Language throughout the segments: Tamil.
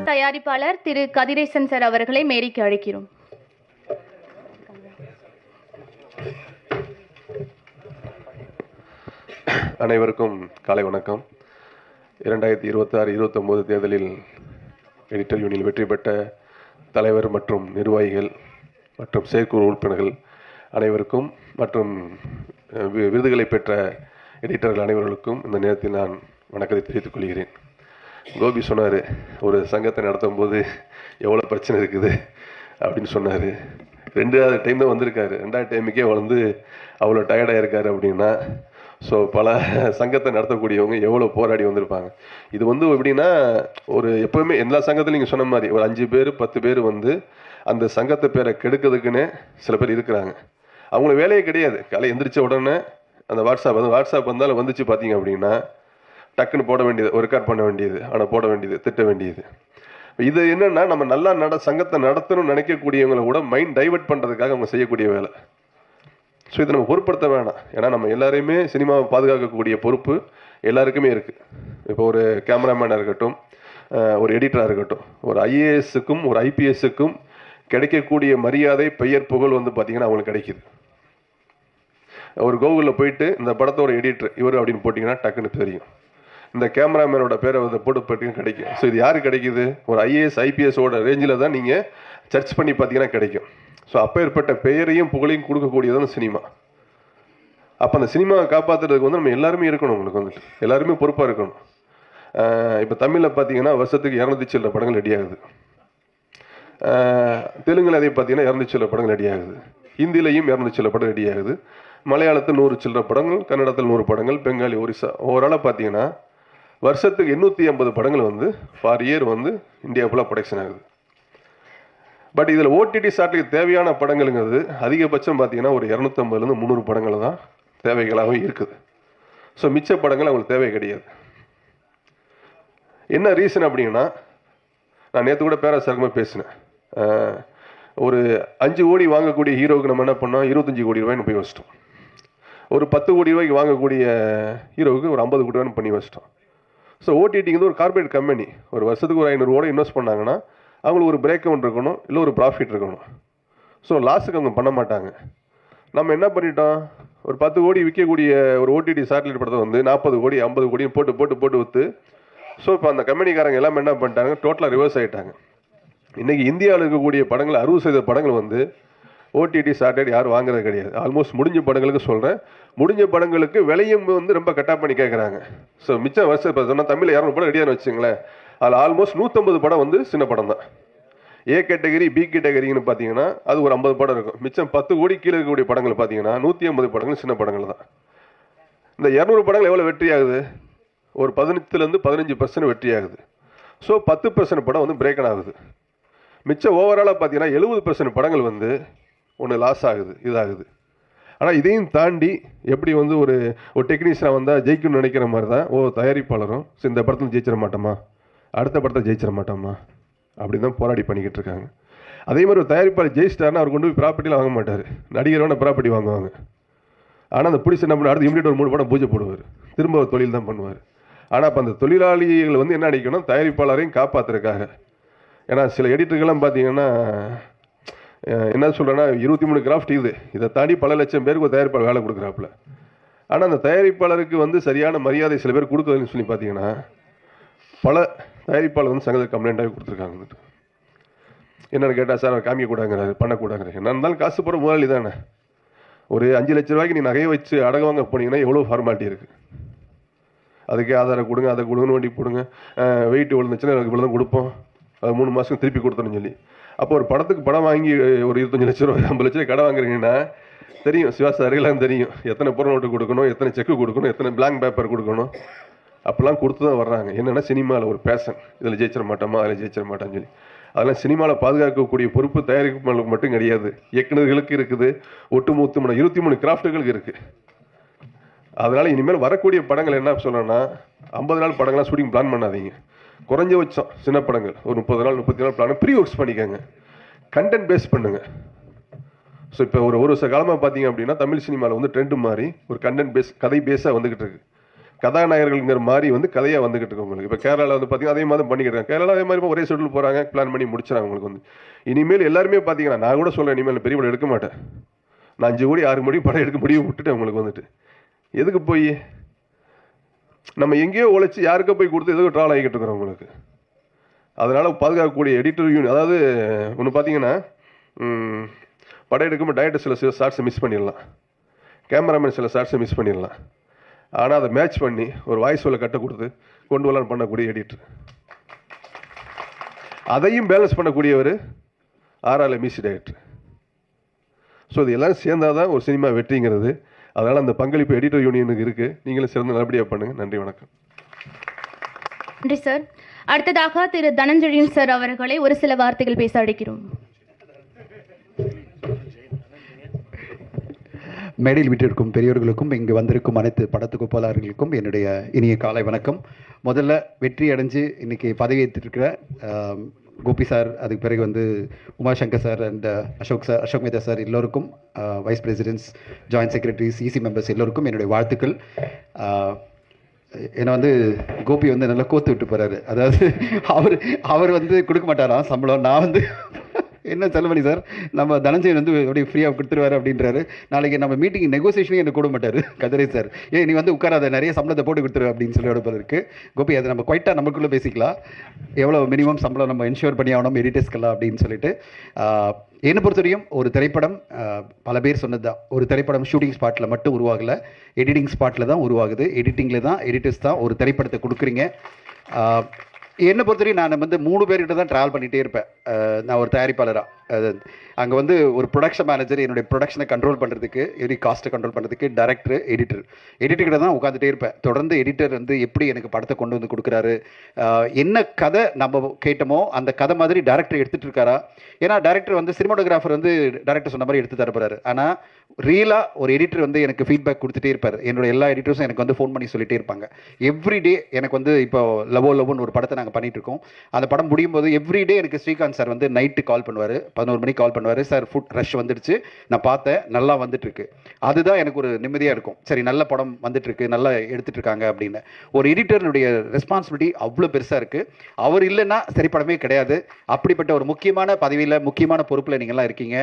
தயாரிப்பாளர் திரு கதிரேசன் சார் அவர்களை மேடைக்கு அழைக்கிறோம். அனைவருக்கும் காலை வணக்கம். 2026-29 தேர்தலில் எடிட்டர் யூனியனில் வெற்றி பெற்ற தலைவர் மற்றும் நிர்வாகிகள் மற்றும் செயற்குழு உறுப்பினர்கள் அனைவருக்கும் மற்றும் விருதுகளை பெற்ற எடிட்டர்கள் அனைவர்களுக்கும் இந்த நேரத்தில் நான் வணக்கத்தை தெரிவித்துக் கொள்கிறேன். கோபி சொன்னார், ஒரு சங்கத்தை நடத்தும் போது எவ்வளோ பிரச்சனை இருக்குது அப்படின்னு சொன்னார். 2வது டைம் தான் வந்திருக்காரு. 2வது டைமுக்கே வந்து அவ்வளோ டயர்டாக இருக்காரு அப்படின்னா, ஸோ பல சங்கத்தை நடத்தக்கூடியவங்க எவ்வளோ போராடி வந்திருப்பாங்க. இது வந்து எப்படின்னா, ஒரு எப்போவுமே எல்லா சங்கத்திலும் நீங்கள் சொன்ன மாதிரி ஒரு 5 பேர் 10 பேர் வந்து அந்த சங்கத்தை பேரை கெடுக்கிறதுக்குன்னு சில பேர் இருக்கிறாங்க. அவங்களுக்கு வேலையே கிடையாது. காலை எந்திரிச்ச உடனே அந்த வாட்ஸ்அப் வந்தாலும் வந்துச்சு பார்த்தீங்க அப்படின்னா, டக்குன்னு போட வேண்டியது, ஒரு ரெக்கார்ட் பண்ண வேண்டியது, ஆனால் போட வேண்டியது, திட்ட வேண்டியது. இது என்னென்னா, நம்ம நல்லா சங்கத்தை நடத்தணும்னு நினைக்கக்கூடியவங்களை கூட மைண்ட் டைவெர்ட் பண்ணுறதுக்காக அவங்க செய்யக்கூடிய வேலை. ஸோ இதை நம்ம பொருட்படுத்த வேணாம். ஏன்னா நம்ம எல்லாரையுமே சினிமாவை பாதுகாக்கக்கூடிய பொறுப்பு எல்லாருக்குமே இருக்குது. இப்போ ஒரு கேமராமேனாக இருக்கட்டும், ஒரு எடிட்டராக இருக்கட்டும், ஒரு ஐஏஎஸ்ஸுக்கும் ஒரு ஐபிஎஸ்ஸுக்கும் கிடைக்கக்கூடிய மரியாதை, பெயர், புகழ் வந்து பார்த்திங்கன்னா அவங்களுக்கு கிடைக்கிது. ஒரு கூகுளில் போயிட்டு இந்த படத்தோட எடிட்டர் இவர் அப்படின்னு போட்டிங்கன்னா டக்குன்னு தெரியும். இந்த கேமராமேனோட பேரை வந்து போட்டு கிடைக்கும். ஸோ இது யாருக்கு கிடைக்கிது? ஒரு ஐஏஎஸ் ஐபிஎஸோட ரேஞ்சில் தான் நீங்கள் சர்ச் பண்ணி பார்த்தீங்கன்னா கிடைக்கும். ஸோ அப்போ ஏற்பட்ட பெயரையும் புகழையும் கொடுக்கக்கூடியது அந்த சினிமா. அப்போ அந்த சினிமாவை காப்பாற்றுறதுக்கு வந்து நம்ம எல்லாருமே இருக்கணும். உங்களுக்கு வந்துட்டு எல்லாருமே பொறுப்பாக இருக்கணும். இப்போ தமிழில் பார்த்தீங்கன்னா வருஷத்துக்கு 200 சில்லற படங்கள் ரெடி ஆகுது. தெலுங்கில் அதே பார்த்தீங்கன்னா 200 சில்லற படங்கள் ரெடி ஆகுது. ஹிந்திலையும் 200 சில்லற படம் ரெடி ஆகுது. மலையாளத்தில் 100 சில்லற படங்கள், கன்னடத்தில் 100 படங்கள், பெங்காலி, ஒரிசா ஓவராலாக பார்த்தீங்கன்னா வருஷத்துக்கு 850 படங்கள் வந்து ஃபார் இயர் வந்து இந்தியா ஃபுல்லாக ப்ரொடக்ஷன் ஆகுது. பட் இதில் ஓடிடி சாட்டுக்கு தேவையான படங்கள்ங்கிறது அதிகபட்சம் பார்த்தீங்கன்னா ஒரு 250லேருந்து 300 படங்கள் தான் தேவைகளாகவே இருக்குது. ஸோ மிச்ச படங்கள் அவங்களுக்கு தேவை கிடையாது. என்ன ரீசன் அப்படின்னா, நான் நேற்று கூட பேராசாரமாக பேசினேன். ஒரு 5 கோடி வாங்கக்கூடிய ஹீரோவுக்கு நம்ம என்ன பண்ணோம், 25 கோடி ரூபாய்னு போய் வச்சிட்டோம். ஒரு 10 கோடி ரூபாய்க்கு வாங்கக்கூடிய ஹீரோவுக்கு ஒரு 50 கோடி ரூபாய்னு பண்ணி வச்சிட்டோம். ஸோ ஓடிடிக்கு வந்து ஒரு கார்பரேட் கம்பெனி ஒரு வருஷத்துக்கு ஒரு 500 கோடி இன்வெஸ்ட் பண்ணாங்கன்னா அவங்களுக்கு ஒரு பிரேக் அவுண்ட் இருக்கணும், இல்லை ஒரு ப்ராஃபிட் இருக்கணும். ஸோ லாஸுக்கு அவங்க பண்ண மாட்டாங்க. நம்ம என்ன பண்ணிட்டோம், ஒரு 10 கோடி விற்கக்கூடிய ஒரு ஓடிடி சேட்டலைட் படத்தை வந்து 40 கோடி 50 கோடி போட்டு விற்று. ஸோ இப்போ அந்த கம்பெனிக்காரங்க எல்லாமே என்ன பண்ணிட்டாங்க, டோட்டலாக ரிவர்ஸ் ஆகிட்டாங்க. இன்றைக்கி இந்தியாவில் இருக்கக்கூடிய படங்கள் 60% படங்கள் வந்து ஓடிடி சேட்டலைட் யாரும் வாங்குறது கிடையாது. ஆல்மோஸ்ட் முடிஞ்ச படங்களுக்கு சொல்கிறேன். முடிஞ்ச படங்களுக்கு விலையும் வந்து ரொம்ப கட்டாக பண்ணி கேட்குறாங்க. ஸோ மிச்சம் வருஷம் இப்போ சொன்னால் தமிழில் 200 படம் ரெடியானு வச்சுங்களேன். அதில் ஆல்மோஸ்ட் 150 படம் வந்து சின்ன படம் தான். ஏ கேட்டகரி பி கேட்டகரின்னு பார்த்தீங்கன்னா அது ஒரு 50 படம் இருக்கும். மிச்சம் 10 கோடி கீழே இருக்கக்கூடிய படங்கள் பார்த்தீங்கன்னா 150 படங்கள் சின்ன படங்கள் தான். இந்த 200 படங்கள் எவ்வளோ வெற்றி ஆகுது, ஒரு 10லேருந்து 15% வெற்றி ஆகுது. ஸோ 10% படம் வந்து பிரேக்கன் ஆகுது. மிச்சம் ஓவராலாக பார்த்தீங்கன்னா 70% படங்கள் வந்து ஒன்று லாஸ் ஆகுது, இதாகுது. ஆனால் இதையும் தாண்டி எப்படி வந்து ஒரு டெக்னீஷியனாக வந்தால் ஜெயிக்கணும்னு நினைக்கிற மாதிரி தான் தயாரிப்பாளரும் இந்த படத்தில் ஜெயிச்சிட மாட்டோமா, அடுத்த படத்தில் ஜெயிச்சிட மாட்டோமா அப்படி தான் போராடி பண்ணிக்கிட்டு இருக்காங்க. அதே மாதிரி ஒரு தயாரிப்பாளர் ஜெயிச்சிட்டாருன்னா அவர் கொண்டு போய் ப்ராப்பர்ட்டியில் வாங்க மாட்டார். நடிகரோட ப்ராப்பர்ட்டி வாங்குவாங்க. ஆனால் அந்த பிடிச்ச என்ன பண்ண அடுத்து இமீடியட் ஒரு 3 படம் பூஜை போடுவார். திரும்ப ஒரு தொழில் தான் பண்ணுவார். ஆனால் அப்போ அந்த தொழிலாளிகள் வந்து என்ன நினைக்கணும், தயாரிப்பாளரையும் காப்பாற்றுறதுக்காக. ஏன்னா சில எடிட்டர்கள்லாம் பார்த்தீங்கன்னா என்ன சொல்கிறேன்னா 23 கிராஃப்ட் இதை தாண்டி பல லட்சம் பேருக்கு ஒரு தயாரிப்பாளர் வேலை கொடுக்குறாப்புல. ஆனால் அந்த தயாரிப்பாளருக்கு வந்து சரியான மரியாதை சில பேர் கொடுக்குறதுன்னு சொல்லி பார்த்தீங்கன்னா பல தயாரிப்பாளர் வந்து சங்கத்துக்கு கம்ப்ளைண்ட்டாகவே கொடுத்துருக்காங்க. என்னென்னு கேட்டால் சார் அவர் காமிக்கக்கூடாங்கிறாரு, பண்ணக்கூடாங்கிறாரு. என்ன இருந்தாலும் காசு போகிற முதலாளி தானே. ஒரு 5 லட்ச ரூபாய்க்கு நீ நகையை வச்சு அடகு வாங்க போனீங்கன்னா எவ்வளோ ஃபார்மாலிட்டி இருக்குது. அதுக்கே ஆதாரம் கொடுங்க, அதை கொடுங்கன்னு வண்டி போடுங்க, வெயிட் விழுந்துச்சுன்னா எனக்கு இவ்வளோ தான் கொடுப்போம், அது 3 மாதம் திருப்பி கொடுத்தோன்னு சொல்லி. அப்போ ஒரு படத்துக்கு படம் வாங்கி ஒரு 25 லட்ச ரூபா 50 லட்ச ரூபாய் கடை வாங்குறீங்கன்னா தெரியும், சிவாசா அருகெல்லாம் தெரியும் எத்தனை புற நோட்டு கொடுக்கணும், எத்தனை செக்கு கொடுக்கணும், எத்தனை பிளாங்க் பேப்பர் கொடுக்கணும். அப்போல்லாம் கொடுத்து தான் வர்றாங்க. என்னென்னா சினிமாவில் ஒரு பேஷன், இதில் ஜெயிச்சிட மாட்டோமா அதில் ஜெயிச்சிட மாட்டோம்னு சொல்லி. அதெல்லாம் சினிமாவில் பாதுகாக்கக்கூடிய பொறுப்பு தயாரிப்பாளர்களுக்கு மட்டும் கிடையாது, இயக்குநர்களுக்கு இருக்குது, ஒட்டுமொத்த 23 கிராஃப்ட்டுகளுக்கு இருக்குது. அதனால் இனிமேல் வரக்கூடிய படங்கள் என்ன சொல்லணும்னா 50 நாள் படங்கள்லாம் ஷூட்டிங் பிளான் பண்ணாதீங்க. குறைஞ்சபட்சம் சின்ன படங்கள் ஒரு 30 நாள் 30 நாள் பிளான் ப்ரீ ஒர்க்ஸ் பண்ணிக்கோங்க, கண்டென்ட் பேஸ் பண்ணுங்கள். ஸோ இப்போ ஒரு வருஷ காலமாக பார்த்தீங்க அப்படின்னா தமிழ் சினிமாவில் வந்து ட்ரெண்டு மாதிரி ஒரு கண்டென்ட் பேஸ் கதை பேஸாக வந்துக்கிட்டு இருக்கு. கதாநாயகர்கள்ங்கிற மாதிரி வந்து கதையாக வந்துகிட்டு இருக்கு உங்களுக்கு. இப்போ கேரளாவில் வந்து பார்த்தீங்கன்னா அதே மாதிரி பண்ணிக்கிட்டு இருக்காங்க. கேரளா அதே மாதிரி ஒரே ஷெட்யூல் போகிறாங்க, பிளான் பண்ணி முடிச்சுறாங்க உங்களுக்கு வந்து. இனிமேல் எல்லாருமே பார்த்தீங்கன்னா நான் கூட சொல்கிறேன், இனிமேல் பெரிய படம் எடுக்க மாட்டேன். நான் 5 கோடி 6 கோடி படம் எடுக்க முடிவு விட்டுட்டேன் உங்களுக்கு வந்துட்டு. எதுக்கு போய் நம்ம எங்கேயோ உழைச்சி யாருக்கோ போய் கொடுத்து எதுவும் ட்ராவல் ஆகிக்கிட்டு இருக்கிறோம் உங்களுக்கு. அதனால் பாதுகாக்கக்கூடிய எடிட்டர் யூனியன், அதாவது ஒன்று பார்த்தீங்கன்னா படம் எடுக்கும்போது டைரக்டர் சில ஷார்ட்ஸை மிஸ் பண்ணிடலாம், கேமராமேன் சில ஷார்ட்ஸை மிஸ் பண்ணிடலாம். ஆனால் அதை மேட்ச் பண்ணி ஒரு வாய்ஸ் ஓல கட்ட கொடுத்து கொண்டு வரலான்னு பண்ணக்கூடிய எடிட்டர், அதையும் பேலன்ஸ் பண்ணக்கூடியவர் ஆர்ஆர்எல் மியூசிக் டைரக்டர். ஸோ இது எல்லாம் சேர்ந்தாதான் ஒரு சினிமா வெற்றிங்கிறது. அதனால் அந்த பங்களிப்பு எடிட்டர் யூனியனுக்கு இருக்குது. நீங்களும் சிறந்த நல்லபடியாக பண்ணுங்கள். நன்றி, வணக்கம். நன்றி சார். அடுத்ததாக திரு தனஞ்செழியன் சார் அவர்களை ஒரு சில வார்த்தைகள் பேச அழைக்கிறோம். மேடையில் விட்டிருக்கும் பெரியவர்களுக்கும் இங்கு வந்திருக்கும் அனைத்து படத்தொகுப்பாளர்களுக்கும் என்னுடைய இனிய காலை வணக்கம். முதல்ல வெற்றி அடைஞ்சு இன்னைக்கு பதவி ஏற்றிருக்கிற கோபி சார், அதுக்கு பிறகு வந்து Umashankar sir and Ashok Mehta sir எல்லோருக்கும், vice presidents, joint secretaries, EC members எல்லோருக்கும் என்னுடைய வாழ்த்துக்கள். என்னை வந்து கோபி வந்து நல்லா கோத்து விட்டு போகிறாரு. அதாவது அவர் வந்து கொடுக்க மாட்டாராம் சம்பளம். நான் வந்து என்ன செலவணி சார், நம்ம தனஞ்சயன் வந்து அப்படியே ஃப்ரீயாக கொடுத்துருவாரு அப்படின்றாரு. நாளைக்கு நம்ம மீட்டிங் நெகோசியேஷனே எனக்கு கூட மாட்டார் கதிரை சார். நீ வந்து உட்காராத, நிறைய சம்பளத்தை போட்டு கொடுத்துரு அப்படின்னு சொல்லி எடுப்பதற்கு. கோபி, அதை நம்ம குவைட்டாக நமக்குள்ளே பேசிக்கலாம், எவ்வளோ மினிமம் சம்பளம் நம்ம என்ஷூர் பண்ணி ஆகணும் எடிட்டர்ஸ்க்கெல்லாம் அப்படின்னு சொல்லிட்டு. என்னை பொறுத்தவரையும் ஒரு திரைப்படம் பல பேர் சொன்னது தான், ஒரு திரைப்படம் ஷூட்டிங் ஸ்பாட்டில் மட்டும் உருவாகலை, எடிட்டிங் ஸ்பாட்டில் தான் உருவாகுது. எடிட்டிங்கில் தான் எடிட்டர்ஸ் தான் ஒரு திரைப்படத்தை கொடுக்குறீங்க. என்னை பொறுத்தவரைக்கும் நான் வந்து 3 பேர்கிட்ட தான் ட்ராவல் பண்ணிகிட்டே இருப்பேன். நான் ஒரு தயாரிப்பாளராக அங்கே வந்து ஒரு ப்ரொடக்ஷன் மேனேஜர், என்னுடைய ப்ரொடக்ஷனை கண்ட்ரோல் பண்ணுறதுக்கு, எப்படி காஸ்ட்டை கண்ட்ரோல் பண்ணுறதுக்கு டைரக்டர், எடிட்டர்கிட்ட தான் உட்காந்துட்டே இருப்பேன். தொடர்ந்து எடிட்டர் வந்து எப்படி எனக்கு படத்தை கொண்டு வந்து கொடுக்குறாரு, என்ன கதை நம்ம கேட்டோமோ அந்த கதை மாதிரி டைரக்டர் எடுத்துகிட்டு இருக்காரா. ஏன்னா டைரக்டர் வந்து சினிமாட்டோகிராஃபர் வந்து டைரக்டர் சொன்ன மாதிரி எடுத்து தரப்போறாரு. ஆனால் ரியலாக ஒரு எடிட்டர் வந்து எனக்கு ஃபீட்பேக் கொடுத்துட்டே இருப்பார். என்னோட எல்லா எடிட்டர்ஸும் எனக்கு வந்து ஃபோன் பண்ணி சொல்லிட்டே இருப்பாங்க. எவ்ரிடே எனக்கு வந்து இப்போ லவ்னு ஒரு படத்தை நாங்கள் பண்ணிட்டு இருக்கோம். அந்த படம் முடியும் போது எவ்ரிடே எனக்கு ஸ்ரீகாந்த் சார் வந்து நைட்டு கால் பண்ணுவார், 11 மணிக்கு கால் பண்ணுவார். சார் ஃபுட் ரஷ் வந்துடுச்சு, நான் பார்த்தேன், நல்லா வந்துட்டு இருக்கு. அதுதான் எனக்கு ஒரு நிம்மதியாக இருக்கும். சரி, நல்ல படம் வந்துட்டு இருக்கு, நல்லா எடுத்துட்டு இருக்காங்க அப்படின்னு. ஒரு எடிட்டருடைய ரெஸ்பான்சிபிலிட்டி அவ்வளோ பெருசாக இருக்கு. அவர் இல்லைன்னா சரி படமே கிடையாது. அப்படிப்பட்ட ஒரு முக்கியமான பதவியில், முக்கியமான பொறுப்பில் நீங்கள்லாம் இருக்கீங்க.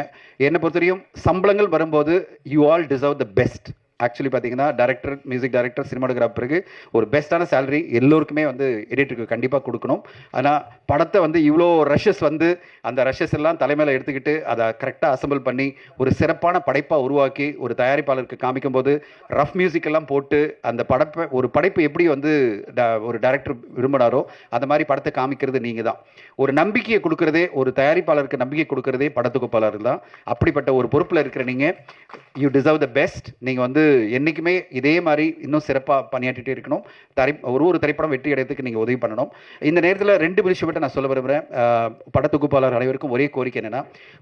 என்னை பொறுத்தவரையும் சம்பளங்கள் வரும்போது you all deserve the best. Actually பார்த்தீங்கன்னா டைரக்டர், மியூசிக் டைரக்டர், சினிமாட்டோகிராஃபருக்கு ஒரு பெஸ்ட்டான சேலரி எல்லோருக்குமே வந்து எடிட்டருக்கு கண்டிப்பாக கொடுக்கணும். ஆனால் படத்தை வந்து இவ்வளோ ரஷஸ் வந்து அந்த ரஷஸ் எல்லாம் தலைமையில் எடுத்துக்கிட்டு அதை கரெக்டாக அசம்பிள் பண்ணி ஒரு சிறப்பான படைப்பாக உருவாக்கி ஒரு தயாரிப்பாளருக்கு காமிக்கும் போது ரஃப் மியூசிக் எல்லாம் போட்டு அந்த ஒரு படைப்பு எப்படி வந்து ஒரு டைரக்டர் விரும்பினாரோ அந்த மாதிரி படத்தை காமிக்கிறது நீங்கள் தான். ஒரு நம்பிக்கையை கொடுக்குறதே, ஒரு தயாரிப்பாளருக்கு நம்பிக்கை கொடுக்குறதே படத்தொகுப்பாளர் தான். அப்படிப்பட்ட ஒரு பொறுப்பில் இருக்கிற நீங்கள் யூ டிசர்வ் த பெஸ்ட். நீங்கள் வந்து என்றைக்குமே இதே மாதிரி இன்னும் சிறப்பாக பணியாற்றிட்டே இருக்கணும். ஒரு திரைப்படம் வெற்றி அடையத்துக்கு நீங்கள் உதவி பண்ணணும். இந்த நேரத்தில் 2 விஷயத்தை நான் சொல்ல விரும்புகிறேன். படத்தொகுப்பாளர் அனைவருக்கும் ஒரே கோரிக்கை என்னென்னா,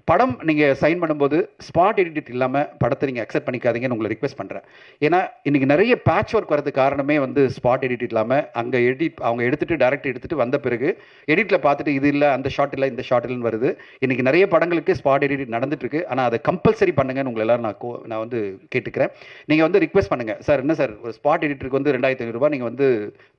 படம் நீங்கள் சைன் பண்ணும்போது ஸ்பாட் எடிட் இல்லாமல் படத்தை நீங்கள் அக்செப்ட் பண்ணிக்காதீங்கன்னு உங்களை ரிக்வெஸ்ட் பண்ணுறேன். ஏன்னா இன்றைக்கி நிறைய பேட்ச் ஒர்க் வரதுக்கு காரணமே வந்து ஸ்பாட் எடிட் இல்லாமல் அங்கே அவங்க எடுத்துகிட்டு டைரக்ட் எடுத்துகிட்டு வந்த பிறகு எடிட்டில் பார்த்துட்டு இது இல்லை, அந்த ஷாட் இல்லை, இந்த ஷாட் இல்லைன்னு வருது. இன்றைக்கி நிறைய படங்களுக்கு ஸ்பாட் எடிட் நடந்துட்டுருக்கு. ஆனால் அதை கம்பல்சரி பண்ணுங்கன்னு உங்களை எல்லாரும் நான் வந்து கேட்டுக்கிறேன். நீங்கள் வந்து ரிக்வெஸ்ட் பண்ணுங்கள், சார் என்ன சார் ஒரு ஸ்பாட் எடிட்டருக்கு வந்து 2500 ரூபாய் நீங்கள் வந்து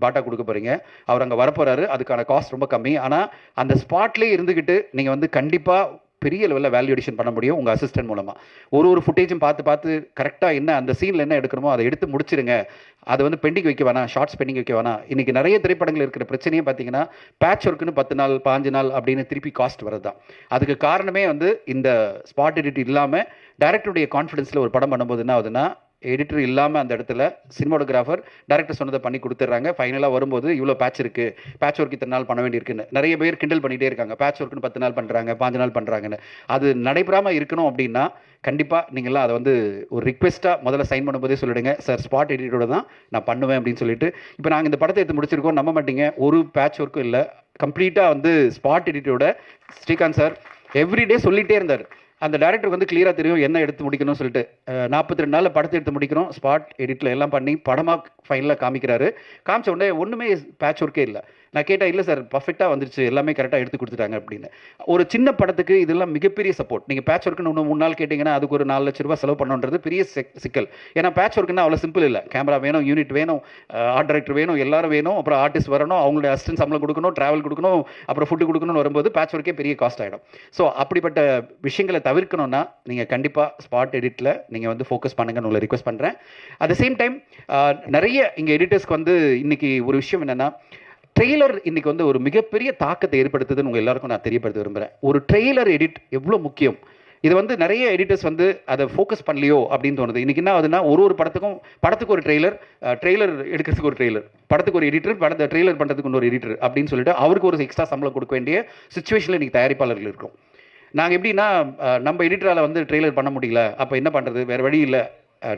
பாட்டா கொடுக்க போகிறீங்க, அவர் அங்கே வரப்போகிறாரு, அதுக்கான காஸ்ட் ரொம்ப கம்மி. ஆனால் அந்த ஸ்பாட்லேயே இருந்துக்கிட்டு நீங்கள் வந்து கண்டிப்பாக பெரிய லெவலில் வேல்யூ எடிஷன் பண்ண முடியும் உங்கள் அசிஸ்டன்ட் மூலமாக. ஒரு ஃபுட்டேஜும் பார்த்து கரெக்டாக என்ன அந்த சீனில் என்ன எடுக்கணுமோ அதை எடுத்து முடிச்சிருங்க. அதை வந்து பெண்டிங் வைக்க வேணாம், ஷார்ட்ஸ் பெண்டிங் வைக்க வேணாம். இன்றைக்கி நிறைய திரைப்படங்கள் இருக்கிற பிரச்சனையே பார்த்தீங்கன்னா பேட்ச் ஒர்க்குன்னு 10 நாள் 5 நாள் அப்படின்னு திருப்பி காஸ்ட் வரது தான். அதுக்கு காரணமே வந்து இந்த ஸ்பாட் எடிட் இல்லாமல் டைரக்டருடைய கான்ஃபிடன்ஸில் ஒரு படம் பண்ணும்போது என்ன ஆகுதுன்னா, எடிட்டர் இல்லாமல் அந்த இடத்துல சினிமாட்டோகிராஃபர் டைரக்டர் சொன்னதை பண்ணி கொடுத்துட்றாங்க. ஃபைனலாக வரும்போது இவ்வளோ பேட்ச் இருக்குது, பேட்ச் ஒர்க் இத்தனை நாள் பண்ண வேண்டியிருக்குன்னு நிறைய பேர் கிண்டல் பண்ணிகிட்டே இருக்காங்க. பேட்ச் ஒர்க்குன்னு 10 நாள் பண்ணுறாங்க, 5 நாள் பண்ணுறாங்கன்னு. அது நடைபெறாமல் இருக்கணும் அப்படின்னா கண்டிப்பாக நீங்களாம் அதை வந்து ஒரு ரிக்வெஸ்ட்டாக முதல்ல சைன் பண்ணும்போதே சொல்லிடுங்க, சார் ஸ்பாட் எடிட்டோட தான் நான் பண்ணுவேன் அப்படின்னு சொல்லிட்டு. இப்போ நாங்கள் இந்த படத்தை எடுத்து முடிச்சிருக்கோம், நம்ப மாட்டீங்க, ஒரு பேட்ச் ஒர்க்கும் இல்லை, கம்ப்ளீட்டாக வந்து ஸ்பாட் எடிட்டோட ஸ்ரீகாந்த் சார் எவ்ரிடே சொல்லிகிட்டே இருந்தார். அந்த டைரக்டருக்கு வந்து கிளியராக தெரியும் என்ன எடுத்து முடிக்கணும்னு சொல்லிட்டு. 42 நாளில் படத்தை எடுத்து முடிக்கிறோம், ஸ்பாட் எடிட்டில் எல்லாம் பண்ணி படமாக ஃபைனலாக காமிக்கிறாரு. காமிச்ச உடனே ஒன்றுமே பேட்ச் ஒர்க்கே இல்லை. நான் கேட்டேன், இல்லை சார் பர்ஃபெக்டாக வந்துருச்சு, எல்லாமே கரெக்டாக எடுத்து கொடுத்துட்டாங்க அப்படின்னு. ஒரு சின்ன படத்துக்கு இதெல்லாம் மிகப்பெரிய சப்போர்ட். நீங்கள் பேட்ச் ஒர்க்குன்னு இன்னும் 3 நாள் கேட்டிங்கன்னா அதுக்கு ஒரு 4 லட்ச ரூபா செலவு பண்ணுன்றது பெரிய சிக்கல். ஏன்னா பேட்ச் ஒர்க்குன்னா அவ்வளோ சிம்பிள் இல்லை. கேமரா வேணும், யூனிட் வேணும், ஆர்ட் டைரக்டர் வேணும், எல்லாரும் வேணும், அப்புறம் ஆர்டிஸ்ட் வரணும், அவங்களுடைய அசிஸ்டன்ட் சம்பளம் கொடுக்கணும், ட்ராவல் கொடுக்கணும், அப்புறம் ஃபுட்டு கொடுக்கணும்னு வரும்போது பேட்ச் ஒர்க்கே பெரிய காஸ்ட் ஆகிடும். ஸோ அப்படிப்பட்ட விஷயங்களை தவிர்க்கணும்னா நீங்கள் கண்டிப்பாக ஸ்பாட் எடிட்டில் நீங்கள் வந்து ஃபோக்கஸ் பண்ணுங்கன்னு உங்களை ரிக்வெஸ்ட் பண்ணுறேன். அட் த சேம் டைம் நிறைய இங்கே எடிட்டர்ஸ்க்கு வந்து இன்னைக்கு ஒரு விஷயம் என்னென்னா, ட்ரெய்லர் இன்னைக்கு வந்து ஒரு மிகப்பெரிய தாக்கத்தை ஏற்படுத்துதுன்னு உங்கள் எல்லாருக்கும் நான் தெரியப்படுத்த விரும்புகிறேன். ஒரு ட்ரெய்லர் எடிட் எவ்வளோ முக்கியம், இது வந்து நிறைய எடிட்டர்ஸ் வந்து அதை ஃபோக்கஸ் பண்ணலையோ அப்படின்னு தோணுது. இன்றைக்கி என்ன ஆகுதுன்னா, ஒரு படத்துக்கு ஒரு ட்ரெய்லர் எடுக்கிறதுக்கு ஒரு ட்ரெய்லர், படத்துக்கு ஒரு எடிட்டர், படத்தை ட்ரெய்லர் பண்ணுறதுக்கு இன்னொரு எடிட்டர் அப்படின்னு சொல்லிட்டு அவருக்கு ஒரு எக்ஸ்ட்ரா சம்பளம் கொடுக்க வேண்டிய சுச்சுவேஷனில் இன்றைக்கி தயாரிப்பாளர்கள் இருக்கும். நாங்கள் எப்படின்னா, நம்ம எடிட்டரால் வந்து ட்ரெய்லர் பண்ண முடியல, அப்போ என்ன பண்ணுறது, வேறு வழி இல்லை,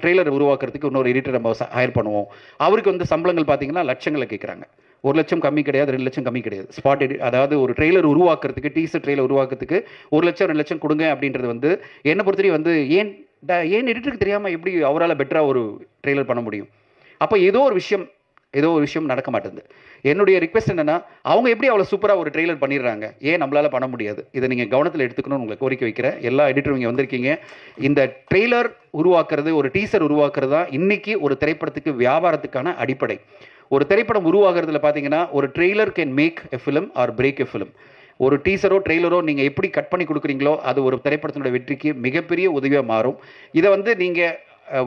ட்ரெய்லர் உருவாக்குறதுக்கு இன்னொரு எடிட்டர் நம்ம ஹையர் பண்ணுவோம். அவருக்கு வந்து சம்பளங்கள் பார்த்தீங்கன்னா லட்சங்களை கேட்குறாங்க. 1 லட்சம் கம்மி கிடையாது, 2 லட்சம் கம்மி கிடையாது. ஸ்பாட் எடிட், அதாவது ஒரு ட்ரெய்லர் உருவாக்குறதுக்கு, டீசர் ட்ரெய்லர் உருவாக்குறதுக்கு 1 லட்சம் 2 லட்சம் கொடுங்க அப்படின்றது வந்து என்னை பொறுத்தவரை வந்து ஏன் எடிட்டருக்கு தெரியாமல் எப்படி அவரால் பெட்டராக ஒரு ட்ரெய்லர் பண்ண முடியும்? அப்போ ஏதோ ஒரு விஷயம் நடக்க மாட்டேங்குது. என்னுடைய ரிக்வெஸ்ட் என்னன்னா, அவங்க எப்படி அவ்வளோ சூப்பராக ஒரு ட்ரெய்லர் பண்ணிடுறாங்க, ஏன் நம்மளால் பண்ண முடியாது? இதை நீங்கள் கவனத்தில் எடுத்துக்கணும்னு உங்களை கோரிக்கை வைக்கிறேன். எல்லா எடிட்டரும் இங்கே வந்திருக்கீங்க. இந்த ட்ரெய்லர் உருவாக்குறது, ஒரு டீசர் உருவாக்குறது தான் இன்னைக்கு ஒரு திரைப்படத்துக்கு வியாபாரத்துக்கான அடிப்படை. ஒரு திரைப்படம் உருவாகிறதுல பார்த்தீங்கன்னா, ஒரு trailer can make a film or break a film. ஒரு டீசரோ ட்ரெய்லரோ நீங்கள் எப்படி கட் பண்ணி கொடுக்குறீங்களோ அது ஒரு திரைப்படத்தினுடைய வெற்றிக்கு மிகப்பெரிய உதவியாக மாறும். இதை வந்து நீங்கள்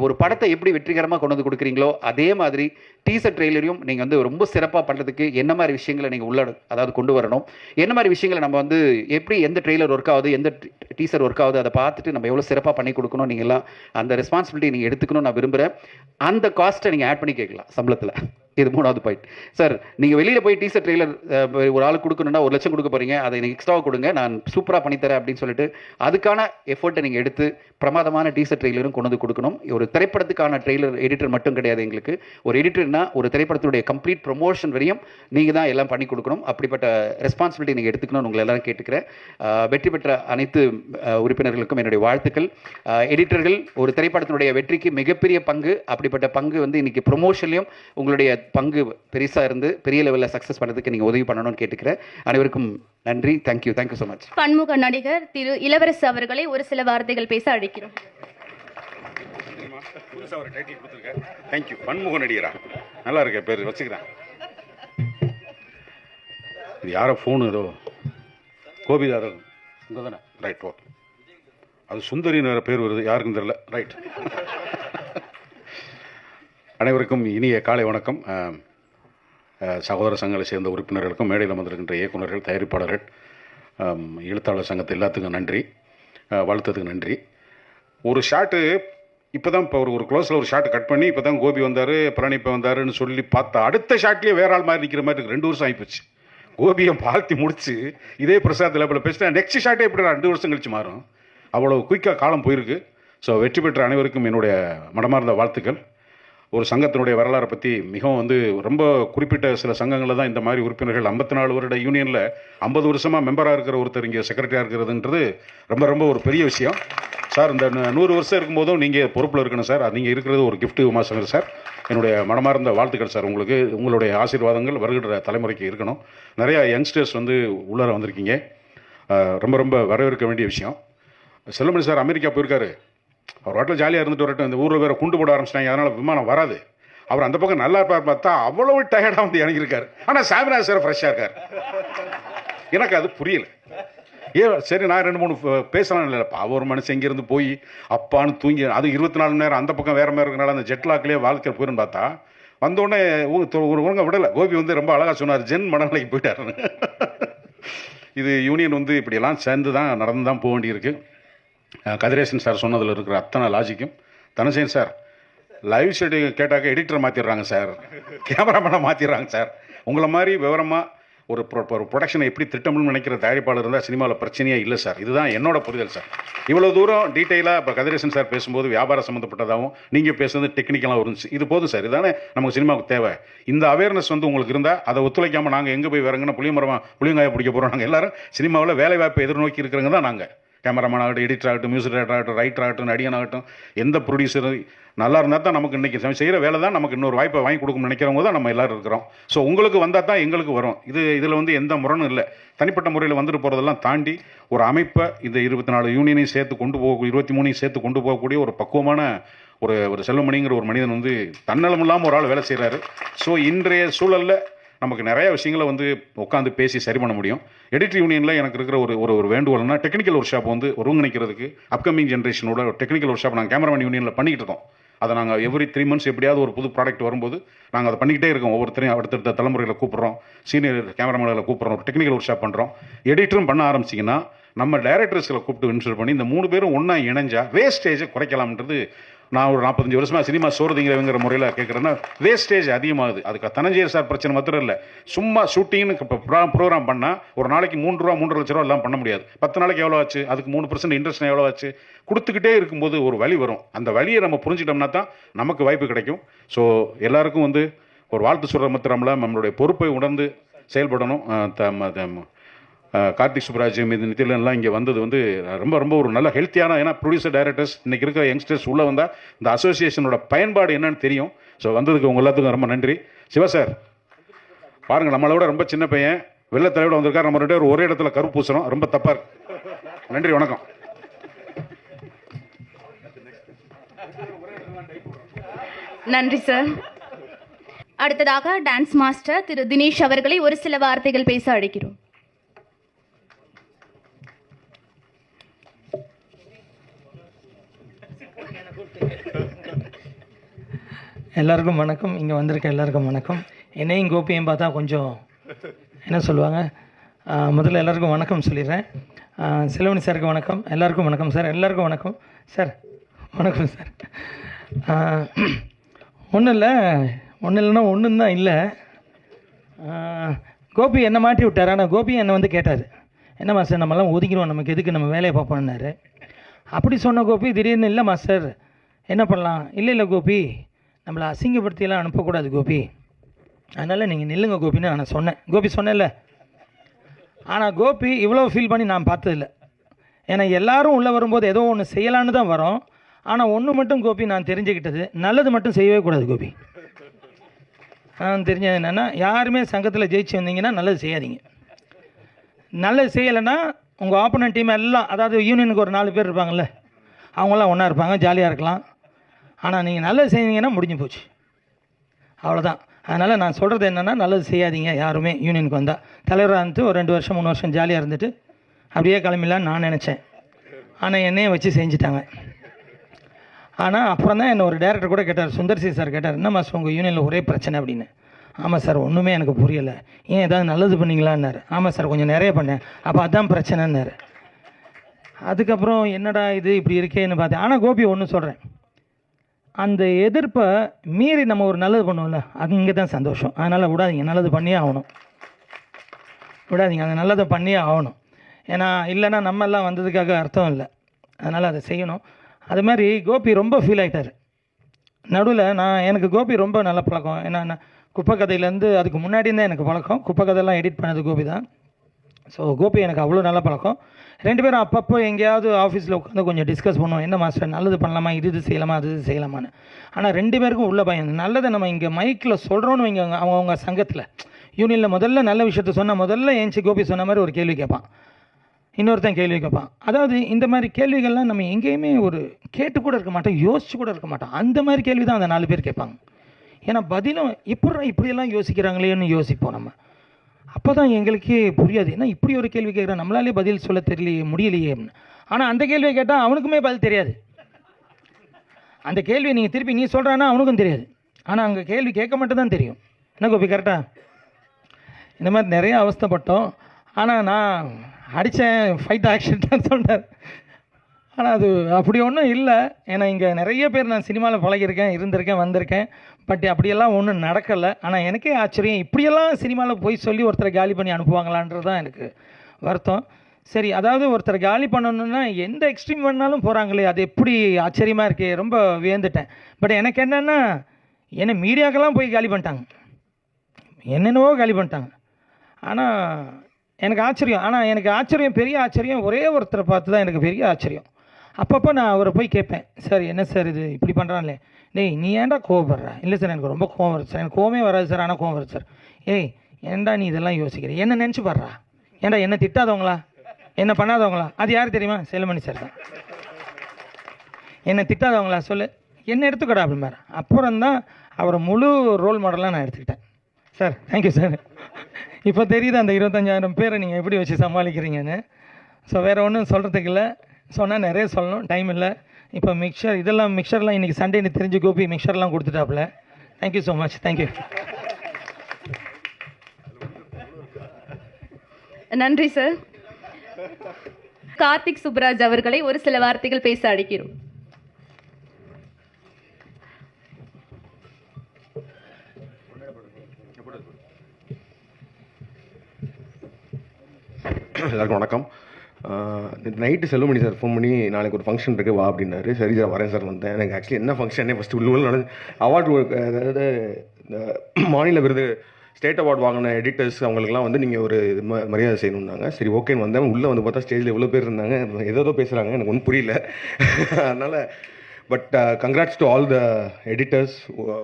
ஒரு படத்தை எப்படி வெற்றிகரமாக கொண்டு வந்து கொடுக்குறீங்களோ அதே மாதிரி டீசர் ட்ரெய்லரையும் நீங்கள் வந்து ரொம்ப சிறப்பாக பண்ணுறதுக்கு என்ன மாதிரி விஷயங்களை நீங்கள் அதாவது கொண்டு வரணும், என்ன மாதிரி விஷயங்களை நம்ம வந்து எப்படி எந்த ட்ரெய்லர் ஒர்க் ஆகுது, எந்த டீசர் ஒர்க் ஆகுது, அதை பார்த்துட்டு நம்ம எவ்வளோ சிறப்பாக பண்ணி கொடுக்கணும், நீங்கள்லாம் அந்த ரெஸ்பான்சிபிலிட்டி நீங்கள் எடுத்துக்கணும்னு நான் விரும்புகிறேன். அந்த காஸ்ட்டை நீங்கள் ஆட் பண்ணி கேட்கலாம் சம்பளத்தில். இது 3வது பாயிண்ட். சார், நீங்கள் வெளியில் போய் டீசர் ட்ரெய்லர் ஒரு ஆளுக்கு கொடுக்கணுன்னா 1 லட்சம் கொடுக்க போகிறீங்க, அதை எனக்கு எக்ஸ்ட்ராவாக கொடுங்க, நான் சூப்பராக பண்ணித்தரேன் அப்படின்னு சொல்லிட்டு அதுக்கான எஃபர்ட்டை நீங்கள் எடுத்து பிரமாதமான டீசர் ட்ரெய்லரும் கொண்டு வந்து கொடுக்கணும். ஒரு திரைப்படத்துக்கான ட்ரெய்லர் எடிட்டர் மட்டும் கிடையாது எங்களுக்கு. ஒரு எடிட்டர்னா ஒரு திரைப்படத்தினுடைய கம்ப்ளீட் ப்ரொமோஷன் வரையும் நீங்கள் தான் எல்லாம் பண்ணி கொடுக்கணும். அப்படிப்பட்ட ரெஸ்பான்சிபிலிட்டி நீங்கள் எடுத்துக்கணும்னு உங்களை எல்லாரும் கேட்டுக்கிறேன். வெற்றி பெற்ற அனைத்து உறுப்பினர்களுக்கும் என்னுடைய வாழ்த்துக்கள். எடிட்டர்கள் ஒரு திரைப்படத்தினுடைய வெற்றிக்கு மிகப்பெரிய பங்கு. அப்படிப்பட்ட பங்கு வந்து இன்னைக்கு ப்ரொமோஷன்லையும் உங்களுடைய பங்கு பெருசாக இருந்து பெரிய லெவலில் சக்ஸஸ் பண்ணுறதுக்கு நீங்கள் உதவி பண்ணணும்னு கேட்டுக்கிறேன். அனைவருக்கும் நன்றி. Thank you so much. பன்முக நடிகர் திரு இளவரசு அவர்களை ஒரு சில வார்த்தைகள் பேச அழைக்கிறோம். தேங்க்யூ. பன்முக நடிகரா, நல்லா இருக்க பேர் வச்சுக்கிறேன். இது யாரோ ஃபோனு ஏதோ கோபிதாரன் இங்கே தானே? Right, okay. அது சுந்தரின்னு வேறு பேர் வருது, யாருக்கும் தெரியல. ரைட். அனைவருக்கும் இனிய காலை வணக்கம். சகோதர சங்கங்களை சேர்ந்த உறுப்பினர்களுக்கும், மேடையில் வந்திருக்கின்ற இயக்குநர்கள், தயாரிப்பாளர்கள், எழுத்தாளர் சங்கத்தை எல்லாத்துக்கும் நன்றி. வாழ்த்ததுக்கு நன்றி. ஒரு ஷாட்டு இப்போ தான் ஒரு க்ளோஸில் ஒரு ஷாட்டு கட் பண்ணி இப்போ தான் கோபி வந்தார், பிரணீப்பை வந்தாருன்னு சொல்லி பார்த்தா அடுத்த ஷாட்லேயே வேற ஆள் மாதிரி நிற்கிற மாதிரி 2 வருஷம் ஆகிப்போச்சு. கோபியை வாழ்த்தி முடிச்சு இதே பிரசாத் லெவலில் பேசிட்டா நெக்ஸ்ட் ஷாட்டே எப்படி 2 வருஷம் கழிச்சு மாறும்? அவ்வளோ குயிக்காக காலம் போயிருக்கு. ஸோ வெற்றி பெற்ற அனைவருக்கும் என்னுடைய மனமார்ந்த வாழ்த்துக்கள். ஒரு சங்கத்தினுடைய வரலாறை பற்றி மிகவும் வந்து ரொம்ப குறிப்பிட்ட சில சங்கங்களில் தான் இந்த மாதிரி உறுப்பினர்கள் 54 வருட யூனியனில் 50 வருஷமாக மெம்பராக இருக்கிற ஒருத்தர் இங்கே செக்ரட்டரியாக இருக்கிறதுன்றது ரொம்ப ரொம்ப ஒரு பெரிய விஷயம். சார், இந்த 100 வருஷம் இருக்கும்போதும் நீங்கள் பொறுப்பில் இருக்கணும் சார். நீங்கள் இருக்கிறது ஒரு கிஃப்ட் உமாசங்கர் சார். என்னுடைய மனமார்ந்த வாழ்த்துக்கள் சார். உங்களுக்கு உங்களுடைய ஆசீர்வாதங்கள் வருகிற தலைமுறைக்கு இருக்கணும். நிறையா யங்ஸ்டர்ஸ் வந்து உள்ளார வந்திருக்கீங்க. ரொம்ப ரொம்ப வரவேற்க வேண்டிய விஷயம். செல்லுமணி சார் அமெரிக்கா போயிருக்காரு. அவர் வாட்டில் ஜாலியாக இருந்துட்டு வரட்டும். இந்த ஊரில் வேறு குண்டு போட ஆரம்பிச்சிட்டாங்க, அதனால் விமானம் வராது. அவர் அந்த பக்கம் நல்லா இருப்பார் பார்த்தா அவ்வளவு டயர்டாக வந்து இறங்கியிருக்காரு. ஆனால் சாமிநாத சார் ஃப்ரெஷ்ஷாக இருக்கார். எனக்கு அது புரியல. சரி, நான் 2-3 பேசலாம் இல்லைப்பா. ஒரு மனுஷன் இங்கேருந்து போய் அப்பான்னு தூங்கி, அது 24 மணி நேரம் அந்த பக்கம் வேறு மாதிரி இருக்கிறனால அந்த ஜெட்லாக்லேயே வாழ்க்கை போயிருன்னு பார்த்தா வந்தோடனே ஒழுங்க விடலை. கோபி வந்து ரொம்ப அழகாக சொன்னார், ஜென் மனநிலைக்கு போயிட்டாருன்னு. இது யூனியன் வந்து இப்படியெல்லாம் சேர்ந்து தான் நடந்து தான் போக வேண்டியிருக்கு. கதிரேசன் சார் சொன்னதில் இருக்கிற அத்தனை லாஜிக்கும். தனசேன் சார், லைவ் ஷெட்யூல் கேட்டாக்க எடிட்டரை மாற்றிடுறாங்க சார், கேமராமேனை மாற்றிடுறாங்க சார். உங்களை மாதிரி விவரமாக ஒரு ப்ரொடக்ஷனை எப்படி திட்டம்னு நினைக்கிற தயாரிப்பாளர் இருந்தால் சினிமாவில் பிரச்சனையே இல்லை சார். இதுதான் என்னோட புரிதல் சார். இவ்வளோ தூரம் டீட்டெயிலாக இப்போ கதிரேசன் சார் பேசும்போது வியாபாரம் சம்மந்தப்பட்டதாகவும் நீங்கள் பேசுறது டெக்னிக்கலாக இருந்துச்சு. இது போதும் சார். இதுதானே நமக்கு சினிமாவுக்கு தேவை. இந்த அவேர்னஸ் வந்து உங்களுக்கு இருந்தால் அதை ஒத்துழைக்காமல் நாங்கள் எங்கே போய் வரங்கன்னா புளியங்காயை பிடிக்க போகிறோம். நாங்கள் எல்லாரும் சினிமாவில் வேலை வாய்ப்பை எதிர்நோக்கி இருக்கிறவங்க தான் நாங்கள். கேமராமேன் ஆகட்டும், எடிட்டர் ஆகட்டும், மியூசிக் டைரக்டர் ஆகட்டும், ரைட்டர் ஆகட்டும், நடிகன் ஆகட்டும், எந்த ப்ரொடியூசர் நல்லா இருந்தால் தான் நமக்கு இன்றைக்கி செய்கிற வேலை தான் நமக்கு இன்னொரு வாய்ப்பை வாங்கி கொடுக்கணும்னு நினைக்கிறவங்க தான் நம்ம எல்லோரும் இருக்கிறோம். ஸோ உங்களுக்கு வந்தால் தான் எங்களுக்கு வரும். இதில் வந்து எந்த முரணும் இல்லை. தனிப்பட்ட முறையில் வந்துட்டு போகிறதெல்லாம் தாண்டி ஒரு அமைப்பை இந்த 24 யூனியனையும் சேர்த்து கொண்டு போக 23 சேர்த்து கொண்டு போகக்கூடிய ஒரு பக்குவமான ஒரு செல்வமணிங்கிற ஒரு மனிதன் வந்து தன்னலம் இல்லாமல் ஒரு ஆள் வேலை செய்கிறாரு. ஸோ இன்றைய சூழலில் நமக்கு நிறைய விஷயங்களை வந்து உட்காந்து பேசி சரி பண்ண முடியும். எடிட்டர் யூனியனில் எனக்கு இருக்கிற ஒரு வேண்டுகோள்னா, டெக்னிக்கல் ஒர்க் ஷாப் வந்து ஒருங்கிணைக்கிறதுக்கு அப்கமிங் ஜென்ரேஷனோட ஒரு டெக்னிக்கல் ஒர்க் ஷாப் நாங்கள் கேமராமேன் யூனியனில் பண்ணிக்கிட்டு இருக்கோம். அதை நாங்கள் எவ்ரி 3 months எப்படியாவது ஒரு புது ப்ராடக்ட் வரும்போது நாங்கள் அதை பண்ணிக்கிட்டே இருக்கோம். ஒவ்வொருத்தரையும் அடுத்தடுத்த தலைமுறையில் கூப்பிட்றோம், சீனியர் கேமராமேன்களை கூப்பிட்றோம், ஒரு டெக்னிக்கல் ஒர்க் ஷாப் பண்ணுறோம். எடிட்டரும் பண்ண ஆரம்பிச்சிங்கன்னா நம்ம டைரக்டர்ஸ்களை கூப்பிட்டு இன்சூர் பண்ணி இந்த 3 பேரும் ஒன்றா இணைஞ்சா வேஸ்டேஜை குறைக்கலாம்ன்றது நான் ஒரு 45 வருஷமாக சினிமா சோறுதிங்கிறவங்கிற முறையில் கேட்குறேன்னா, வேஸ்டேஜ் அதிகமாகுது. அதுக்கு தனஞ்சயர் சார் பிரச்சனை மாத்திரம் இல்லை, சும்மா ஷூட்டிங்னு இப்போ ப்ரோக்ராம் பண்ணால் ஒரு நாளைக்கு 3 ரூபா 3.5 லட்ச ரூபா எல்லாம் பண்ண முடியாது. 10 நாளைக்கு எவ்வளோ ஆச்சு, அதுக்கு 3% இன்ட்ரெஸ்ட் எவ்வளோ ஆச்சு, கொடுத்துக்கிட்டே இருக்கும்போது ஒரு வழி வரும். அந்த வழியை நம்ம புரிஞ்சிட்டோம்னா தான் நமக்கு வாய்ப்பு கிடைக்கும். ஸோ எல்லாருக்கும் வந்து ஒரு வாழ்த்து சொல்கிற மாத்திரமில்ல, நம்மளுடைய பொறுப்பை உணர்ந்து செயல்படணும். கார்த்திக் சுப்ராஜ் மீது நிதிலெல்லாம் இங்கே வந்தது வந்து ரொம்ப ஒரு நல்ல ஹெல்த்தியான, ஏன்னா ப்ரொடியூசர் டைரக்டர்ஸ் இன்றைக்கி இருக்கிற யங்ஸ்டர்ஸ் உள்ளே வந்தால் இந்த அசோசியேஷனோட பயன்பாடு என்னன்னு தெரியும். ஸோ வந்ததுக்கு உங்கள் எல்லாத்துக்கும் ரொம்ப நன்றி. சிவா சார் பாருங்கள், நம்மளோட ரொம்ப சின்ன பையன் வெள்ளை தலையோட வந்திருக்காரு. நம்ம 2 பேரும் ஒரே இடத்துல கரு பூசணும், ரொம்ப தப்பாக இருக்கு. நன்றி, வணக்கம். நன்றி சார். அடுத்ததாக டான்ஸ் மாஸ்டர் திரு தினேஷ் அவர்களை ஒரு சில வார்த்தைகள் பேச அழைக்கிறோம். எல்லாருக்கும் வணக்கம். இங்கே வந்திருக்க எல்லாருக்கும் வணக்கம். என்னையும் கோபியையும் பார்த்தா கொஞ்சம் என்ன சொல்லுவாங்க, முதல்ல எல்லாருக்கும் வணக்கம் சொல்லிடுறேன். செல்வமணி சாருக்கு வணக்கம். எல்லாருக்கும் வணக்கம் சார். எல்லாருக்கும் வணக்கம் சார். வணக்கம் சார். ஒன்றும் இல்லைன்னா ஒன்றும் தான் இல்லை. கோபி என்னை மாட்டி விட்டார். ஆனால் கோபி என்னை வந்து கேட்டார், என்ன மாஸ்டர் நம்மலாம் ஒதுக்கிடுவோம், நமக்கு எதுக்கு, நம்ம வேலையை பார்ப்போம்னாரு. அப்படி சொன்ன கோபி திடீர்னு, இல்லை மாஸ்டர் என்ன பண்ணலாம், இல்லை கோபி நம்மளை அசிங்கப்படுத்தியெல்லாம் அனுப்பக்கூடாது கோபி, அதனால் நீங்கள் நில்லுங்க கோபின்னு நான் சொன்னேன். கோபி சொன்னேன்ல. ஆனால் கோபி இவ்வளோ ஃபீல் பண்ணி நான் பார்த்ததில்லை. ஏன்னா எல்லோரும் உள்ளே வரும்போது ஏதோ ஒன்று செய்யலான்னு தான் வரோம். ஆனால் ஒன்று மட்டும் கோபி நான் தெரிஞ்சுக்கிட்டது, நல்லது மட்டும் செய்யவே கூடாது கோபி. நான் தெரிஞ்சது என்னென்னா, யாருமே சங்கத்தில் ஜெயிச்சு வந்தீங்கன்னா நல்லது செய்யாதீங்க. நல்லது செய்யலைன்னா உங்கள் ஆப்போனன்ட் டீம் எல்லாம், அதாவது யூனியனுக்கு ஒரு 4 பேர் இருப்பாங்கள்ல, அவங்களாம் ஒன்றா இருப்பாங்க, ஜாலியாக இருக்கலாம். ஆனால் நீங்கள் நல்லது செய்தீங்கன்னா முடிஞ்சு போச்சு, அவ்வளோதான். அதனால் நான் சொல்கிறது என்னென்னா, நல்லது செய்யாதீங்க யாருமே. யூனியனுக்கு வந்தால் தலைவராக இருந்துட்டு ஒரு 2 வருஷம் 3 வருஷம் ஜாலியாக இருந்துட்டு அப்படியே கிளம்பிடலான்னு நான் நினச்சேன். ஆனால் என்னையும் வச்சு செஞ்சுட்டாங்க. ஆனால் அப்புறம் தான் என்ன ஒரு டேரக்டர் கூட கேட்டார், சுந்தர்சி சார் கேட்டார், என்ன மாஸ்டர் உங்கள் யூனியனில் ஒரே பிரச்சனை அப்படின்னு. ஆமாம் சார், ஒன்றுமே எனக்கு புரியலை. ஏன் ஏதாவது நல்லது பண்ணிங்களான்னாரு. ஆமாம் சார், கொஞ்சம் நிறைய பண்ணேன். அப்போ அதுதான் பிரச்சனைன்னாரு. அதுக்கப்புறம் என்னடா இது இப்படி இருக்கேன்னு பார்த்தேன். ஆனால் கோபி ஒன்று சொல்கிறேன், அந்த எதிர்ப்பை மீறி நம்ம ஒரு நல்லது பண்ணுவோம்ல, அது இங்கே தான் சந்தோஷம். அதனால் விடாதீங்க, நல்லது பண்ணியே ஆகணும். விடாதீங்க, அந்த நல்லதை பண்ணியே ஆகணும். ஏன்னா இல்லைன்னா நம்ம எல்லாம் வந்ததுக்காக அர்த்தம் இல்லை. அதனால் அதை செய்யணும். அது மாதிரி கோபி ரொம்ப ஃபீல் ஆகிட்டார் நடுவில். எனக்கு கோபி ரொம்ப நல்ல பழக்கம். ஏன்னா குப்பை கதையிலேருந்து அதுக்கு முன்னாடி தான் எனக்கு பழக்கம். குப்பை கதையெல்லாம் எடிட் பண்ணது கோபி தான். ஸோ கோபி எனக்கு அவ்வளோ நல்ல பழக்கம். 2 பேரும் அப்பப்போ எங்கேயாவது ஆஃபீஸில் உட்காந்து கொஞ்சம் டிஸ்கஸ் பண்ணுவோம், என்ன மாஸ்டர் நல்லது பண்ணலாமா, இது செய்யலாமா, அது செய்யலாமான்னு. ஆனால் 2 பேருக்கும் உள்ள பயம். நல்லதை நம்ம இங்கே மைக்கில் சொல்கிறோன்னு வைங்க, அவங்க சங்கத்தில் யூனியனில் முதல்ல நல்ல விஷயத்த சொன்னால் முதல்ல ஏஞ்சி கோபி சொன்ன மாதிரி ஒரு கேள்வி கேட்பான், இன்னொருத்தன் கேள்வி கேட்பான். அதாவது இந்த மாதிரி கேள்விகள்லாம் நம்ம எங்கேயுமே ஒரு கேட்டு கூட இருக்க மாட்டோம், யோசிச்சு கூட இருக்க மாட்டோம். அந்த மாதிரி கேள்வி தான் அந்த 4 பேர் கேட்பாங்க. ஏன்னா பதிலும் இப்படியெல்லாம் யோசிக்கிறாங்களேன்னு யோசிப்போம் நம்ம. அப்போ தான் எங்களுக்கே புரியாது, ஏன்னா இப்படி ஒரு கேள்வி கேட்குறேன், நம்மளாலே பதில் சொல்ல தெரியலையே, முடியலையே. ஆனால் அந்த கேள்வியை கேட்டால் அவனுக்குமே பதில் தெரியாது. அந்த கேள்வியை நீங்கள் திருப்பி நீ சொல்கிறான்னா அவனுக்கும் தெரியாது. ஆனால் அங்கே கேள்வி கேட்க மட்டும் தான் தெரியும். என்ன கோபி கரெக்டாக? இந்த மாதிரி நிறைய அவஸ்தைப்பட்டோம். ஆனால் நான் அடித்தேன், ஃபைட் ஆக்ஷன் தான் சொன்னார். ஆனால் அது அப்படி ஒன்றும் இல்லை. ஏன்னா இங்கே நிறைய பேர் நான் சினிமாவில் பழகியிருக்கேன், இருந்திருக்கேன், வந்திருக்கேன். பட் அப்படியெல்லாம் ஒன்றும் நடக்கலை. ஆனால் எனக்கே ஆச்சரியம், இப்படியெல்லாம் சினிமாவில் போய் சொல்லி ஒருத்தரை காலி பண்ணி அனுப்புவாங்களான்றது தான் எனக்கு வருத்தம். சரி, அதாவது ஒருத்தரை காலி பண்ணணுன்னா எந்த எக்ஸ்ட்ரீம் வேணாலும் போகிறாங்களே, அது எப்படி ஆச்சரியமாக இருக்கே, ரொம்ப வியந்துட்டேன். பட் எனக்கு என்னென்னா, என்னை மீடியாக்கெல்லாம் போய் காலி பண்ணிட்டாங்க, என்னென்னவோ காலி பண்ணிட்டாங்க. ஆனால் எனக்கு ஆச்சரியம். ஆனால் எனக்கு ஆச்சரியம், பெரிய ஆச்சரியம், ஒரே ஒருத்தரை பார்த்து தான் எனக்கு பெரிய ஆச்சரியம். அப்பப்போ நான் அவரை போய் கேட்பேன், சார் என்ன சார் இது இப்படி பண்ணுறான்லே, டேய் நீ ஏன்டா கோவப்படுற? இல்லை சார் எனக்கு ரொம்ப கோவம் வருது சார். எனக்கு கோவமே வராது சார், ஆனால் கோவம் வருது சார். ஏய் ஏன்டா நீ இதெல்லாம் யோசிக்கிற? என்ன நினச்சி பாடுறா? ஏன்டா என்ன திட்டாதவங்களா, என்ன பண்ணாதவங்களா? அது யார் தெரியுமா? செல்லுமணி சார் தான். என்னை திட்டாதவங்களா சொல்லு, என்ன எடுத்துக்கடா அப்படிம்பாரு. அப்புறம் தான் அவரை முழு ரோல் மாடலாக நான் எடுத்துக்கிட்டேன். Sir thank you sir. இப்போ தெரியுது அந்த 25,000 பேரை நீங்கள் எப்படி வச்சு சமாளிக்கிறீங்கன்னு. ஸோ வேறு ஒன்றும் சொல்கிறதுக்கு இல்லை, சொன்னால் நிறைய சொல்லணும், டைம் இல்லை. இப்போ மிக்சர்லாம் இன்றைக்கி சண்டேன்னு தெரிஞ்சு கோபி மிக்சர்லாம் கொடுத்துட்டாப்புல. Thank you so much. தேங்க்யூ. நன்றி சார். கார்த்திக் சுப்ராஜ் அவர்களை ஒரு சில வார்த்தைகள் பேச அழைக்கிறோம். எல்லாருக்கும் வணக்கம். நைட்டு செல்லுமணி சார் ஃபோன் பண்ணி நாளைக்கு ஒரு ஃபங்க்ஷன் இருக்குது வா அப்படின்னாரு. சரி சார் வரேன் சார் வந்தேன். எனக்கு ஆக்சுவலி என்ன ஃபங்க்ஷனே ஃபஸ்ட்டு உள்ள நடந்து அவார்டு, அதாவது இந்த மாநில விருது ஸ்டேட் அவார்டு வாங்கின எடிட்டர்ஸ் அவங்களுக்குலாம் வந்து நீங்கள் ஒரு மரியாதை செய்யணுன்னாங்க. சரி ஓகேன்னு வந்தேன். உள்ளே வந்து பார்த்தா ஸ்டேஜில் எவ்வளோ பேர் இருந்தாங்க, ஏதோ பேசுகிறாங்க, எனக்கு ஒன்றும் புரியல. அதனால் but congrats to all the editors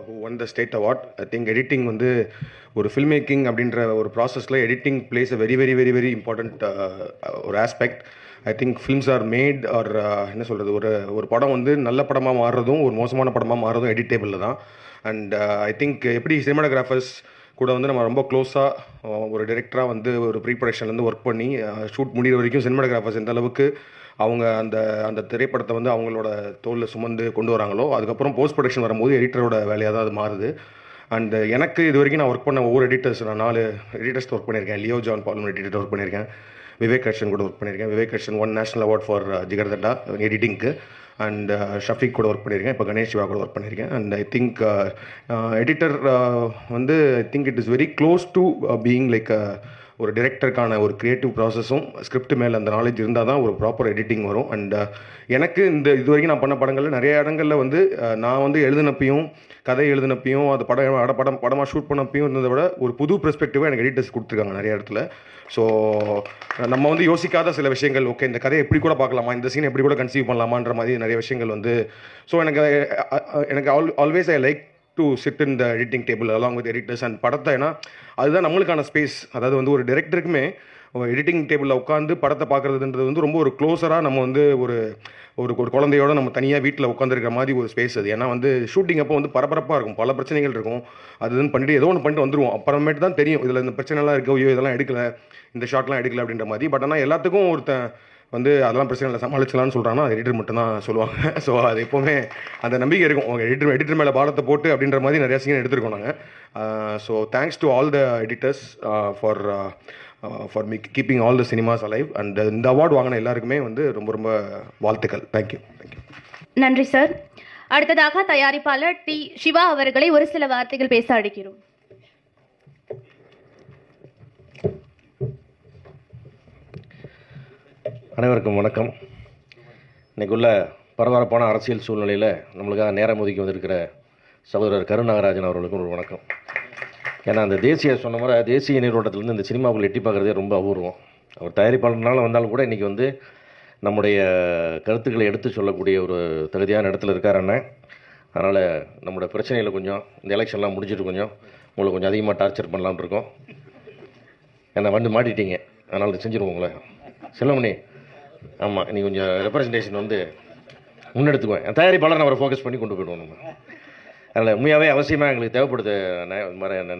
who won the state award. I think editing வந்து ஒரு ஃபில்ம் மேக்கிங் அப்படின்ற ஒரு ப்ராசஸில் editing place a very very very very important ஒரு aspect. I think films R mat R என்ன சொல்கிறது, ஒரு படம் வந்து நல்ல படமாக மாறுறதும் ஒரு மோசமான படமாக மாறுறதும் எடிட்டேபிளில் தான். அண்ட் ஐ திங்க் எப்படி சினிமாட்டோகிராஃபர்ஸ் கூட வந்து நம்ம ரொம்ப க்ளோஸாக ஒரு டைரக்டராக வந்து ஒரு ப்ரீ ப்ரொடக்ஷன்லேருந்து ஒர்க் பண்ணி ஷூட் முடிகிற வரைக்கும் சினிமாட்டோகிராஃபர்ஸ் எந்த அளவுக்கு அவங்க அந்த திரைப்படத்தை வந்து அவங்களோட தோளில் சுமந்து கொண்டு வராங்களோ, அதுக்கப்புறம் போஸ்ட் ப்ரொடக்ஷன் வரும்போது எடிட்டரோட வேலையாக தான் அது மாறுது. அண்ட் எனக்கு இது வரைக்கும் நான் ஒர்க் பண்ண ஒவ்வொரு எடிட்டர்ஸ், நான் 4 எடிட்டர்ஸ் ஒர்க் பண்ணியிருக்கேன். லியோ ஜான் பால் எடிட்டர் ஒர்க் பண்ணியிருக்கேன். விவேக் கிருஷ்ணன் கூட ஒர்க் பண்ணியிருக்கேன். Vivek Krishnan 1 national award for Jigarthanda எடிட்டிங்க்கு. அண்ட் ஷஃபீக் கூட ஒர்க் பண்ணியிருக்கேன். இப்போ கணேஷ் சிவா கூட ஒர்க் பண்ணியிருக்கேன். அண்ட் ஐ திங்க் எடிட்டர் வந்து I think it is very close to being like ஒரு டிரெக்டருக்கான ஒரு க்ரியேட்டிவ் ப்ராசஸும் ஸ்கிரிப்ட் மேலே அந்த நாலேஜ் இருந்தால் தான் ஒரு ப்ராப்பர் எடிட்டிங் வரும். அண்ட் எனக்கு இது வரைக்கும் நான் பண்ண படங்களில் நிறைய இடங்களில் வந்து நான் வந்து எழுதினப்பையும் கதை எழுதினப்பையும் அது படமாக ஷூட் பண்ணப்பையும் இருந்ததை விட ஒரு புது பெர்ஸ்பெக்டிவாக எனக்கு எடிட்டர்ஸ் கொடுத்துருக்காங்க நிறைய இடத்துல. ஸோ நம்ம வந்து யோசிக்காத சில விஷயங்கள், ஓகே இந்த கதையை எப்படி கூட பார்க்கலாமா, இந்த சீன் எப்படி கூட கன்சீவ் பண்ணலாமான்ற மாதிரி நிறைய விஷயங்கள் வந்து. ஸோ எனக்கு always I like to sit in the editing table along with editors and படத்தை. ஏன்னா அதுதான் நம்மளுக்கான ஸ்பேஸ். அதாவது வந்து ஒரு டைரக்டருக்குமே எடிட்டிங் டேபிளில் உட்காந்து படத்தை பார்க்குறதுன்றது வந்து ரொம்ப ஒரு க்ளோஸராக நம்ம வந்து ஒரு ஒரு குழந்தையோட நம்ம தனியாக வீட்டில் உட்காந்துருக்கிற மாதிரி ஒரு ஸ்பேஸ் அது. ஏன்னா வந்து ஷூட்டிங் அப்போ வந்து பரபரப்பாக இருக்கும், பல பிரச்சனைகள் இருக்கும். அதுன்னு பண்ணிட்டு ஏதோ ஒன்று பண்ணிட்டு வந்துடுவோம். அப்புறமேட்டு தான் தெரியும் இதில் இந்த பிரச்சனைலாம் இருக்குது, ஐயோ இதெல்லாம் எடுக்கலை, இந்த ஷாட்லாம் எடுக்கலை அப்படின்ற மாதிரி. பட் ஆனால் எல்லாத்துக்கும் ஒருத்தன் வந்து அதெல்லாம் பிரச்சனை இல்லை சமாளிச்சலான்னு சொல்கிறாங்கன்னா அது எடிட்டர் மட்டும் தான் சொல்லுவாங்க. ஸோ அது எப்போவுமே அந்த நம்பிக்கை இருக்கும், அவங்க எடிட்டர் மேலே பாரத்தை போட்டு அப்படின்ற மாதிரி நிறையா சீன் எடுத்துருக்கோம் நாங்கள். So thanks to all the editors for keeping all the cinemas alive. And இந்த அவார்டு வாங்கின எல்லாருக்குமே வந்து ரொம்ப ரொம்ப வாழ்த்துக்கள். தேங்க்யூ. நன்றி சார். அடுத்ததாக தயாரிப்பாளர் டி சிவா அவர்களை ஒரு சில வார்த்தைகள் பேச அழைக்கிறோம். அனைவருக்கும் வணக்கம். இன்றைக்குள்ள பரபரப்பான அரசியல் சூழ்நிலையில் நம்மளுக்காக நேரம் ஒதுக்கி வந்திருக்கிற சகோதரர் கருநாகராஜன் அவர்களுக்கும் ஒரு வணக்கம். ஏன்னா அந்த சொன்ன மாதிரி தேசிய நீரோட்டத்திலேருந்து இந்த சினிமாவுக்குள்ள எட்டி பார்க்குறதே ரொம்ப அபூர்வம். அவர் தயாரிப்பாளர்னால வந்தாலும் கூட இன்றைக்கி வந்து நம்முடைய கருத்துக்களை எடுத்து சொல்லக்கூடிய ஒரு தகுதியான இடத்துல இருக்கார் அண்ணன். அதனால் நம்மளோட பிரச்சனையில் கொஞ்சம் இந்த எலெக்ஷன்லாம் முடிச்சுட்டு கொஞ்சம் உங்களை கொஞ்சம் அதிகமாக டார்ச்சர் பண்ணலான்னு இருக்கோம். ஏன்னா வந்து மாட்டிட்டீங்க, அதனால் செஞ்சுருவோம் உங்களை. செல்லுமணி ஆமாம், நீ கொஞ்சம் ரெப்ரசன்டேஷன் வந்து முன்னெடுத்துக்குவேன். தயாரிப்பாளர் அவரை ஃபோக்கஸ் பண்ணி கொண்டு போய்டுவோம் நம்ம. அதில் உண்மையாகவே அவசியமாக எங்களுக்கு தேவைப்படுது.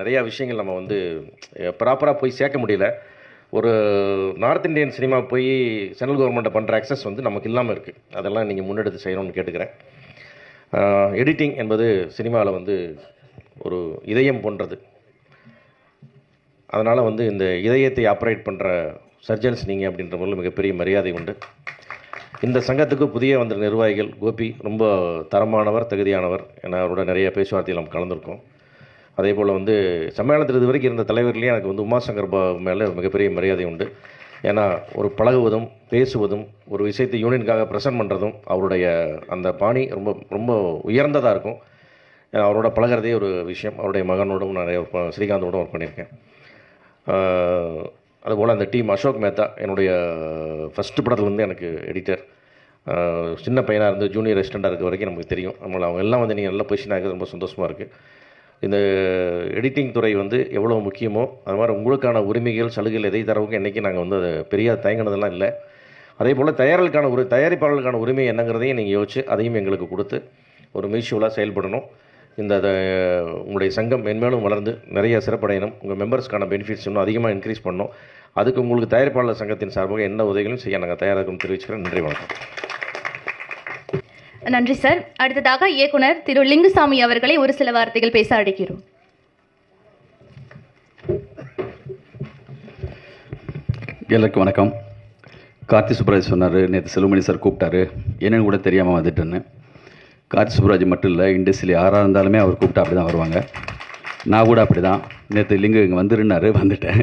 நிறையா விஷயங்கள் நம்ம வந்து ப்ராப்பராக போய் சேர்க்க முடியல. ஒரு நார்த் இந்தியன் சினிமா போய் சென்ட்ரல் கவர்மெண்ட்டை பண்ணுற அக்சஸ் வந்து நமக்கு இல்லாமல் இருக்குது. அதெல்லாம் நீங்கள் முன்னெடுத்து செய்யணும்னு கேட்டுக்கிறேன். எடிட்டிங் என்பது சினிமாவில் வந்து ஒரு இதயம் போன்றது. அதனால் வந்து இந்த இதயத்தை ஆப்ரேட் பண்ணுற சர்ஜன்ஸ் நீங்கள் அப்படின்ற முறையில் மிகப்பெரிய மரியாதை உண்டு. இந்த சங்கத்துக்கு புதிய வந்த நிர்வாகிகள் கோபி ரொம்ப தரமானவர், தகுதியானவர். ஏன்னா அவரோட நிறைய பேச்சுவார்த்தைகள் நம்ம கலந்துருக்கோம். அதே போல் வந்து சம்மேளனத்தில் இது வரைக்கும் இருந்த தலைவர்களே எனக்கு வந்து உமாசங்கர் மேலே மிகப்பெரிய மரியாதை உண்டு. ஏன்னா ஒரு பழகுவதும் பேசுவதும் ஒரு விஷயத்தை யூனியனுக்காக ப்ரெசென்ட் பண்ணுறதும் அவருடைய அந்த பாணி ரொம்ப ரொம்ப உயர்ந்ததாக இருக்கும். அவரோட பழகிறதே ஒரு விஷயம். அவருடைய மகனோடும் நிறைய ஸ்ரீகாந்தோடும் ஒர்க் பண்ணியிருக்கேன். அதுபோல் அந்த டீம் அசோக் மேத்தா என்னுடைய ஃபஸ்ட்டு படத்துலேருந்து எனக்கு எடிட்டர். சின்ன பையனாக இருந்து ஜூனியர் அசிஸ்டண்ட்டாக இருக்க வரைக்கும் நமக்கு தெரியும். நம்மளை அவங்க எல்லாம் வந்து நீங்கள் நல்ல பொசிஷனாக இருக்கிறது ரொம்ப சந்தோஷமாக இருக்குது. இந்த எடிட்டிங் துறை வந்து எவ்வளோ முக்கியமோ அது மாதிரி உங்களுக்கான உரிமைகள் சலுகைகள் எதை தரவுக்கு என்றைக்கும் நாங்கள் வந்து அதை பெரிய தயங்கினதெல்லாம் இல்லை. அதே போல் தயாரிப்பாளர்களுக்கான உரிமை என்னங்கிறதையும் நீங்கள் யோசிச்சு அதையும் எங்களுக்கு கொடுத்து ஒரு மியூச்சுவலாக செயல்படணும். இந்த உங்களுடைய சங்கம் மென்மேலும் வளர்ந்து நிறைய சிறப்படையணும். உங்கள் மெம்பர்ஸ்க்கான பெனிஃபிட்ஸ் இன்னும் அதிகமாக இன்க்ரீஸ் பண்ணணும். அதுக்கு உங்களுக்கு தயாரிப்பாளர் சங்கத்தின் சார்பாக என்ன உதவிகளும் செய்ய நாங்கள் தயாராக இருக்கணும் தெரிவிச்சுக்கிறேன். நன்றி, வணக்கம். நன்றி சார். அடுத்ததாக இயக்குனர் திரு லிங்குசாமி அவர்களை ஒரு சில வார்த்தைகள் பேச அழைக்கிறோம். எல்லாருக்கும் வணக்கம். கார்த்தி சுப்ராஜ் சொன்னார், நேற்று செல்வமணி சார் கூப்பிட்டாரு, என்னன்னு கூட தெரியாமல் வந்துட்டேன்னு. கார்த்தி சுப்ராஜ் மட்டும் இல்லை, இண்டஸ்ட்ரியில் யாராக இருந்தாலுமே அவர் கூப்பிட்டா அப்படி தான் வருவாங்க. நான் கூட அப்படி தான். நேற்று லிங்கு இங்கே வந்துருன்னாரு, வந்துட்டேன்.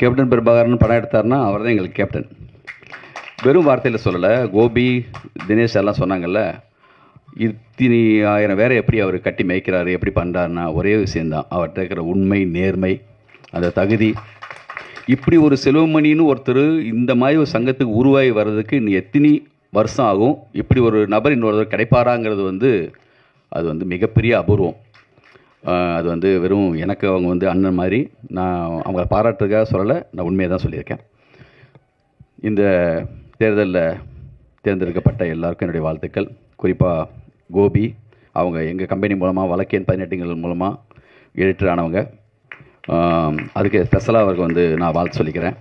கேப்டன் பிரபாகரன் படம் எடுத்தார்னா அவர் தான் எங்களுக்கு கேப்டன். வெறும் வார்த்தையில் சொல்லலை, கோபி தினேஷ் எல்லாம் சொன்னாங்கல்ல, இத்தனை ஆயிரம் வேற எப்படி அவர் கட்டி மேய்க்கிறாரு, எப்படி பண்ணுறாருன்னா ஒரே விஷயந்தான், அவர்கிட்ட இருக்கிற உண்மை, நேர்மை, அந்த தகுதி. இப்படி ஒரு செல்வமணின்னு ஒருத்தர் இந்த மாதிரி ஒரு சங்கத்துக்கு உருவாகி வர்றதுக்கு இன்னும் எத்தனை வருஷம் ஆகும், இப்படி ஒரு நபர் இன்னொருத்தர் கிடைப்பாராங்கிறது வந்து அது வந்து மிகப்பெரிய அபூர்வம். அது வந்து வெறும் எனக்கு அவங்க வந்து அண்ணன் மாதிரி. நான் அவங்கள பாராட்டுறதுக்காக சொல்லலை, நான் உண்மையை தான் சொல்லியிருக்கேன். இந்த தேர்தலில் தேர்ந்தெடுக்கப்பட்ட எல்லாருக்கும் என்னுடைய வாழ்த்துக்கள். குறிப்பாக கோபி, அவங்க எங்கள் கம்பெனி மூலமாக வழக்கேன் 18 மூலமாக எடிட்டர் ஆனவங்க. அதுக்கு ஸ்பெஷலாக அவருக்கு வந்து நான் வாழ்த்து சொல்லிக்கிறேன்.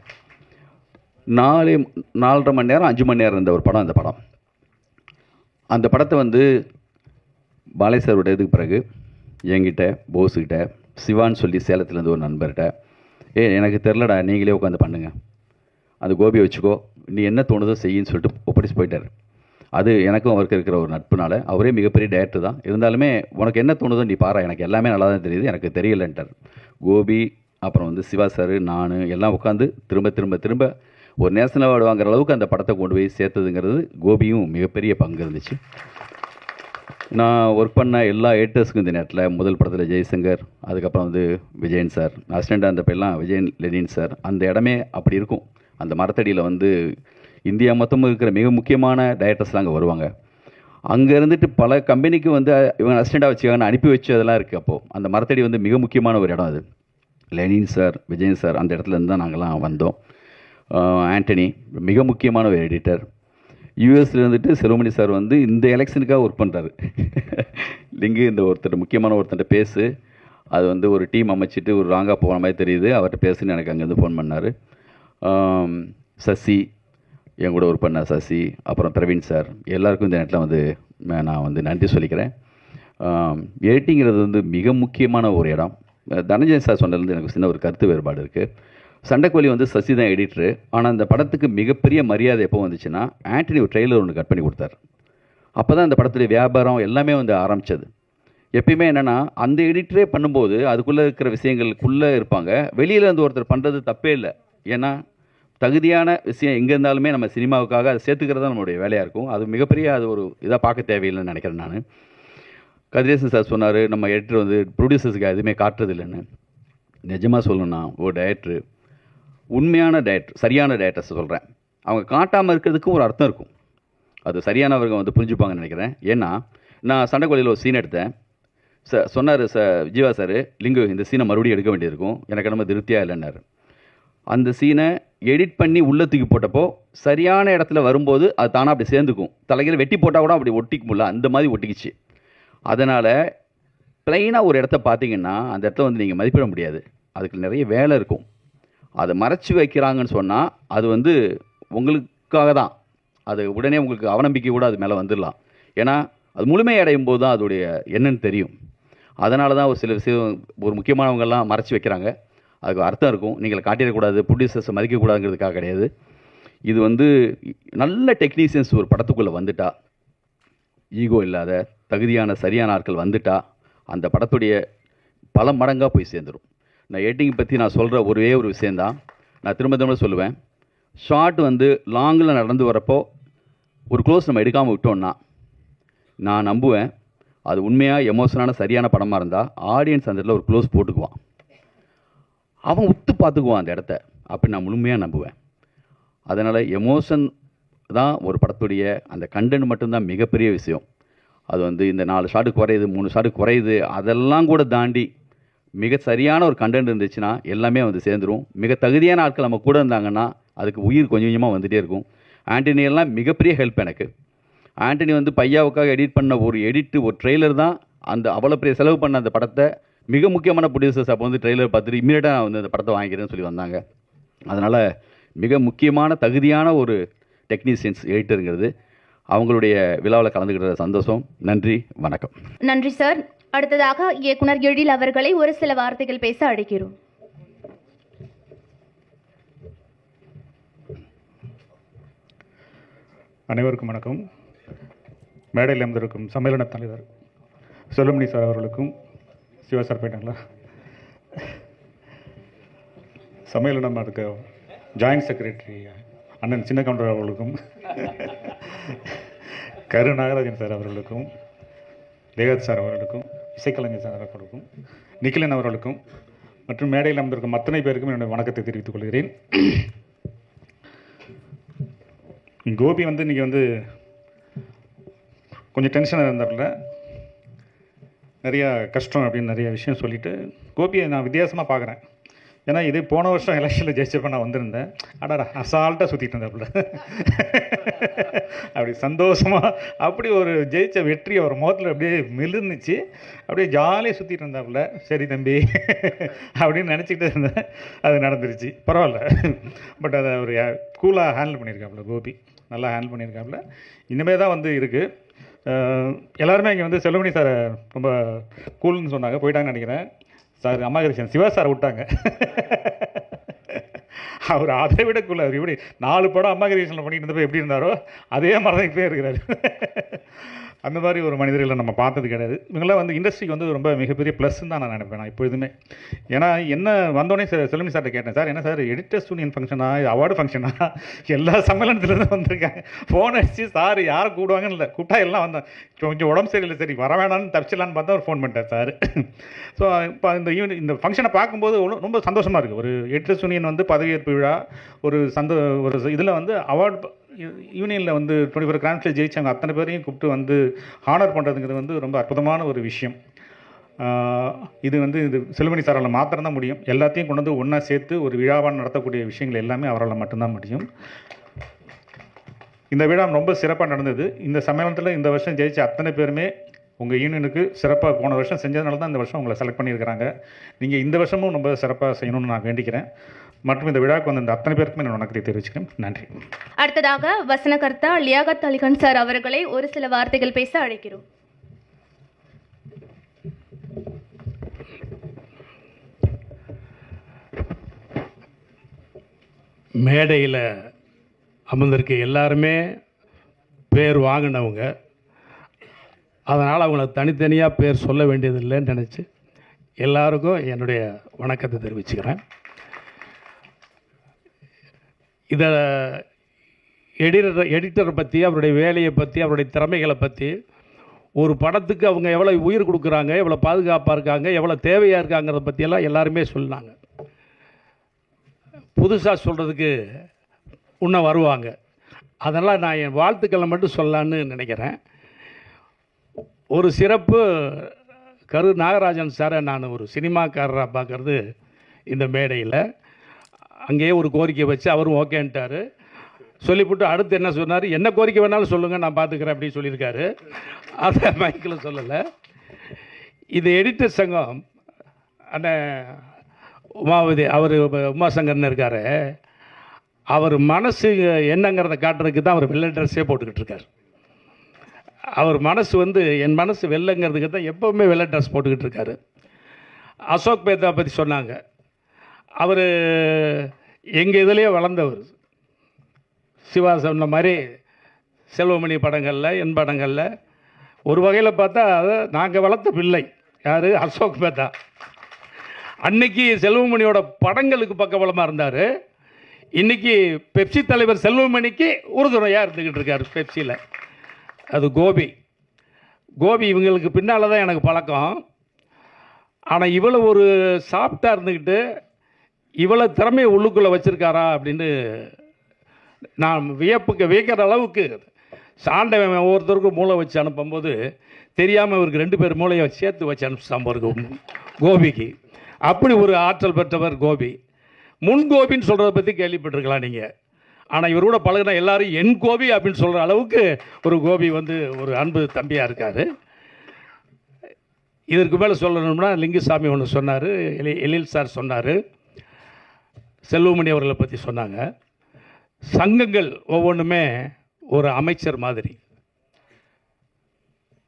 4.5 மணி நேரம் 5 மணி நேரம் இருந்த ஒரு படம் அந்த படம். அந்த படத்தை வந்து பாலேஸ்வரோட இதுக்கு பிறகு என்கிட்ட, போஸுக்கிட்ட, சிவான்னு சொல்லி சேலத்துலேருந்து ஒரு நண்பர்கிட்ட, எனக்கு தெரிலடா, நீங்களே உட்காந்து பண்ணுங்க, அந்த கோபியை வச்சுக்கோ, நீ என்ன தோணுதோ செய்யின்னு சொல்லிட்டு ஒப்படைச்சு போயிட்டார். அது எனக்கும் அவருக்கு இருக்கிற ஒரு நட்புனால. அவரே மிகப்பெரிய டேரக்டர் தான், இருந்தாலுமே உனக்கு என்ன தோணுதோ நீ பாரா, எனக்கு எல்லாமே நல்லா தான் தெரியுது, எனக்கு தெரியலன்ட்டார். கோபி, அப்புறம் வந்து சிவா சார், நான் எல்லாம் உட்காந்து திரும்ப திரும்ப திரும்ப ஒரு நேஷனல் அவார்டு வாங்குற அளவுக்கு அந்த படத்தை கொண்டு போய் சேர்த்ததுங்கிறது கோபியும் மிகப்பெரிய பங்கு இருந்துச்சு. நான் ஒர்க் பண்ண எல்லா எடிட்டர்ஸுக்கும் இந்த நேரத்தில் முதல் படத்தில் ஜெய்சங்கர், அதுக்கப்புறம் வந்து விஜயன் சார், அசிஸ்டண்டாக இருந்தப்பெல்லாம் விஜயன் லெனின் சார், அந்த இடமே அப்படி இருக்கும். அந்த மரத்தடியில் வந்து இந்தியா மொத்தமும் இருக்கிற மிக முக்கியமான டைரக்டர்ஸ்லாம் அங்கே வருவாங்க. அங்கே இருந்துட்டு பல கம்பெனிக்கு வந்து இவங்க அசிஸ்டண்டாக வச்சுக்காங்கன்னு அனுப்பி வச்சு அதெல்லாம் இருக்குது. அப்போது அந்த மரத்தடி வந்து மிக முக்கியமான ஒரு இடம். அது லெனின் சார், விஜயன் சார், அந்த இடத்துலேருந்து தான் நாங்கள்லாம் வந்தோம். ஆண்டனி மிக முக்கியமான ஒரு எடிட்டர். யூஎஸில் இருந்துட்டு செல்வமணி சார் வந்து இந்த எலெக்ஷனுக்காக ஒர்க் பண்ணுறாரு. லிங்கு இந்த முக்கியமான ஒருத்தர்கிட்ட பேசு, அது வந்து ஒரு டீம் அமைச்சிட்டு ஒரு ராங்காக போகிற மாதிரி தெரியுது, அவர்கிட்ட பேசுன்னு எனக்கு அங்கேருந்து ஃபோன் பண்ணார். சசி, என் கூட ஒர்க் பண்ண சசி, அப்புறம் பிரவீன் சார், எல்லாருக்கும் இந்த நேரத்தில் வந்து நான் வந்து நன்றி சொல்லிக்கிறேன். எடிட்டிங்கிறது வந்து மிக முக்கியமான ஒரு இடம். தனஞ்சயன் சார் சொன்னதுலேருந்து எனக்கு சின்ன ஒரு கருத்து வேறுபாடு இருக்குது. சண்டைக்கோழி வந்து சசி தான் எடிட்ரு. ஆனால் அந்த படத்துக்கு மிகப்பெரிய மரியாதை எப்போ வந்துச்சுன்னா, ஆண்டனி ஒரு ட்ரெய்லர் ஒன்று கட் பண்ணி கொடுத்தார். அப்போ தான் அந்த படத்துடைய வியாபாரம் எல்லாமே வந்து ஆரம்பித்தது. எப்பயுமே என்னென்னா, அந்த எடிட்டரே பண்ணும்போது அதுக்குள்ளே இருக்கிற விஷயங்களுக்குள்ளே இருப்பாங்க, வெளியில் இருந்து ஒருத்தர் பண்ணுறது தப்பே இல்லை. ஏன்னா தகுதியான விஷயம் எங்கே இருந்தாலுமே நம்ம சினிமாவுக்காக அதை சேர்த்துக்கிறது தான் நம்மளுடைய வேலையாக இருக்கும். அது மிகப்பெரிய அது ஒரு இதாக பார்க்க தேவையில்லைன்னு நினைக்கிறேன் நான். கதிரேசன் சார் சொன்னார், நம்ம எடிட்டர் வந்து ப்ரொடியூசர்ஸுக்கு எதுவுமே காட்டுறது இல்லைன்னு. நிஜமாக சொல்லணும்னா, ஒரு டைரக்டர், உண்மையான டைரக்டர், சரியான டைரக்டர்ஸ் சொல்கிறேன், அவங்க காட்டாமல் இருக்கிறதுக்கும் ஒரு அர்த்தம் இருக்கும். அது சரியானவங்க வந்து புரிஞ்சுப்பாங்கன்னு நினைக்கிறேன். ஏன்னா நான் சண்டைக்கோழியில் ஒரு சீன் எடுத்தேன். சொன்னார் ஜீவா சார், லிங்கு இந்த சீனை மறுபடியும் எடுக்க வேண்டியிருக்கும், எனக்கு நம்ம திருப்தியாக இல்லைன்னாரு. அந்த சீனை எடிட் பண்ணி உள்ளே தூக்கி போட்டப்போ சரியான இடத்துல வரும்போது அது தானாக அப்படி சேர்ந்துக்கும். தலையில் வெட்டி போட்டால் கூட அப்படி ஒட்டிக்க முடியல, அந்த மாதிரி ஒட்டிக்கிச்சு. அதனால் ப்ளைனாக ஒரு இடத்த பார்த்தீங்கன்னா அந்த இடத்த வந்து நீங்கள் மதிப்பிட முடியாது. அதுக்கு நிறைய வேலை இருக்கும். அதை மறைச்சி வைக்கிறாங்கன்னு சொன்னால் அது வந்து உங்களுக்காக தான். அது உடனே உங்களுக்கு அவநம்பிக்கை கூட அது மேலே வந்துடலாம். ஏன்னா அது முழுமையடையும் போது தான் அதோடைய என்னன்னு தெரியும். அதனால தான் ஒரு சில விஷயம் ஒரு முக்கியமானவங்கெல்லாம் மறைச்சி வைக்கிறாங்க. அதுக்கு அர்த்தம் இருக்கும். நீங்கள் காட்டிடக்கூடாது, ப்ரொடியூசர்ஸை மதிக்கக்கூடாதுங்கிறதுக்காக கிடையாது. இது வந்து நல்ல டெக்னீஷியன்ஸ் ஒரு படத்துக்குள்ளே வந்துட்டா, ஈகோ இல்லாத தகுதியான சரியான ஆட்கள் வந்துட்டா, அந்த படத்துடைய பல மடங்காக போய் சேர்ந்துடும். நான் எடிட்டிங் பற்றி நான் சொல்கிற ஒரே ஒரு விஷயந்தான் நான் திரும்ப திரும்ப சொல்லுவேன். ஷார்ட் வந்து லாங்கில் நடந்து வரப்போ ஒரு க்ளோஸ் நம்ம எடுக்காமல் விட்டோம்னா, நான் நம்புவேன் அது உண்மையாக எமோஷனான சரியான படமாக இருந்தால் ஆடியன்ஸ் அந்த இடத்துல ஒரு க்ளோஸ் போட்டுக்குவான். அவன் உத்து பார்த்துக்குவான் அந்த இடத்த. அப்படி நான் முழுமையாக நம்புவேன். அதனால் எமோஷன் தான் ஒரு படத்துடைய அந்த கண்டென்ட் மட்டும்தான் மிகப்பெரிய விஷயம். அது வந்து இந்த 4 ஷாட்டு குறையுது, 3 ஷாட்டு குறையுது, அதெல்லாம் கூட தாண்டி மிக சரியான ஒரு கண்டென்ட் இருந்துச்சுன்னா எல்லாமே வந்து சேர்ந்துடும். மிக தகுதியான ஆட்கள் நம்ம கூட இருந்தாங்கன்னா அதுக்கு உயிர் கொஞ்சம் கொஞ்சமாக வந்துகிட்டே இருக்கும். ஆண்டனி எல்லாம் மிகப்பெரிய ஹெல்ப் எனக்கு. ஆண்டனி வந்து பையாவுக்காக எடிட் பண்ண ஒரு ட்ரெய்லர் தான் அந்த அவ்வளோ பெரிய செலவு பண்ண அந்த படத்தை மிக முக்கியமான ப்ரொடியூசர்ஸ் அப்போ வந்து ட்ரெய்லர் பார்த்துட்டு இமீடியட்டாக நான் வந்து அந்த படத்தை வாங்கிக்கிறேன்னு சொல்லி வந்தாங்க. அதனால் மிக முக்கியமான தகுதியான ஒரு டெக்னீஷியன்ஸ் எடிட்டருங்கிறது அவங்களுடைய விழாவில் கலந்துக்கிற சந்தோஷம். நன்றி, வணக்கம். நன்றி சார். அடுத்ததாக இயக்குனர் எழில் அவர்களை ஒரு சில வார்த்தைகள் பேச அழைக்கிறோம். அனைவருக்கும் வணக்கம். மேடையில் அமர்ந்திருக்கும் சம்மேளன தலைவர் செல்வமணி சார் அவர்களுக்கும், சிவா சார் போயிட்டாங்களா, சம்மேளனம் அதுக்கு ஜாயின்ட் செக்ரட்டரி அண்ணன் சின்ன கவுண்டர் அவர்களுக்கும், கரு நாகராஜன் சார் அவர்களுக்கும், தேகத் சார் அவர்களுக்கும், இசைக்கலைஞர் சார் அவர்களுக்கும், நிக்கிலன் அவர்களுக்கும் மற்றும் மேடையில் அமர்ந்திருக்கும் அத்தனை பேருக்கும் என்னுடைய வணக்கத்தை தெரிவித்துக் கொள்கிறேன். கோபி வந்து இன்றைக்கி வந்து கொஞ்சம் டென்ஷனாக இருந்தாப்புல, நிறையா கஷ்டம் அப்படின்னு நிறைய விஷயம் சொல்லிவிட்டு கோபியை நான் வித்தியாசமாக பார்க்குறேன். ஏன்னா இது போன வருஷம் எலெக்ஷனில் ஜெயிச்சப்போ நான் வந்திருந்தேன். அடாடா அசால்ட்டாக சுற்றிட்டு இருந்தாப்புல, அப்படி சந்தோஷமாக அப்படி ஒரு ஜெயிச்ச வெற்றி அவர் முகத்தில் அப்படியே மிளிர்ந்துச்சு. அப்படியே ஜாலியாக சுற்றிட்டு இருந்தாப்புல. சரி தம்பி அப்படின்னு நினச்சிக்கிட்டு இருந்தேன். அது நடந்துருச்சு, பரவாயில்ல. பட் அதை அவர் கூலாக ஹேண்டில் பண்ணியிருக்காப்புல, கோபி நல்லா ஹேண்டில் பண்ணியிருக்காப்புல. இனிமேல் தான் வந்து இருக்குது. எல்லாருமே இங்கே வந்து செல்வமணி சார் ரொம்ப கூல்னு சொன்னாங்க, போயிட்டாங்கன்னு நினைக்கிறேன். சார் அம்மாகிருஷ்ணன் சிவா சாரை விட்டாங்க. அவர் அதை விட கூல, அவர் எப்படி 4 படம் அம்மாகிருஷ்ணன் பண்ணிட்டு இருந்தப்போ எப்படி இருந்தாரோ அதே மாதிரி தான் இப்போ இருக்கிறாரு. அந்த மாதிரி ஒரு மனிதர்களை நம்ம பார்த்தது கிடையாது. இவங்களாம் வந்து இண்டஸ்ட்ரிக்கு வந்து ரொம்ப மிகப்பெரிய ப்ளஸ்ன்னு தான் நான் நினைப்பேன் நான் எப்பொழுதுமே. ஏன்னா என்ன வந்தோடனே செல்வமணி சார்ட்ட கேட்டேன், சார் என்ன சார் எடிட்டர்ஸ் யூனியன் ஃபங்க்ஷனா, அவார்டு ஃபங்க்ஷனா, எல்லா சம்மேளனத்துலேருந்து வந்திருக்காங்க, ஃபோன் அடிச்சு சார் யாரை கூப்பிடுவாங்கன்னு இல்லை, கூப்பிட்டா எல்லாம் வந்தேன். கொஞ்சம் உடம்பு சரியில்லை, சரி வர வேணான்னு தப்பிச்சிடலான்னு பார்த்தா ஒரு ஃபோன் பண்ணிட்டார் சார். ஸோ இப்போ இந்த ஃபங்க்ஷனை பார்க்கும்போது ரொம்ப சந்தோஷமாக இருக்குது. ஒரு எடிட்டர்ஸ் யூனியன் வந்து பதவியேற்பு விழா, ஒரு இதில் வந்து அவார்டு யூனியனில் வந்து 24 கிராண்ட்ஸில் ஜெயிச்சவங்க அத்தனை பேரையும் கூப்பிட்டு வந்து ஹானர் பண்ணுறதுங்கிறது வந்து ரொம்ப அற்புதமான ஒரு விஷயம். இது வந்து இது செல்வமணி சாரால் மாத்திரம் தான் முடியும். எல்லாத்தையும் கொண்டு வந்து ஒன்றா சேர்த்து ஒரு விழாவாக நடத்தக்கூடிய விஷயங்கள் எல்லாமே அவரால் மட்டும்தான் முடியும். இந்த விழா ரொம்ப சிறப்பாக நடந்தது. இந்த சம்மேளனத்தில் இந்த வருஷம் ஜெயிச்ச அத்தனை பேருமே உங்கள் யூனியனுக்கு சிறப்பாக போன வருஷம் செஞ்சதுனால தான் இந்த வருஷம் உங்களை செலக்ட் பண்ணியிருக்கிறாங்க. நீங்கள் இந்த வருஷமும் ரொம்ப சிறப்பாக செய்யணும்னு நான் வேண்டிக்கிறேன். மற்றும் இந்த விழாவுக்கு வந்து இந்த அத்தனை பேருக்குமே நான் வணக்கத்தை தெரிவிச்சுக்கிறேன். நன்றி. அடுத்ததாக வசனகர்த்தா லியாகத் அலிகான் சார் அவர்களை ஒரு சில வார்த்தைகள் பேச அழைக்கிறோம். மேடையில் அமர்ந்திருக்க எல்லாருமே பேர் வாங்கினவங்க, அதனால் அவங்கள தனித்தனியாக பேர் சொல்ல வேண்டியதில்லைன்னு நினச்சி எல்லாருக்கும் என்னுடைய வணக்கத்தை தெரிவிச்சுக்கிறேன். இதை எடிட்டரை பற்றி, அவருடைய வேலையை பற்றி, அவருடைய திறமைகளை பற்றி, ஒரு படத்துக்கு அவங்க எவ்வளோ உயிர் கொடுக்குறாங்க, எவ்வளோ பாதுகாப்பாக இருக்காங்க, எவ்வளோ தேவையாக இருக்காங்கிறத பற்றியெல்லாம் எல்லாருமே சொன்னாங்க. புதுசாக சொல்கிறதுக்கு இன்னும் வருவாங்க. அதனால் நான் என் வாழ்த்துக்களை மட்டும் சொல்லலான்னு நினைக்கிறேன். ஒரு சிறப்பு, கரு நாகராஜன் சாரை நான் ஒரு சினிமாக்காரராக பார்க்குறது இந்த மேடையில். அங்கேயே ஒரு கோரிக்கை வச்சு அவரும் ஓகேன்ட்டார். சொல்லிவிட்டு அடுத்து என்ன சொன்னார், என்ன கோரிக்கை வேணாலும் சொல்லுங்கள் நான் பார்த்துக்கிறேன் அப்படின்னு சொல்லியிருக்காரு. அதை மைக்கில் சொல்லலை. இது எடிட்டர் சங்கம் அண்ணன் உமாவதி, அவர் உமாசங்கர்னு இருக்கார், அவர் மனசு என்னங்கிறத காட்டுறதுக்கு தான் அவர் வெள்ளை ட்ரெஸ்ஸே போட்டுக்கிட்டு இருக்கார். அவர் மனசு வந்து என் மனசு வெள்ளைங்கிறதுக்கு தான் எப்போவுமே வெள்ளை ட்ரெஸ் போட்டுக்கிட்டு இருக்காரு. அசோக் மேத்தா பற்றி சொன்னாங்க. அவர் எங்கள் இதிலேயே வளர்ந்தவர். சிவா சொன்ன மாதிரி செல்வமணி படங்களில், என் படங்களில் ஒரு வகையில் பார்த்தா அதை நாங்கள் வளர்த்த பிள்ளை. யார்? அசோக் மேத்தா. அன்னைக்கு செல்வமணியோட படங்களுக்கு பக்கபலமாக இருந்தார். இன்றைக்கி பெப்சி தலைவர் செல்வமணிக்கு உறுதுணையாக இருந்துக்கிட்டு இருக்கார் பெப்சியில். அது கோபி. இவங்களுக்கு பின்னால் தான் எனக்கு பழக்கம். ஆனால் இவ்வளோ ஒரு சாஃப்டாக இருந்துக்கிட்டு இவ்வளோ திறமையை உள்ளுக்குள்ளே வச்சுருக்காரா அப்படின்னு நான் வியக்கிற அளவுக்கு சாண்டவன் ஒவ்வொருத்தருக்கும் மூளை வச்சு அனுப்பும்போது தெரியாமல் இவருக்கு 2 பேர் மூளையை சேர்த்து வச்சு அனுப்பிச்சான் பாருங்க கோபிக்கு. அப்படி ஒரு ஆற்றல் பெற்றவர் கோபி. முன் கோபின்னு சொல்கிறத பற்றி கேள்விப்பட்டிருக்கலாம் நீங்கள். ஆனால் இவரோட பழகினா எல்லாரும் என் கோபி அப்படின்னு சொல்கிற அளவுக்கு ஒரு கோபி வந்து ஒரு அன்பு தம்பியாக இருக்கார். இதற்கு மேலே சொல்லணும்னா லிங்குசாமி ஒன்று சொன்னார், எழில் சார் சொன்னார், செல்வமணி அவர்களை பற்றி சொன்னாங்க. சங்கங்கள் ஒவ்வொன்றுமே ஒரு அமைச்சர் மாதிரி,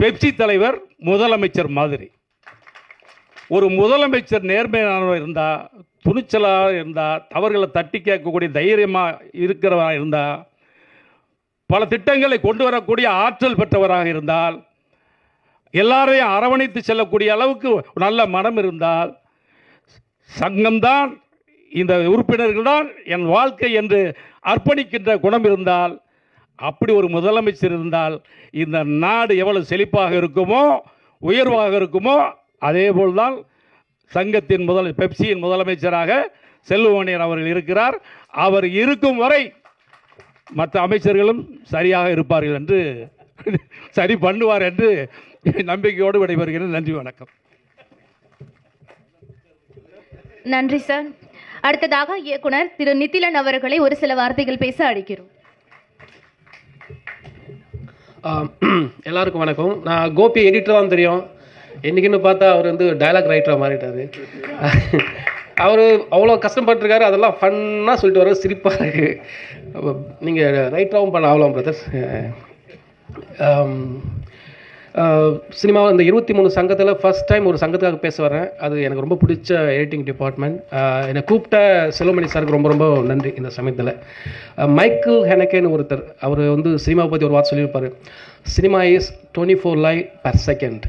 பெப்சி தலைவர் முதலமைச்சர் மாதிரி. ஒரு முதலமைச்சர் நேர்மையானவர் இருந்தால், துணிச்சலாக இருந்தால், தவறுகளை தட்டி கேட்கக்கூடிய தைரியமாக இருக்கிறவராக இருந்தால், பல திட்டங்களை கொண்டு வரக்கூடிய ஆற்றல் பெற்றவராக இருந்தால், எல்லாரையும் அரவணைத்து செல்லக்கூடிய அளவுக்கு நல்ல மனம் இருந்தால், சங்கம்தான் இந்த உறுப்பினர்கள் தான் என் வாழ்க்கை என்று அர்ப்பணிக்கின்ற குணம் இருந்தால், அப்படி ஒரு முதலமைச்சர் இருந்தால் இந்த நாடு எவ்வளவு செழிப்பாக இருக்குமோ, உயர்வாக இருக்குமோ, அதேபோல் தான் சங்கத்தின் பெப்சியின் முதலமைச்சராக செல்வமணியன் அவர்கள் இருக்கிறார். அவர் இருக்கும் வரை மற்ற அமைச்சர்களும் சரியாக இருப்பார்கள் என்று, சரி பண்ணுவார் என்று நம்பிக்கையோடு விடைபெறுகிறேன். நன்றி, வணக்கம். நன்றி சார். அடுத்ததாக இயக்குனர் திரு நித்திலன் அவர்களை ஒரு சில வார்த்தைகள் பேச அழைக்கிறோம். எல்லாருக்கும் வணக்கம். நான் கோபி எடிட்டர் தான் தெரியும். என்றைக்குன்னு பார்த்தா அவர் வந்து டைலாக் ரைட்டராக மாறிட்டார். அவர் அவ்வளோ கஷ்டப்பட்டுருக்காரு. அதெல்லாம் ஃபன்னாக சொல்லிட்டு வர சிரிப்பாக இருக்குது. நீங்கள் ரைட்டராகவும் பண்ண ஆகலாம் பிரதர்ஸ். சினிமாவில் இந்த 23 சங்கத்தில் ஃபஸ்ட் டைம் ஒரு சங்கத்துக்காக பேச வரேன். அது எனக்கு ரொம்ப பிடிச்ச எடிட்டிங் டிபார்ட்மெண்ட். என்னை கூப்பிட்ட செல்வமணி சாருக்கு ரொம்ப ரொம்ப நன்றி. இந்த சமயத்தில் மைக்கேல் ஹெனக்கேன்னு ஒருத்தர், அவர் வந்து சினிமாவை பற்றி ஒரு வார்த்தை சொல்லியிருப்பார். Cinema is 24 live per second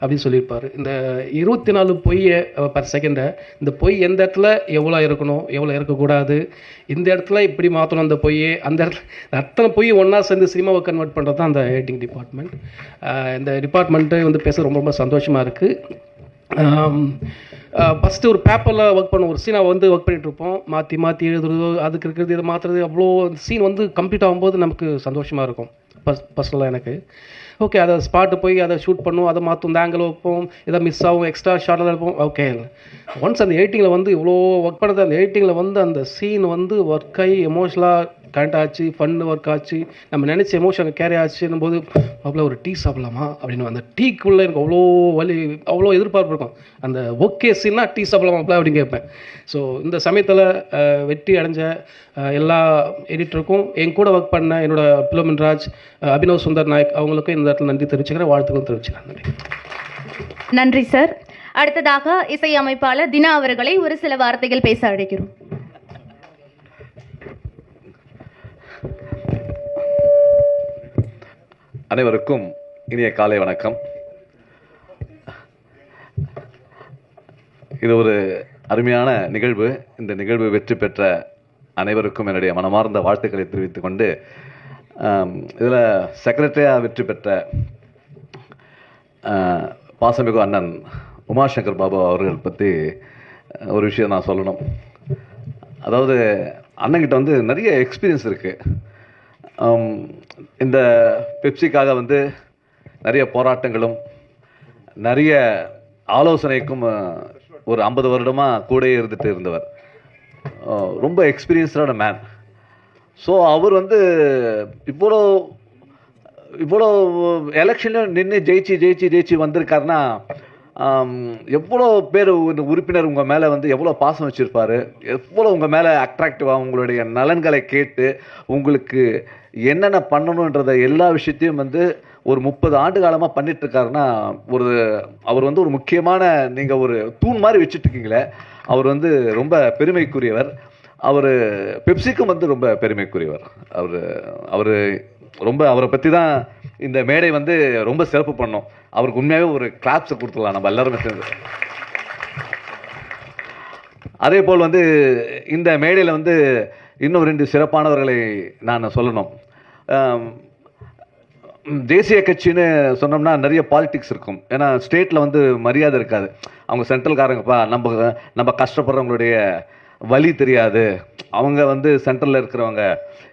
அப்படின்னு சொல்லியிருப்பார். இந்த 24 பொய்யை பர் செகண்டை, இந்த பொய் எந்த இடத்துல எவ்வளோ இருக்கணும், எவ்வளோ இருக்கக்கூடாது, இந்த இடத்துல இப்படி மாற்றணும் அந்த பொய்யை, அந்த இடத்துல அத்தனை பொய் ஒன்றா சேர்ந்து சினிமாவை கன்வெர்ட் பண்ணுறது தான் அந்த எடிட்டிங் டிபார்ட்மெண்ட். இந்த டிபார்ட்மெண்ட்டு வந்து பேச ரொம்ப ரொம்ப சந்தோஷமாக இருக்குது. ஃபஸ்ட்டு ஒரு பேப்பரில் ஒர்க் பண்ண ஒரு சீனை வந்து ஒர்க் பண்ணிகிட்ருப்போம். மாற்றி மாற்றி எழுதுறதோ, அதுக்கு இருக்கிறது, இதை மாற்றுறது, அவ்வளோ சீன் வந்து கம்ப்ளீட் ஆகும்போது நமக்கு சந்தோஷமாக இருக்கும். பர்சனலாக எனக்கு ஓகே, அதை ஸ்பாட்டு போய் அதை ஷூட் பண்ணுவோம், அதை மாற்றும், இந்த ஆங்கிள் வைப்போம், எதாவது மிஸ் ஆகும், எக்ஸ்ட்ரா ஷார்ட்டில் இருப்போம். ஓகே, ஒன்ஸ் அந்த எடிட்டிங்கில் வந்து இவ்வளோ ஒர்க் பண்ணுறது, அந்த எடிட்டிங்கில் வந்து அந்த சீன் வந்து ஒர்க் ஆகி எமோஷனலாக கனெக்ட் ஆச்சு, ஃபன்னு ஒர்க் ஆச்சு, நம்ம நினச்ச எமோஷன் கேரி ஆச்சுன்னும் போது அவ்வளோ ஒரு டீ சாப்பிடலாமா அப்படின்னு, அந்த டீக்குள்ளே எனக்கு அவ்வளோ அவ்வளோ எதிர்பார்ப்பு இருக்கும். அந்த ஓகே சீன்னா டீ சாப்பிடலாமா அப்படின்னு கேட்பேன். ஸோ இந்த சமயத்தில் வெற்றி அடைஞ்ச எல்லா எடிட்டருக்கும், என் கூட ஒர்க் பண்ண என்னோட பிலோமின் ராஜ், அபினவ் சுந்தர் நாயக் அவங்களுக்கும் இந்த இடத்துல நன்றி தெரிவிச்சுக்கிறேன், வாழ்த்துக்களும் தெரிவிச்சுக்கிறேன். நன்றி. நன்றி சார். அடுத்ததாக இசையமைப்பாளர் தினா அவர்களை ஒரு சில வார்த்தைகள் பேச அழைக்கிறோம். அனைவருக்கும் இனிய காலை வணக்கம். இது ஒரு அருமையான நிகழ்வு. இந்த நிகழ்வு வெற்றி பெற்ற அனைவருக்கும் என்னுடைய மனமார்ந்த வாழ்த்துக்களை தெரிவித்துக் கொண்டு, இதில் செக்ரட்டரியாக வெற்றி பெற்ற பாசமிகு அண்ணன் உமாசங்கர் பாபு அவர்கள் பற்றி ஒரு விஷயம் நான் சொல்லணும். அதாவது அண்ணங்கிட்ட வந்து நிறைய எக்ஸ்பீரியன்ஸ் இருக்குது. இந்த பெப்சிக்காக வந்து நிறைய போராட்டங்களும் நிறைய ஆலோசனைக்கும் ஒரு 50 வருடமாக கூட இருந்துட்டு இருந்தவர். ரொம்ப எக்ஸ்பீரியன்ஸ்டான மேன். ஸோ அவர் வந்து இவ்வளோ எலெக்ஷன்லையும் நின்று ஜெயிச்சு வந்திருக்காருன்னா, எவ்வளோ பேர் உறுப்பினர் உங்கள் மேலே வந்து எவ்வளோ பாசம் வச்சுருப்பார், எவ்வளோ உங்கள் மேலே அட்ராக்டிவாக உங்களுடைய நலன்களை கேட்டு உங்களுக்கு என்னென்ன பண்ணணுன்றத எல்லா விஷயத்தையும் வந்து ஒரு 30 ஆண்டு காலமாக பண்ணிகிட்ருக்காருன்னா, அவர் வந்து ஒரு முக்கியமான, நீங்கள் ஒரு தூண் மாதிரி வச்சுட்ருக்கீங்களே, அவர் வந்து ரொம்ப பெருமைக்குரியவர். அவர் பெப்சிக்கும் வந்து ரொம்ப பெருமைக்குரியவர். அவரை பற்றி தான் இந்த மேடை வந்து ரொம்ப சிறப்பு பண்ணோம். அவருக்கு உண்மையாகவே ஒரு கிளாப்ஸை கொடுத்துடலாம் நம்ம எல்லாருமே சேர்ந்து. அதே போல் வந்து இந்த மேடையில் வந்து இன்னும் 2 சிறப்பானவர்களை நான் சொல்லணும். தேசிய கட்சின்னு சொன்னோம்னா நிறைய பாலிடிக்ஸ் இருக்கும். ஏன்னா ஸ்டேட்டில் வந்து மரியாதை இருக்காது. அவங்க சென்ட்ரல்காரங்கப்பா, நம்ம கஷ்டப்படுறவங்களுடைய வழி தெரியாது, அவங்க வந்து சென்ட்ரலில் இருக்கிறவங்க,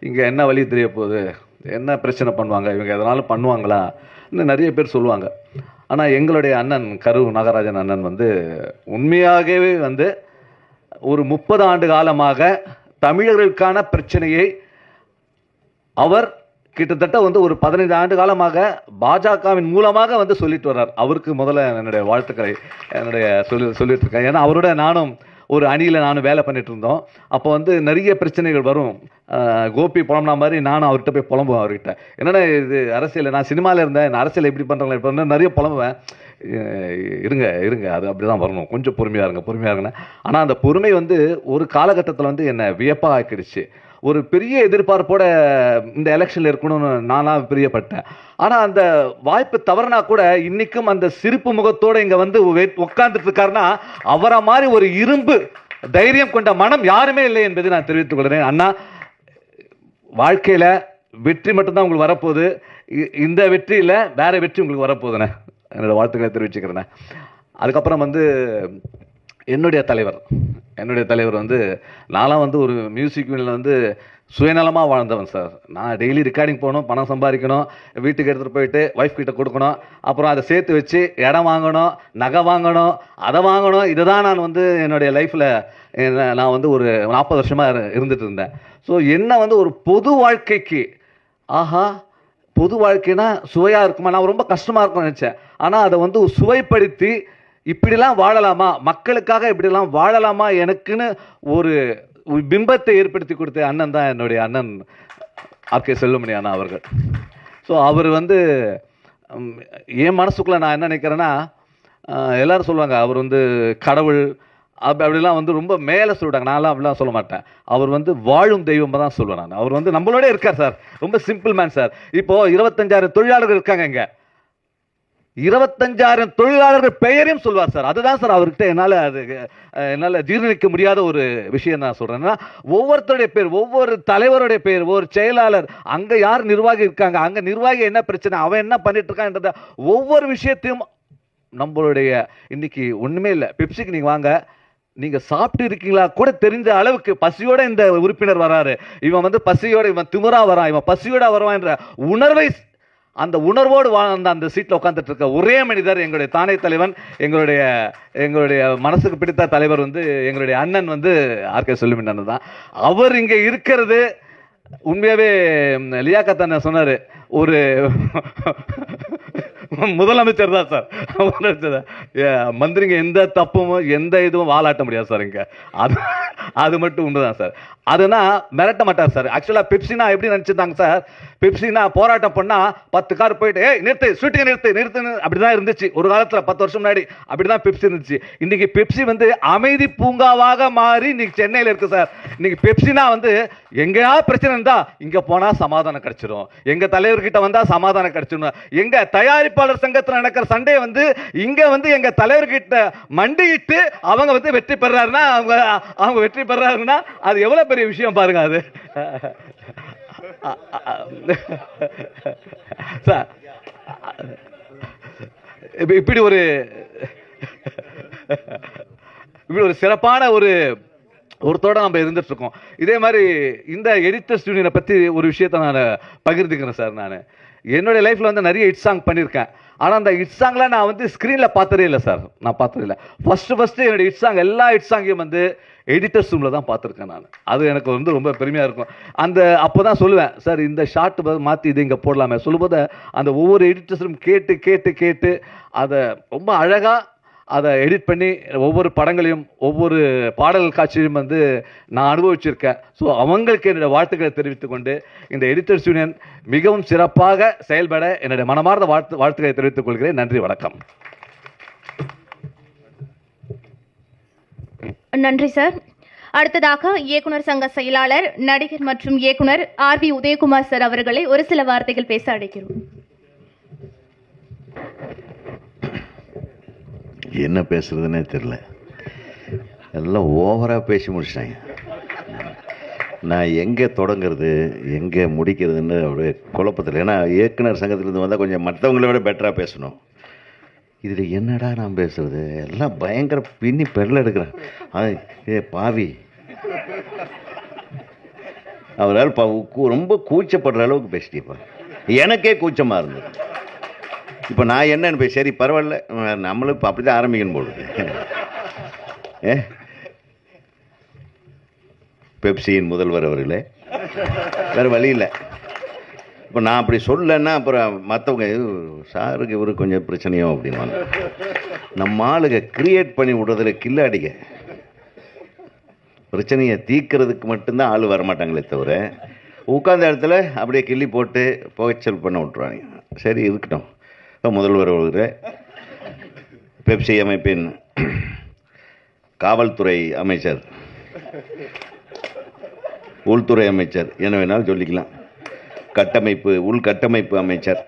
இங்கே என்ன வழி தெரிய போகுது, என்ன பிரச்சனை பண்ணுவாங்க, இவங்க எதனாலும் பண்ணுவாங்களா, இன்னும் நிறைய பேர் சொல்லுவாங்க. ஆனால் எங்களுடைய அண்ணன் கரு நாகராஜன் அண்ணன் வந்து உண்மையாகவே வந்து ஒரு 30 ஆண்டு காலமாக தமிழர்களுக்கான பிரச்சனையை அவர் கிட்டத்தட்ட வந்து ஒரு 15 ஆண்டு காலமாக பாஜகவின் மூலமாக வந்து சொல்லிட்டு வர்றார். அவருக்கு முதல்ல என்னுடைய வாழ்த்துக்களை சொல்லிட்டு இருக்கேன். ஏன்னா அவரோட நானும் ஒரு அணியில் நானும் வேலை பண்ணிட்டு இருந்தோம். அப்போ வந்து நிறைய பிரச்சனைகள் வரும். கோபி புலம்புனா மாதிரி நானும் அவர்கிட்ட போய் புலம்புவேன். அவர்கிட்ட என்னென்ன இது அரசியல், நான் சினிமாவில் இருந்தேன், நான் அரசியல் எப்படி பண்ணுறாங்க இப்போ நிறைய புலம்புவேன். இருங்க அது அப்படி தான் வரணும், கொஞ்சம் பொறுமையாக இருங்கண்ணே. ஆனால் அந்த பொறுமை வந்து ஒரு காலகட்டத்தில் வந்து என்னை வியப்பாக ஆக்கிடுச்சு. ஒரு பெரிய எதிர்பார்ப்போட இந்த எலெக்ஷனில் இருக்கணும்னு நானாக பிரியப்பட்டேன். ஆனால் அந்த வாய்ப்பு தவறுனா கூட இன்றைக்கும் அந்த சிரிப்பு முகத்தோடு இங்கே வந்து உட்கார்ந்துட்டு இருக்காருன்னா அவரை மாதிரி ஒரு இரும்பு தைரியம் கொண்ட மனம் யாருமே இல்லை என்பதை நான் தெரிவித்துக் கொள்கிறேன். அண்ணா, வாழ்க்கையில் வெற்றி மட்டும்தான் உங்களுக்கு வரப்போகுது. இந்த வெற்றியில் வேற வெற்றி உங்களுக்கு வரப்போகுதுண்ணே. என்னோடய வாழ்த்துக்களை தெரிவிச்சுக்கிறேண்ணே. அதுக்கப்புறம் வந்து என்னுடைய தலைவர் வந்து நான்லாம் வந்து ஒரு மியூசிக் யூனியனில் வந்து சுயநலமாக வாழ்ந்தவன் சார். நான் டெய்லி ரெக்கார்டிங் போகணும், பணம் சம்பாதிக்கணும், வீட்டுக்கு எடுத்துகிட்டு போயிட்டு ஒய்ஃப் கிட்ட கொடுக்கணும், அப்புறம் அதை சேர்த்து வச்சு இடம் வாங்கணும், நகை வாங்கணும், அதை வாங்கணும். இதை தான் நான் வந்து என்னுடைய லைஃப்பில் நான் வந்து ஒரு 40 வருஷமாக இருந்துட்டு இருந்தேன். ஸோ என்ன வந்து ஒரு பொது வாழ்க்கைக்கு பொது வாழ்க்கைனா சுவையாக இருக்குமா, நான் ரொம்ப கஷ்டமாக இருக்கும்னு நினச்சேன். ஆனால் அதை வந்து சுவைப்படுத்தி இப்படிலாம் வாழலாமா, மக்களுக்காக இப்படிலாம் வாழலாமா, எனக்குன்னு ஒரு பிம்பத்தை ஏற்படுத்தி கொடுத்த அண்ணன் தான் என்னுடைய அண்ணன் ஆர்கே செல்வமணி அண்ணா அவர்கள். ஸோ அவர் வந்து என் மனசுக்குள்ளே நான் என்ன நினைக்கிறேன்னா, எல்லோரும் சொல்லுவாங்க அவர் வந்து கடவுள் அப்படிலாம் வந்து ரொம்ப மேலே சொல்லிட்டாங்க. நான்லாம் அப்படிலாம் சொல்ல மாட்டேன். அவர் வந்து வாழும் தெய்வமாக தான் சொல்லுவேன் நான். அவர் வந்து நம்மளோட இருக்கார் சார். ரொம்ப சிம்பிள் மேன் சார். இப்போது 25,000 தொழிலாளர்கள் இருக்காங்க இங்கே. 25,000 தொழிலாளர்கள் பெயரையும் சொல்வார் சார். அதுதான் சார் அவர்கிட்ட என்னால் ஜீர்ணிக்க முடியாத ஒரு விஷயம் நான் சொல்கிறேன். ஒவ்வொருத்தருடைய பேர், ஒவ்வொரு தலைவருடைய பேர், ஒரு செயலாளர், அங்கே யார் நிர்வாகி இருக்காங்க, அங்கே நிர்வாகி என்ன பிரச்சனை, அவன் என்ன பண்ணிட்டு இருக்கான்றத ஒவ்வொரு விஷயத்தையும் நம்மளுடைய இன்னைக்கு ஒன்றுமே இல்லை. பெப்சிக்கு நீங்கள் வாங்க, நீங்கள் சாப்பிட்டு இருக்கீங்களா கூட தெரிஞ்ச அளவுக்கு பசியோட இந்த உறுப்பினர் வராரு, இவன் வந்து பசியோட, இவன் திமிரா வரான், இவன் பசியோட வருவான் என்ற உணர்வை, அந்த உணர்வோடு வாழ்ந்த அந்த சீட்டில் உட்காந்துட்டு இருக்க ஒரே மனிதர் எங்களுடைய தானே தலைவன், எங்களுடைய மனசுக்கு பிடித்த தலைவர் வந்து எங்களுடைய அண்ணன் வந்து ஆர்கே செல்வமணி அண்ணன் தான். அவர் இங்கே இருக்கிறது உண்மையாகவே லியாக்கத் அண்ணன் சொன்னார், ஒரு முதலமைச்சர் தான் சார். மந்திரிங்க எந்த தப்பும் எந்த இதுவும் வாலாட்ட முடியாது சார் இங்கே. அது மட்டும் உண்மைதான் சார். அதுனா மிரட்ட மாட்டார் சார். ஆக்சுவலாக பெப்சினா எப்படி நினச்சிருந்தாங்க சார், பெப்சினா போராட்டம் பண்ணால் 10 கார் போயிட்டு நிறுத்து, ஷூட்டிங் நிறுத்துன்னு அப்படி தான் இருந்துச்சு ஒரு காலத்தில். 10 வருஷம் முன்னாடி அப்படி தான் பெப்சி இருந்துச்சு. இன்றைக்கி பெப்சி வந்து அமைதி பூங்காவாக மாறி இன்றைக்கி சென்னையில் இருக்குது சார். இன்றைக்கி பெப்சினா வந்து எங்கேயாவது பிரச்சனை இருந்தால் இங்கே போனால் சமாதானம் கிடச்சிடும், எங்கள் தலைவர்கிட்ட வந்தால் சமாதானம் கிடச்சிடும், எங்கள் தயாரிப்பாளர் சங்கத்தில் நடக்கிற சண்டையை வந்து இங்கே வந்து எங்கள் தலைவர்கிட்ட மண்டியிட்டு அவங்க வந்து வெற்றி பெறாருன்னா, அவங்க வெற்றி பெறாருன்னா அது எவ்வளோ பெரிய விஷயம் பாருங்க. அது சார் இப்படி ஒரு சிறப்பான ஒருத்தோட நம்ம இருந்துட்டு இருக்கோம். இதே மாதிரி இந்த எடிட்டர்ஸ் யூனியனை பற்றி ஒரு விஷயத்தை நான் பகிர்ந்துக்கிறேன் சார். நான் என்னுடைய லைஃப்பில் வந்து நிறைய ஹிட் சாங் பண்ணியிருக்கேன். ஆனால் அந்த ஹிட் சாங்லாம் நான் வந்து ஸ்க்ரீனில் பார்த்ததே இல்லை சார். நான் பார்த்ததே இல்லை. ஃபஸ்ட்டு என்னுடைய ஹிட் சாங், எல்லா ஹிட் சாங்கையும் வந்து எடிட்டர்ஸ் ரூமில் தான் பார்த்துருக்கேன் நான். அது எனக்கு வந்து ரொம்ப பெருமையாக இருக்கும். அப்போ தான் சொல்லுவேன், சார் இந்த ஷார்ட் மாற்றி இது இங்கே போடலாமே சொல்லும்போது அந்த ஒவ்வொரு எடிட்டர்ஸ் ரூம் கேட்டு அதை ரொம்ப அழகாக அதை எடிட் பண்ணி ஒவ்வொரு படங்களையும் ஒவ்வொரு பாடல் காட்சியும் வந்து நான் அனுபவிச்சிருக்கேன். ஸோ அவங்களுக்கு என்னுடைய வாழ்த்துக்களை தெரிவித்துக் கொண்டு இந்த எடிட்டர்ஸ் யூனியன் மிகவும் சிறப்பாக செயல்பட என்னுடைய மனமார்ந்த வாழ்த்துக்களை தெரிவித்துக் கொள்கிறேன். நன்றி, வணக்கம். நன்றி சார். அடுத்ததாக இயக்குனர் சங்க செயலாளர், நடிகர் மற்றும் இயக்குனர் RV உதயகுமார் சார் அவர்களை ஒரு சில வார்த்தைகள் பேச அழைக்கிறோம். என்ன பேசுறதுன்னே தெரியல, எல்லாம் ஓவராக பேசி முடிச்சிட்டாங்க. நான் எங்கே தொடங்கிறது எங்கே முடிக்கிறதுன்னு அப்படியே குழப்பத்தில். ஏன்னா இயக்குனர் சங்கத்திலேருந்து வந்தால் கொஞ்சம் மற்றவங்கள விட பெட்டராக பேசணும். இதில் என்னடா நான் பேசுகிறது, எல்லாம் பயங்கர பின்னி பெரல எடுக்கிறேன். பாவி அவரால் ரொம்ப கூச்சப்படுற அளவுக்கு பேசிட்டேப்பா. எனக்கே கூச்சமாக இருந்தது. இப்போ நான் என்னன்னு போய் சரி பரவாயில்ல, நம்மளும் இப்போ அப்படி தான் ஆரம்பிக்கணும் போடுது. பெப்சியின் முதல்வர் அவர்களே, வேறு வழி இல்லை. இப்போ நான் அப்படி சொல்லலைன்னா அப்புறம் மற்றவங்க சாருக்கு இவருக்கு கொஞ்சம் பிரச்சனையோ அப்படின்வாங்க. நம்ம ஆளுங்க கிரியேட் பண்ணி விடுறதுல கில்லாடிங்க. பிரச்சனையை தீர்க்கறதுக்கு மட்டும்தான் ஆள் வரமாட்டாங்களே தவிர உட்கார்ந்த இடத்துல அப்படியே கிள்ளி போட்டு புகைச்சல் பண்ண விட்ருவாங்க. சரி இருக்கட்டும். இப்போ முதல்வர் அவர்களே, பெப்சி அமைப்பின் காவல்துறை அமைச்சர், உள்துறை அமைச்சர், என்ன வேணாலும் சொல்லிக்கலாம், உள்கட்டமைப்பு அமைச்சர்,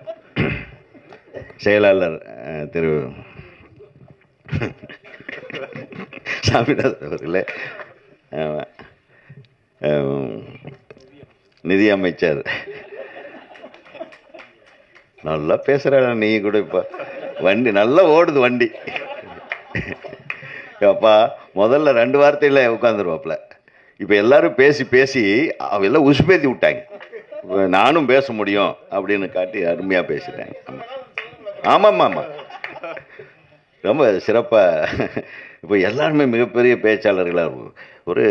செயலாளர் திரு சாமிநாதன் அவர்களே, நிதி அமைச்சர், நல்லா பேசுகிற நீ கூட. இப்போ வண்டி நல்லா ஓடுது வண்டி. அப்பா முதல்ல 2 வார்த்தையில் உட்காந்துருவாப்புல. இப்போ எல்லாரும் பேசி பேசி அவெல்லாம் உசுப்பேத்தி விட்டாங்க. நானும் பேச முடியும் அப்படின்னு காட்டி அருமையாக பேசிட்டேன். ஆமாம் ஆமாம், ரொம்ப சிறப்பாக. இப்போ எல்லாருமே மிகப்பெரிய பேச்சாளர்களாக ஒரு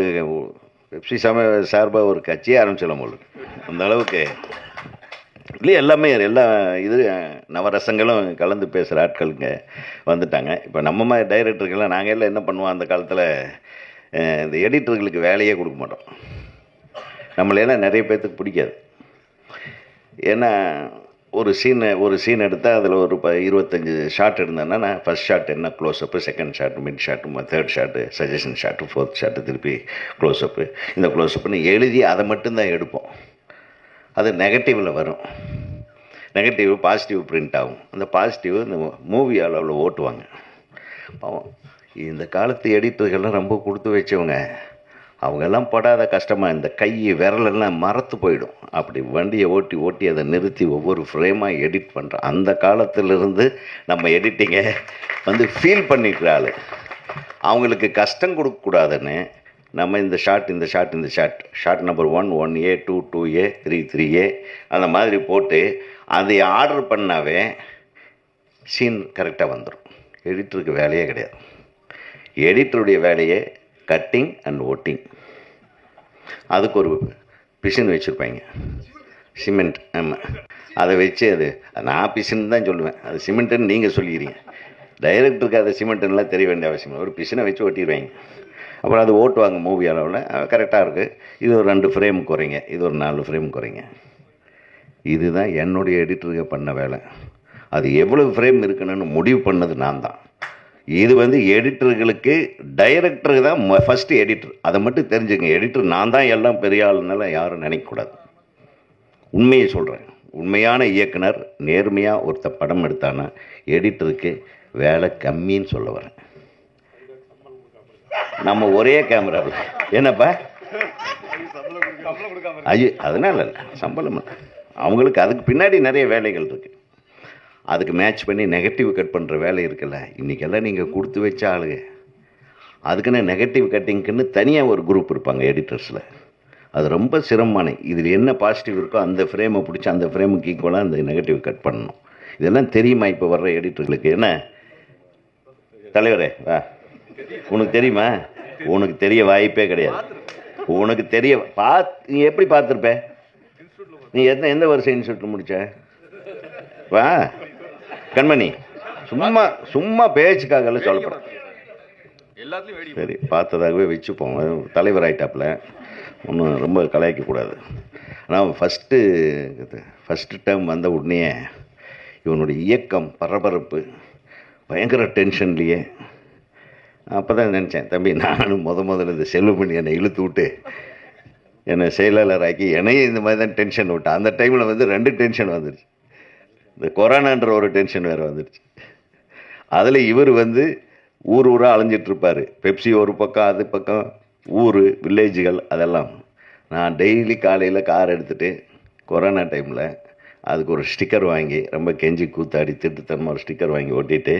பெப்சி சார்பாக ஒரு கட்சியே ஆரம்பிச்சிடலாம் போல. அந்த அளவுக்கு இல்லையே எல்லாமே எல்லா இது நவரசங்களும் கலந்து பேசுகிற ஆட்களுங்க வந்துட்டாங்க. இப்போ நம்ம மாதிரி டைரக்டருக்கெல்லாம் நாங்கள் எல்லாம் என்ன பண்ணுவோம், அந்த காலத்தில் இந்த எடிட்டர்களுக்கு வேலையே கொடுக்க மாட்டோம். நம்மளெல்லாம் நிறைய பேர்த்துக்கு பிடிக்காது. ஏன்னா ஒரு சீன் எடுத்தால் அதில் ஒரு 25 ஷாட் இருந்தேன்னா, நான் ஃபஸ்ட் ஷாட் என்ன close-up, second shot, mid shot, third shot, suggestion shot, fourth shot, திருப்பி க்ளோஸ்அப்பு, இந்த க்ளோஸ்அப்புன்னு எழுதி அதை மட்டும்தான் எடுப்போம். அது நெகட்டிவில் வரும். நெகட்டிவ் பாசிட்டிவ் பிரிண்ட் ஆகும். அந்த பாசிட்டிவ் இந்த மூவி அளவில் ஓட்டுவாங்க. பாவம் இந்த காலத்து எடிட்டர்கள்லாம் ரொம்ப கொடுத்து வச்சவங்க. அவங்கெல்லாம் படாத கஷ்டமாக இந்த கை விரலெல்லாம் மரத்து போயிடும். அப்படி வண்டியை ஓட்டி ஓட்டி அதை நிறுத்தி ஒவ்வொரு ஃப்ரேமாக எடிட் பண்ணுறோம். அந்த காலத்திலிருந்து நம்ம எடிட்டிங்கை ஃபீல் பண்ணிக்கிற ஆள். அவங்களுக்கு கஷ்டம் கொடுக்கக்கூடாதுன்னு நம்ம இந்த shot number 1 1A 2 2A 3 3A அந்த மாதிரி போட்டு அதை ஆர்டர் பண்ணாவே சீன் கரெக்டாக வந்துடும். எடிட்டருக்கு வேலையே கிடையாது. எடிட்டருடைய வேலையே கட்டிங் அண்ட் ஓட்டிங். அதுக்கு ஒரு பிசின் வச்சுருப்பாங்க, சிமெண்ட். ஆமாம், அதை வச்சு நான் பிசின் தான் சொல்லுவேன், அது சிமெண்ட்டுன்னு நீங்கள் சொல்லிக்கிறீங்க. டைரக்டருக்கு அதை சிமெண்ட்டுன்னெலாம் தெரிய வேண்டிய அவசியம் இல்லை. ஒரு பிசினை வச்சு ஓட்டிடுவாங்க. அப்புறம் அது ஓட்டுவாங்க மூவி அளவில். கரெக்டாக இருக்குது. இது ஒரு 2 ஃப்ரேம் குறைங்க, இது ஒரு 4 ஃப்ரேம் குறைங்க. இதுதான் என்னுடைய எடிட்டருக்கு பண்ண வேலை. அது எவ்வளவு ஃப்ரேம் இருக்குன்னு முடிவு பண்ணது நான் தான். இது எடிட்டர்களுக்கு டைரக்டருக்கு தான் ஃபஸ்ட்டு எடிட்டர். அதை மட்டும் தெரிஞ்சுங்க. எடிட்டர் நான் தான் எல்லாம் பெரிய ஆளுனால யாரும் நினைக்கக்கூடாது. உண்மையை சொல்கிறேன். உண்மையான இயக்குனர் நேர்மையாக ஒருத்த படம் எடுத்தானா எடிட்டருக்கு வேலை கம்மின்னு சொல்ல வரேன். நம்ம ஒரே கேமராவில் என்னப்பா ஐயோ அதனால இல்லை, சம்பளம் இல்லை அவங்களுக்கு. அதுக்கு பின்னாடி நிறைய வேலைகள் இருக்குது. அதுக்கு மேட்ச் பண்ணி நெகட்டிவ் கட் பண்ணுற வேலை இருக்குல்ல, இன்றைக்கெல்லாம் நீங்கள் கொடுத்து வச்ச ஆளுங்க. அதுக்குன்னு நெகட்டிவ் கட்டிங்க்குன்னு தனியாக ஒரு குரூப் இருப்பாங்க எடிட்டர்ஸில். அது ரொம்ப சிரமமான. இதில் என்ன பாசிட்டிவ் இருக்கோ அந்த ஃப்ரேமை பிடிச்சி அந்த ஃப்ரேமுக்கு ஈக்குவலாக அந்த நெகட்டிவ் கட் பண்ணணும். இதெல்லாம் தெரியுமா இப்போ வர்ற எடிட்டர்களுக்கு? என்ன தலைவரே வா, உனக்கு தெரியுமா? உனக்கு தெரிய வாய்ப்பே கிடையாது. உனக்கு தெரிய நீ எப்படி பார்த்துருப்ப? நீ எந்த வருஷம் இன்ஸ்டியூட்டில் முடிச்ச? வா கண்மணி, சும்மா பேச்சுக்காக சொல்லப்படும். சரி, பார்த்ததாகவே வச்சுப்போம். தலைவர் ஆகிட்டாப்புல ஒன்றும் ரொம்ப கலாய்க்கக்கூடாது. ஆனால் ஃபஸ்ட்டு டைம் வந்த உடனே இவனுடைய இயக்கம், பரபரப்பு, பயங்கர டென்ஷன்லேயே. அப்போ தான் நினச்சேன், தம்பி நானும் முதல்ல இந்த செல்வமணி என்னை இழுத்து விட்டு என்னை செயலாளராக்கி என்னையும் இந்த மாதிரி தான் டென்ஷன் விட்டேன். அந்த டைமில் 2 டென்ஷன் வந்துடுச்சு. இந்த கொரோனான்ற ஒரு டென்ஷன் வேறு வந்துடுச்சு. அதில் இவர் ஊராக அலைஞ்சிட்ருப்பார். பெப்சி ஒரு பக்கம், அது பக்கம் ஊர், வில்லேஜுகள், அதெல்லாம். நான் டெய்லி காலையில் கார் எடுத்துகிட்டு கொரோனா டைமில் அதுக்கு ஒரு ஸ்டிக்கர் வாங்கி, ரொம்ப கெஞ்சி கூத்தாடி திட்டுத்தனமாக ஒரு ஸ்டிக்கர் வாங்கி ஒட்டிட்டு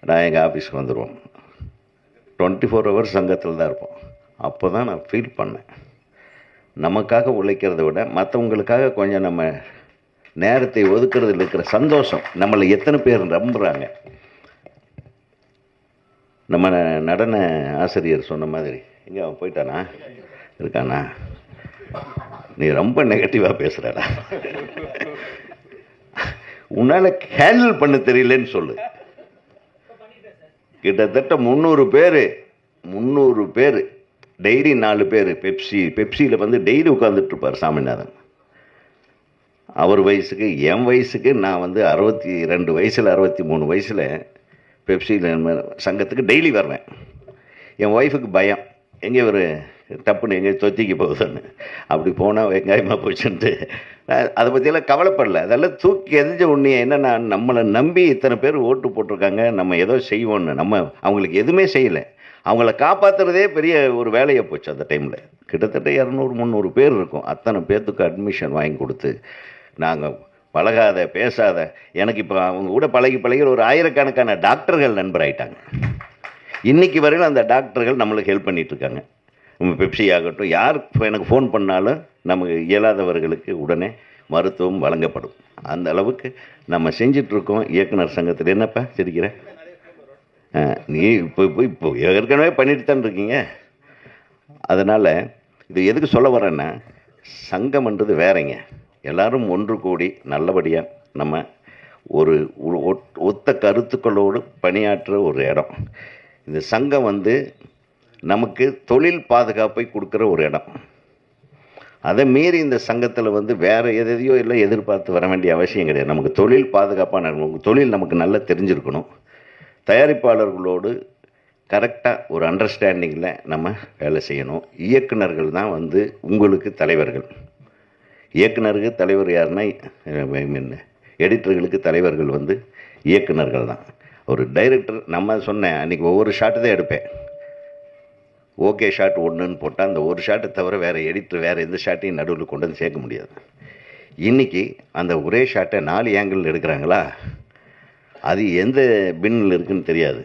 நான் எங்கள் ஆஃபீஸ்க்கு வந்துடுவோம். 24 ஹவர்ஸ் சங்கத்தில் தான் இருப்போம். அப்போ தான் நான் ஃபீல் பண்ணேன், நமக்காக உழைக்கிறத விட மற்றவங்களுக்காக கொஞ்சம் நம்ம நேரத்தை ஒதுக்குறதுல இருக்கிற சந்தோஷம் நம்மளை எத்தனை பேர் நம்புகிறாங்க. நம்ம நடன ஆசிரியர் சொன்ன மாதிரி, எங்கே அவன் போயிட்டானா இருக்கானா, நீ ரொம்ப நெகட்டிவாக பேசுகிறடா, உன்னால் ஹேண்டில் பண்ண தெரியலன்னு சொல்லு. கிட்டத்தட்ட 300 பேர் டெய்லி 4 பேர் பெப்சியில் வந்து டெய்லி உட்காந்துட்டு இருப்பார் சாமிநாதன். அவர் வயசுக்கு என் வயசுக்கு நான் வந்து 62 வயசில் 63 வயசில் பெப்சியில் சங்கத்துக்கு டெய்லி வருவேன். என் ஒய்ஃபுக்கு பயம், எங்கே ஒரு டப்புன்னு எங்கே தொத்திக்கு போகுதுன்னு. அப்படி போனால் வெங்காயமாக போச்சுன்ட்டு அதை பற்றியெல்லாம் கவலைப்படல. அதெல்லாம் தூக்கி எரிஞ்ச உண்மையை என்னென்னா, நம்மளை நம்பி இத்தனை பேர் ஓட்டு போட்டிருக்காங்க, நம்ம ஏதோ செய்வோன்னு. நம்ம அவங்களுக்கு எதுவுமே செய்யலை, அவங்கள காப்பாற்றுறதே பெரிய ஒரு வேலையை போச்சு. அந்த டைமில் கிட்டத்தட்ட 200-300 பேர் இருக்கும். அத்தனை பேர்த்துக்கு அட்மிஷன் வாங்கி கொடுத்து, நாங்கள் பழகாத பேசாத, எனக்கு இப்போ அவங்க கூட பழகி ஒரு 1000கணக்கான டாக்டர்கள் நண்பராயிட்டாங்க. இன்றைக்கி வரையிலும் அந்த டாக்டர்கள் நம்மளுக்கு ஹெல்ப் பண்ணிகிட்ருக்காங்க. நம்ம பெப்சி ஆகட்டும், யார் எனக்கு ஃபோன் பண்ணாலும் நமக்கு இயலாதவர்களுக்கு உடனே மருத்துவம் வழங்கப்படும். அந்த அளவுக்கு நம்ம செஞ்சிட்ருக்கோம் இயக்குனர் சங்கத்தில். என்னப்பா சிரிக்கிற? நீ இப்போ ஏற்கனவே பண்ணிட்டு தான் இருக்கீங்க. அதனால் இது எதுக்கு சொல்ல வரேன்னா, சங்கம்ன்றது வேறங்க. எல்லாரும் ஒன்று கூடி நல்லபடியாக நம்ம ஒரு ஒத்த கருத்துக்களோடு பணியாற்ற ஒரு இடம். இந்த சங்கம் வந்து நமக்கு தொழில் பாதுகாப்பை கொடுக்குற ஒரு இடம். அதை மீறி இந்த சங்கத்தில் வந்து வேறு எதையோ இல்லை எதிர்பார்த்து வர வேண்டிய அவசியம் கிடையாது. நமக்கு தொழில் பாதுகாப்பான தொழில் நமக்கு நல்லா தெரிஞ்சிருக்கணும். தயாரிப்பாளர்களோடு கரெக்டாக ஒரு அண்டர்ஸ்டாண்டிங்கில் நம்ம வேலை செய்யணும். இயக்குனர்கள் தான் வந்து உங்களுக்கு தலைவர்கள். இயக்குனருக்கு தலைவர் யாருன்னா, எடிட்டர்களுக்கு தலைவர்கள் வந்து இயக்குனர்கள் தான். ஒரு டைரக்டர் நம்ம சொன்னேன் அன்றைக்கி ஒவ்வொரு ஷாட்டு தான் எடுப்பேன். ஓகே ஷாட் ஒன்றுன்னு போட்டால் அந்த ஒரு ஷாட்டை தவிர வேறு எடிட்டர் வேறு எந்த ஷாட்டையும் நடுவில் கொண்டு வந்து சேர்க்க முடியாது. இன்றைக்கி அந்த ஒரே ஷாட்டை 4 ஆங்கிள் எடுக்கிறாங்களா, அது எந்த பின்னில் இருக்குதுன்னு தெரியாது,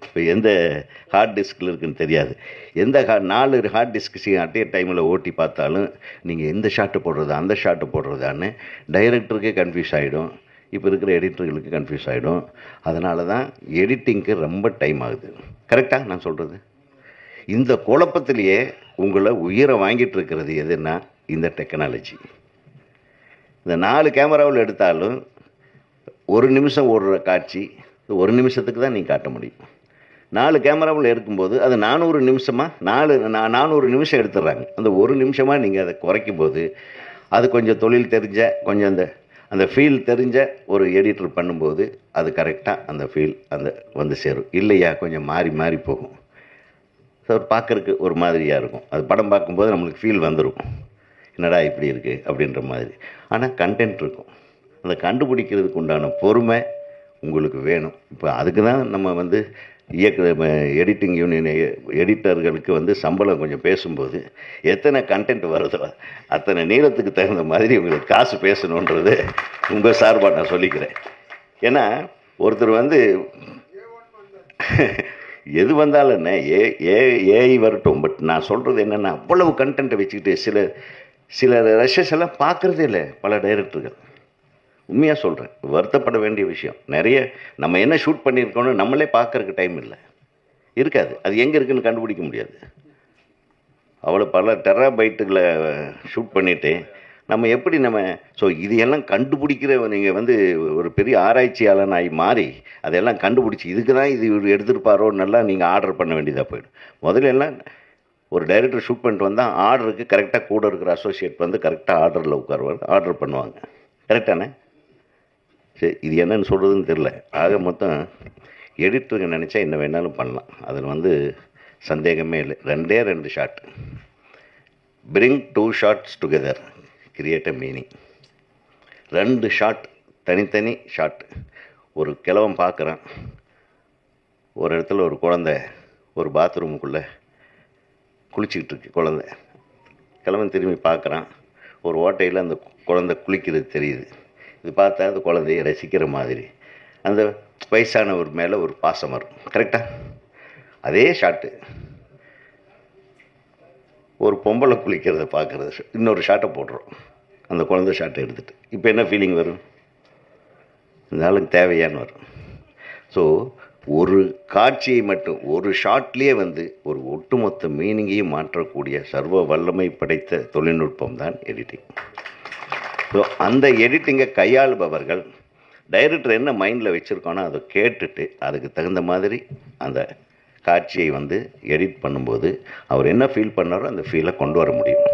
இப்போ எந்த ஹார்ட் டிஸ்கில் இருக்குதுன்னு தெரியாது. எந்த 4 ஹார்ட் டிஸ்க் அட்டே டைமில் ஓட்டி பார்த்தாலும் நீங்கள் எந்த ஷாட்டு போடுறது அந்த ஷாட்டு போடுறதான்னு டைரக்டருக்கே கன்ஃபியூஸ் ஆகிடும். இப்போ இருக்கிற எடிட்டர்களுக்கு கன்ஃபியூஸ் ஆகிடும். அதனால தான் எடிட்டிங்க்கு ரொம்ப டைம் ஆகுது. கரெக்டாக நான் சொல்கிறது? இந்த குழப்பத்திலேயே உங்களை உயிரை வாங்கிட்டு இருக்கிறது எதுன்னா இந்த டெக்னாலஜி. இந்த 4 கேமராவில் எடுத்தாலும் 1 நிமிஷம் ஓடுற காட்சி 1 நிமிஷத்துக்கு தான் நீங்கள் காட்ட முடியும். 4 கேமராவில் இருக்கும்போது அது 400 நிமிஷமாக 400 நிமிஷம் எடுத்துடுறாங்க. அந்த 1 நிமிஷமாக நீங்கள் அதை குறைக்கும் போது அது கொஞ்சம் தொழில் தெரிஞ்ச கொஞ்சம் அந்த ஃபீல் தெரிஞ்ச ஒரு எடிட்டர் பண்ணும்போது அது கரெக்டாக அந்த ஃபீல் வந்து சேரும். இல்லையா கொஞ்சம் மாறி போகும். ஸோ பார்க்குறக்கு ஒரு மாதிரியாக இருக்கும். அது படம் பார்க்கும்போது நம்மளுக்கு ஃபீல் வந்துடும், என்னடா இப்படி இருக்குது அப்படின்ற மாதிரி. ஆனால் கண்டென்ட் இருக்கும். அந்த கண்டுபிடிக்கிறதுக்கு உண்டான பொறுமை உங்களுக்கு வேணும். இப்போ அதுக்கு தான் நம்ம வந்து எடிட்டிங் யூனியன் எடிட்டர்களுக்கு வந்து சம்பளம் கொஞ்சம் பேசும்போது எத்தனை கண்டென்ட் வருதோ அத்தனை நீளத்துக்கு தகுந்த மாதிரி உங்களுக்கு காசு பேசணுன்றது உங்கள் சார்பாக நான் சொல்லிக்கிறேன். ஏன்னா ஒருத்தர் வந்து எது வந்தாலும் என்ன ஏஐ வரட்டும், பட் நான் சொல்கிறது என்னென்னா அவ்வளவு கண்டென்ட்டை வச்சுக்கிட்டு சில ரஷஸ் எல்லாம் பார்க்குறதே இல்லை பல டைரக்டர்கள். உண்மையாக சொல்கிறேன், வருத்தப்பட வேண்டிய விஷயம். நிறைய நம்ம என்ன ஷூட் பண்ணியிருக்கோன்னு நம்மளே பார்க்குறக்கு டைம் இருக்காது. அது எங்கே இருக்குதுன்னு கண்டுபிடிக்க முடியாது. அவ்வளோ பல டெராபைட்டுகளை ஷூட் பண்ணிவிட்டு நம்ம எப்படி ஸோ இதையெல்லாம் கண்டுபிடிக்கிற நீங்கள் வந்து ஒரு பெரிய ஆராய்ச்சியாளன் ஆகி மாறி அதையெல்லாம் கண்டுபிடிச்சி இதுக்கு தான் இது எடுத்துருப்பாரோன்னெல்லாம் நீங்கள் ஆர்டர் பண்ண வேண்டியதாக போயிடும். முதல்ல எல்லாம் ஒரு டைரக்டர் ஷூட் பண்ணிட்டு வந்தால் ஆர்டருக்கு கரெக்டாக கூட இருக்கிற அசோசியேட் வந்து கரெக்டாக ஆர்டரில் உட்காருவாங்க, ஆர்டர் பண்ணுவாங்க. கரெக்டானே? சரி, இது என்னன்னு சொல்கிறதுன்னு தெரில. ஆக மொத்தம் எடிட்டருங்க நினச்சா என்ன வேணாலும் பண்ணலாம். அதில் வந்து சந்தேகமே இல்லை. 2 shot, bring 2 shots together, create a meaning. 2 shot, தனித்தனி ஷாட். ஒரு கிழவன் பார்க்குறான், ஒரு இடத்துல ஒரு குழந்தை ஒரு பாத்ரூமுக்குள்ளே குளிச்சிக்கிட்டு இருக்கு. கிழவன் திரும்பி பார்க்குறான், ஒரு ஓட்டையில் அந்த குழந்தை குளிக்கிறது தெரியுது. இது பார்த்தா அந்த குழந்தைய ரசிக்கிற மாதிரி அந்த வயசானவர் மேலே ஒரு பாசம் வரும். கரெக்டாக அதே ஷாட்டு ஒரு பொம்பளை குளிக்கிறத பார்க்குறது, இன்னொரு ஷாட்டை போடுறோம், அந்த குழந்தை ஷாட்டை எடுத்துகிட்டு. இப்போ என்ன ஃபீலிங் வரும்? இந்த ஆளுக்கு தேவையான்னு வரும். ஸோ ஒரு காட்சியை மட்டும் ஒரு ஷாட்லேயே வந்து ஒரு ஒட்டுமொத்த மீனிங்கையும் மாற்றக்கூடிய சர்வ வல்லமை படைத்த தொழில்நுட்பம் தான் எடிட்டிங். ஸோ அந்த எடிட்டிங்கை கையாளுபவர்கள் டைரக்டர் என்ன மைண்டில் வச்சுருக்கோன்னா அதை கேட்டுட்டு அதுக்கு தகுந்த மாதிரி அந்த காட்சியை வந்து எடிட் பண்ணும்போது அவர் என்ன ஃபீல் பண்ணாரோ அந்த ஃபீலை கொண்டு வர முடியும்.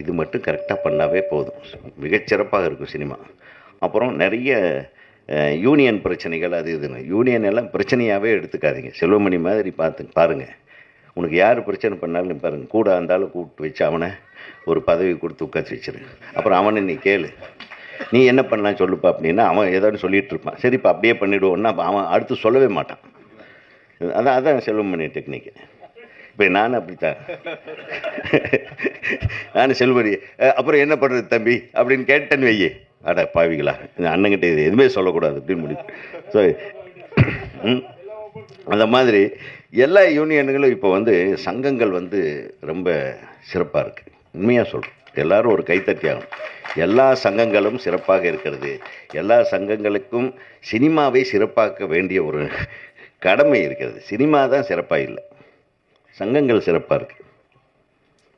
இது மட்டும் கரெக்டாக பண்ணாவே போதும், மிகச்சிறப்பாக இருக்கும் சினிமா. அப்புறம் நிறைய யூனியன் பிரச்சனைகள் அது இதுன்னு, யூனியன் எல்லாம் பிரச்சனையாகவே எடுத்துக்காதீங்க. செல்வமணி மாதிரி பாருங்கள், உனக்கு யார் பிரச்சனை பண்ணாலும் பாருங்கள், கூட இருந்தாலும் கூப்பிட்டு வச்சு அவனை ஒரு பதவி கொடுத்து உட்காந்து வச்சிரு. அப்புறம் அவனை நீ கேளு, நீ என்ன பண்ணலாம் சொல்லுப்பா அப்படின்னா அவன் ஏதாவது சொல்லிகிட்டு இருப்பான். சரிப்பா அப்படியே பண்ணிவிடுவோன்னா அவன் அடுத்து சொல்லவே மாட்டான். அதான் செல்வமணி டெக்னிக்கு. இப்போ நானும் அப்படித்தான், நானும் செல்வமணி அப்புறம் என்ன பண்ணுறது தம்பி அப்படின்னு கேட்டேன்னு வையே, அட பாவிகளா இந்த அண்ணங்கிட்ட இது எதுவுமே சொல்லக்கூடாது அப்படின்னு முடியும். ஸோ அந்த மாதிரி எல்லா யூனியன்களும் இப்போ வந்து சங்கங்கள் வந்து ரொம்ப சிறப்பாக இருக்குது. உண்மையாக சொல்கிறோம், எல்லோரும் ஒரு கைத்தட்டி ஆகணும். எல்லா சங்கங்களும் சிறப்பாக இருக்கிறது. எல்லா சங்கங்களுக்கும் சினிமாவை சிறப்பாக்க வேண்டிய ஒரு கடமை இருக்கிறது. சினிமா தான் சிறப்பாக இல்லை, சங்கங்கள் சிறப்பாக இருக்குது,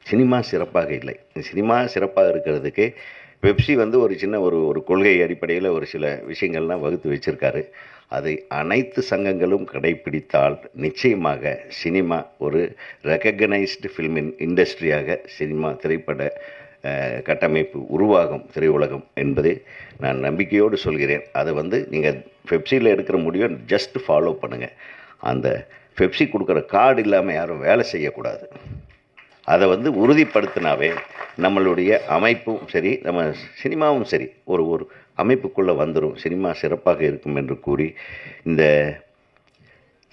சினிமா சிறப்பாக இல்லை. சினிமா சிறப்பாக இருக்கிறதுக்கு பெப்சி வந்து ஒரு சின்ன ஒரு கொள்கை அடிப்படையில் ஒரு சில விஷயங்கள்லாம் வகுத்து வச்சுருக்காரு. அதை அனைத்து சங்கங்களும் கடைப்பிடித்தால் நிச்சயமாக சினிமா ஒரு ரெகக்னைஸ்டு ஃபில்ம் இண்டஸ்ட்ரியாக சினிமா திரைப்பட கட்டமைப்பு உருவாகும் திரையுலகம் என்பதை நான் நம்பிக்கையோடு சொல்கிறேன். அதை வந்து நீங்கள் பெப்சியில் எடுக்கிற முடிவை ஜஸ்ட் ஃபாலோ பண்ணுங்கள். அந்த பெப்சி கொடுக்குற கார்டு இல்லாமல் யாரும் வேலை செய்யக்கூடாது. அதை வந்து உறுதிப்படுத்தினாவே நம்மளுடைய அமைப்பும் சரி, நம்ம சினிமாவும் சரி ஒரு அமைப்புக்குள்ளே வந்துடும், சினிமா சிறப்பாக இருக்கும் என்று கூறி, இந்த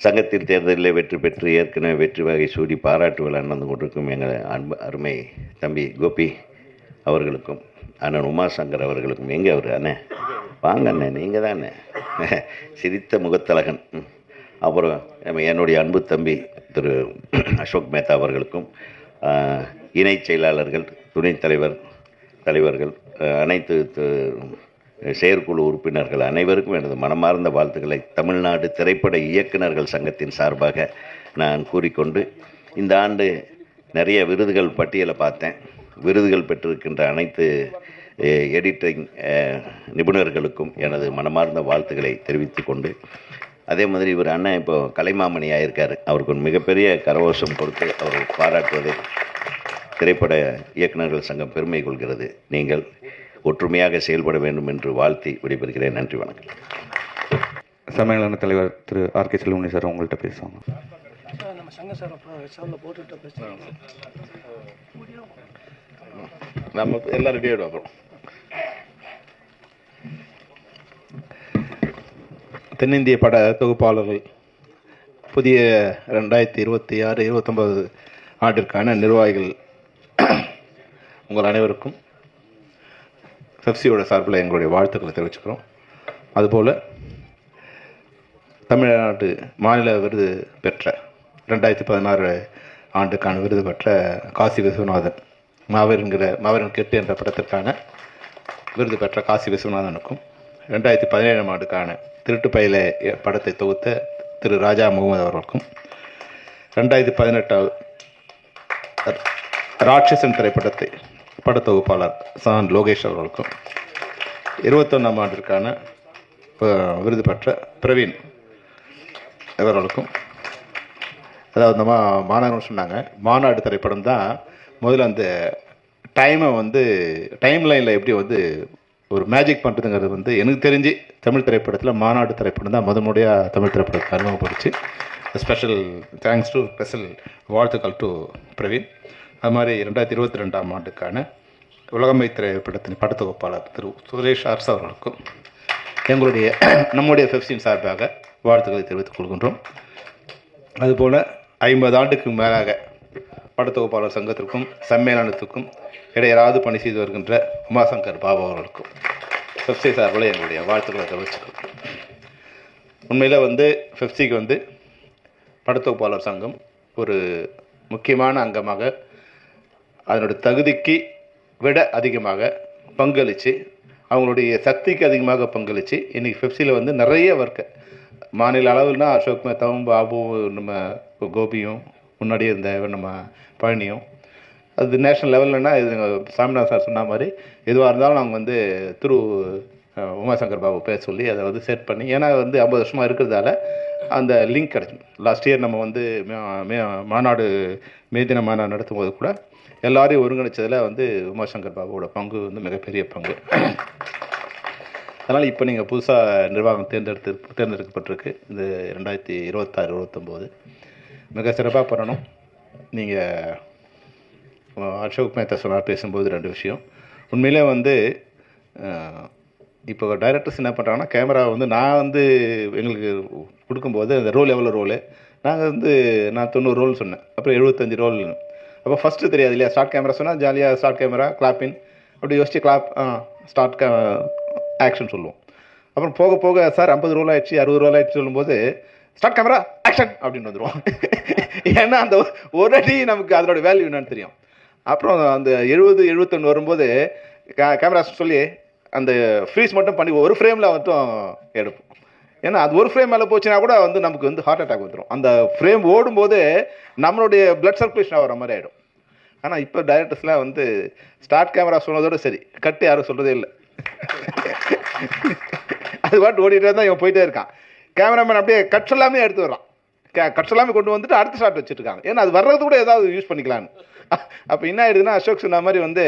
சங்கத்தின் தேர்தலில் வெற்றி பெற்று ஏற்கனவே வெற்றி வகை சூடி பாராட்டு விழா நடந்து கொண்டிருக்கும் எங்கள் அருமை தம்பி கோபி அவர்களுக்கும் அண்ணன் உமாசங்கர் அவர்களுக்கும், எங்கே அவர் அண்ணே வாங்க அண்ணே நீங்கள் தான் அண்ணே சிரித்த முகத்தழகன், அப்புறம் என்னுடைய அன்பு தம்பி திரு அசோக் மேத்தா அவர்களுக்கும், இணை செயலாளர்கள், துணைத் தலைவர்கள், அனைத்து செயற்குழு உறுப்பினர்கள் அனைவருக்கும் எனது மனமார்ந்த வாழ்த்துக்களை தமிழ்நாடு திரைப்பட இயக்குநர்கள் சங்கத்தின் சார்பாக நான் கூறிக்கொண்டு, இந்த ஆண்டு நிறைய விருதுகள் பட்டியலை பார்த்தேன். விருதுகள் பெற்றிருக்கின்ற அனைத்து எடிட்டிங் நிபுணர்களுக்கும் எனது மனமார்ந்த வாழ்த்துக்களை தெரிவித்துக் கொண்டு, அதே மாதிரி இவர் அண்ணன் இப்போ கலைமாமணி ஆயிருக்கார், அவருக்கு ஒரு மிகப்பெரிய கரகோஷம் கொடுத்து அவர் பாராட்டுவதை திரைப்பட இயக்குநர்கள் சங்கம் பெருமை கொள்கிறது. நீங்கள் ஒற்றுமையாக செயல்பட வேண்டும் என்று வாழ்த்தி விடைபெறுகிறேன். நன்றி, வணக்கம். சம்மேளன தலைவர் திரு ஆர்.கே. செல்வமணி சார் உங்கள்கிட்ட பேசுவாங்க. நம்ம சங்க சார் அப்புறம் போட்டுட்டு பேசுகிறோம். நம்ம எல்லாம் ரெடி ஆகிடும். அப்புறம் தென்னிந்திய பட தொகுப்பாளர்கள் புதிய 2026-29 ஆண்டிற்கான நிர்வாகிகள் உங்கள் அனைவருக்கும் பெப்சியோட சார்பில் எங்களுடைய வாழ்த்துக்களை தெரிவிச்சுக்கிறோம். அதுபோல் தமிழ்நாட்டு மாநில விருது பெற்ற 2016 ஆண்டுக்கான விருது பெற்ற காசி விஸ்வநாதன், மாவீரன் கெட்டு என்ற படத்திற்கான விருது பெற்ற காசி விஸ்வநாதனுக்கும், 2017 ஆண்டுக்கான திருட்டு பயில படத்தை தொகுத்த திரு ராஜா முகமது அவர்களுக்கும், 2018 ராட்சசன் திரைப்படத்தை படத்தொகுப்பாளர் சான் லோகேஷ் அவர்களுக்கும், 21ஆம் ஆண்டிற்கான விருது பெற்ற பிரவீன் இவர்களுக்கும், அதாவது நம்ம மாநகரம் சொன்னாங்க, மாநாடு திரைப்படம் தான் முதல்ல அந்த டைமை வந்து டைம் லைனில் எப்படி வந்து ஒரு மேஜிக் பண்ணுறதுங்கிறது வந்து எனக்கு தெரிஞ்சு தமிழ் திரைப்படத்தில் மாநாடு திரைப்படம் தான் முறையாக தமிழ் திரைப்படத்தை அறிமுகப்படுத்தி. ஸ்பெஷல் தேங்க்ஸ் டு ஸ்பெஷல் வாழ்த்துக்கள் டு பிரவீன். அது மாதிரி 2022ஆம் ஆண்டுக்கான உலகமை திரைப்படத்தின் படத்தொகுப்பாளர் திரு சுரேஷ் அரசு அவர்களுக்கும் நம்முடைய பெப்சியின் சார்பாக வாழ்த்துக்களை தெரிவித்துக் கொள்கின்றோம். அதுபோல் 50 ஆண்டுக்கு மேலாக படத்தொகுப்பாளர் சங்கத்திற்கும் சம்மேளனத்துக்கும் இடையராது பணி செய்து வருகின்ற உமாசங்கர் பாபு அவர்களுக்கும் பெப்சி சார்பில் எங்களுடைய வாழ்த்துக்களை தெரிவிச்சுக்கிறோம். உண்மையில் வந்து பெப்சிக்கு வந்து படத்தொகுப்பாளர் சங்கம் ஒரு முக்கியமான அங்கமாக அதனுடைய தகுதிக்கு விட அதிகமாக பங்களித்து, அவங்களுடைய சக்திக்கு அதிகமாக பங்களித்து இன்றைக்கி பெப்சியில் வந்து நிறைய ஒர்க்கு மாநில அளவுலனா அசோக் மேத்தாவும் பாபுவும் நம்ம கோபியும் முன்னாடியே இருந்த நம்ம பழனியும், அது நேஷ்னல் லெவல்லனா இது சாமிநாத் சார் சொன்ன மாதிரி எதுவாக இருந்தாலும் நாங்கள் வந்து திரு உமாசங்கர் பாபு பேர் சொல்லி அதை வந்து செட் பண்ணி, ஏன்னா வந்து 50 வருஷமாக இருக்கிறதால அந்த லிங்க் கிடச்சிடும். லாஸ்ட் இயர் நம்ம வந்து மாநாடு மேதின மாநாடு நடத்தும் போது கூட எல்லாரையும் ஒருங்கிணைச்சதில் வந்து உமாசங்கர் பாபுவோட பங்கு வந்து மிகப்பெரிய பங்கு. அதனால் இப்போ நீங்கள் புதுசாக நிர்வாகம் தேர்ந்தெடுக்கப்பட்டிருக்கு. இது 2026-29 மிக சிறப்பாக பண்ணணும். நீங்கள் அசோக் மேத்தா சொன்னார் பேசும்போது 2 விஷயம். உண்மையிலே வந்து இப்போ டைரக்டர்ஸ் என்ன பண்ணுறாங்கன்னா, கேமரா வந்து நான் வந்து எங்களுக்கு கொடுக்கும்போது அந்த ரோல் எவ்வளோ ரோலு, நாங்கள் வந்து நான் 90 ரோல் சொன்னேன், அப்புறம் 75 ரோல். அப்போ ஃபஸ்ட்டு தெரியாது இல்லையா, ஸ்டார்ட் கேமரா சொன்னால் ஜாலியாக ஸ்டார்ட் கேமரா கிளாப்பின் அப்படி யோசிச்சு கிளாப் ஸ்டார்ட் ஆக்ஷன் சொல்லுவோம். அப்புறம் போக போக சார் 50 ரோல் ஆயிடுச்சு 60 ரோல் ஆயிடுச்சு சொல்லும்போது ஸ்டார்ட் கேமரா ஆக்ஷன் அப்படின்னு வந்துடுவோம். ஏன்னா அந்த ஒரு அடி நமக்கு அதோட வேல்யூ என்னன்னு தெரியும். அப்புறம் அந்த 70-71 வரும்போது கேமரா சொல்லி அந்த ஃப்ரீஸ் மட்டும் பண்ணி ஒரு ஃப்ரேமில் மட்டும் எடுப்போம். ஏன்னா அது ஒரு ஃப்ரேம் மேலே போச்சுன்னா கூட வந்து நமக்கு வந்து ஹார்ட் அட்டாக் வந்துடும். அந்த ஃப்ரேம் ஓடும்போது நம்மளுடைய பிளட் சர்க்குலேஷன் ஆகிற மாதிரி ஆகிடும். ஆனால் இப்போ டைரக்டர்ஸ்லாம் வந்து ஸ்டார்ட் கேமரா சொன்னதோடு சரி, கட்டு யாரும் சொல்கிறதே இல்லை. அது பாட்டு ஓடிட்டே தான் இவன் போயிட்டே இருக்கான். கேமராமேன் அப்படியே கட்ஸ் எல்லாமே எடுத்து வர்றான். கட்ஸ் எல்லாமே கொண்டு வந்துட்டு அடுத்த ஷாட் வச்சுருக்காங்க. ஏன்னா அது வர்றது கூட ஏதாவது யூஸ் பண்ணிக்கலான்னு. அப்போ என்ன ஆயிடுதுன்னா, அசோக் சொன்ன மாதிரி வந்து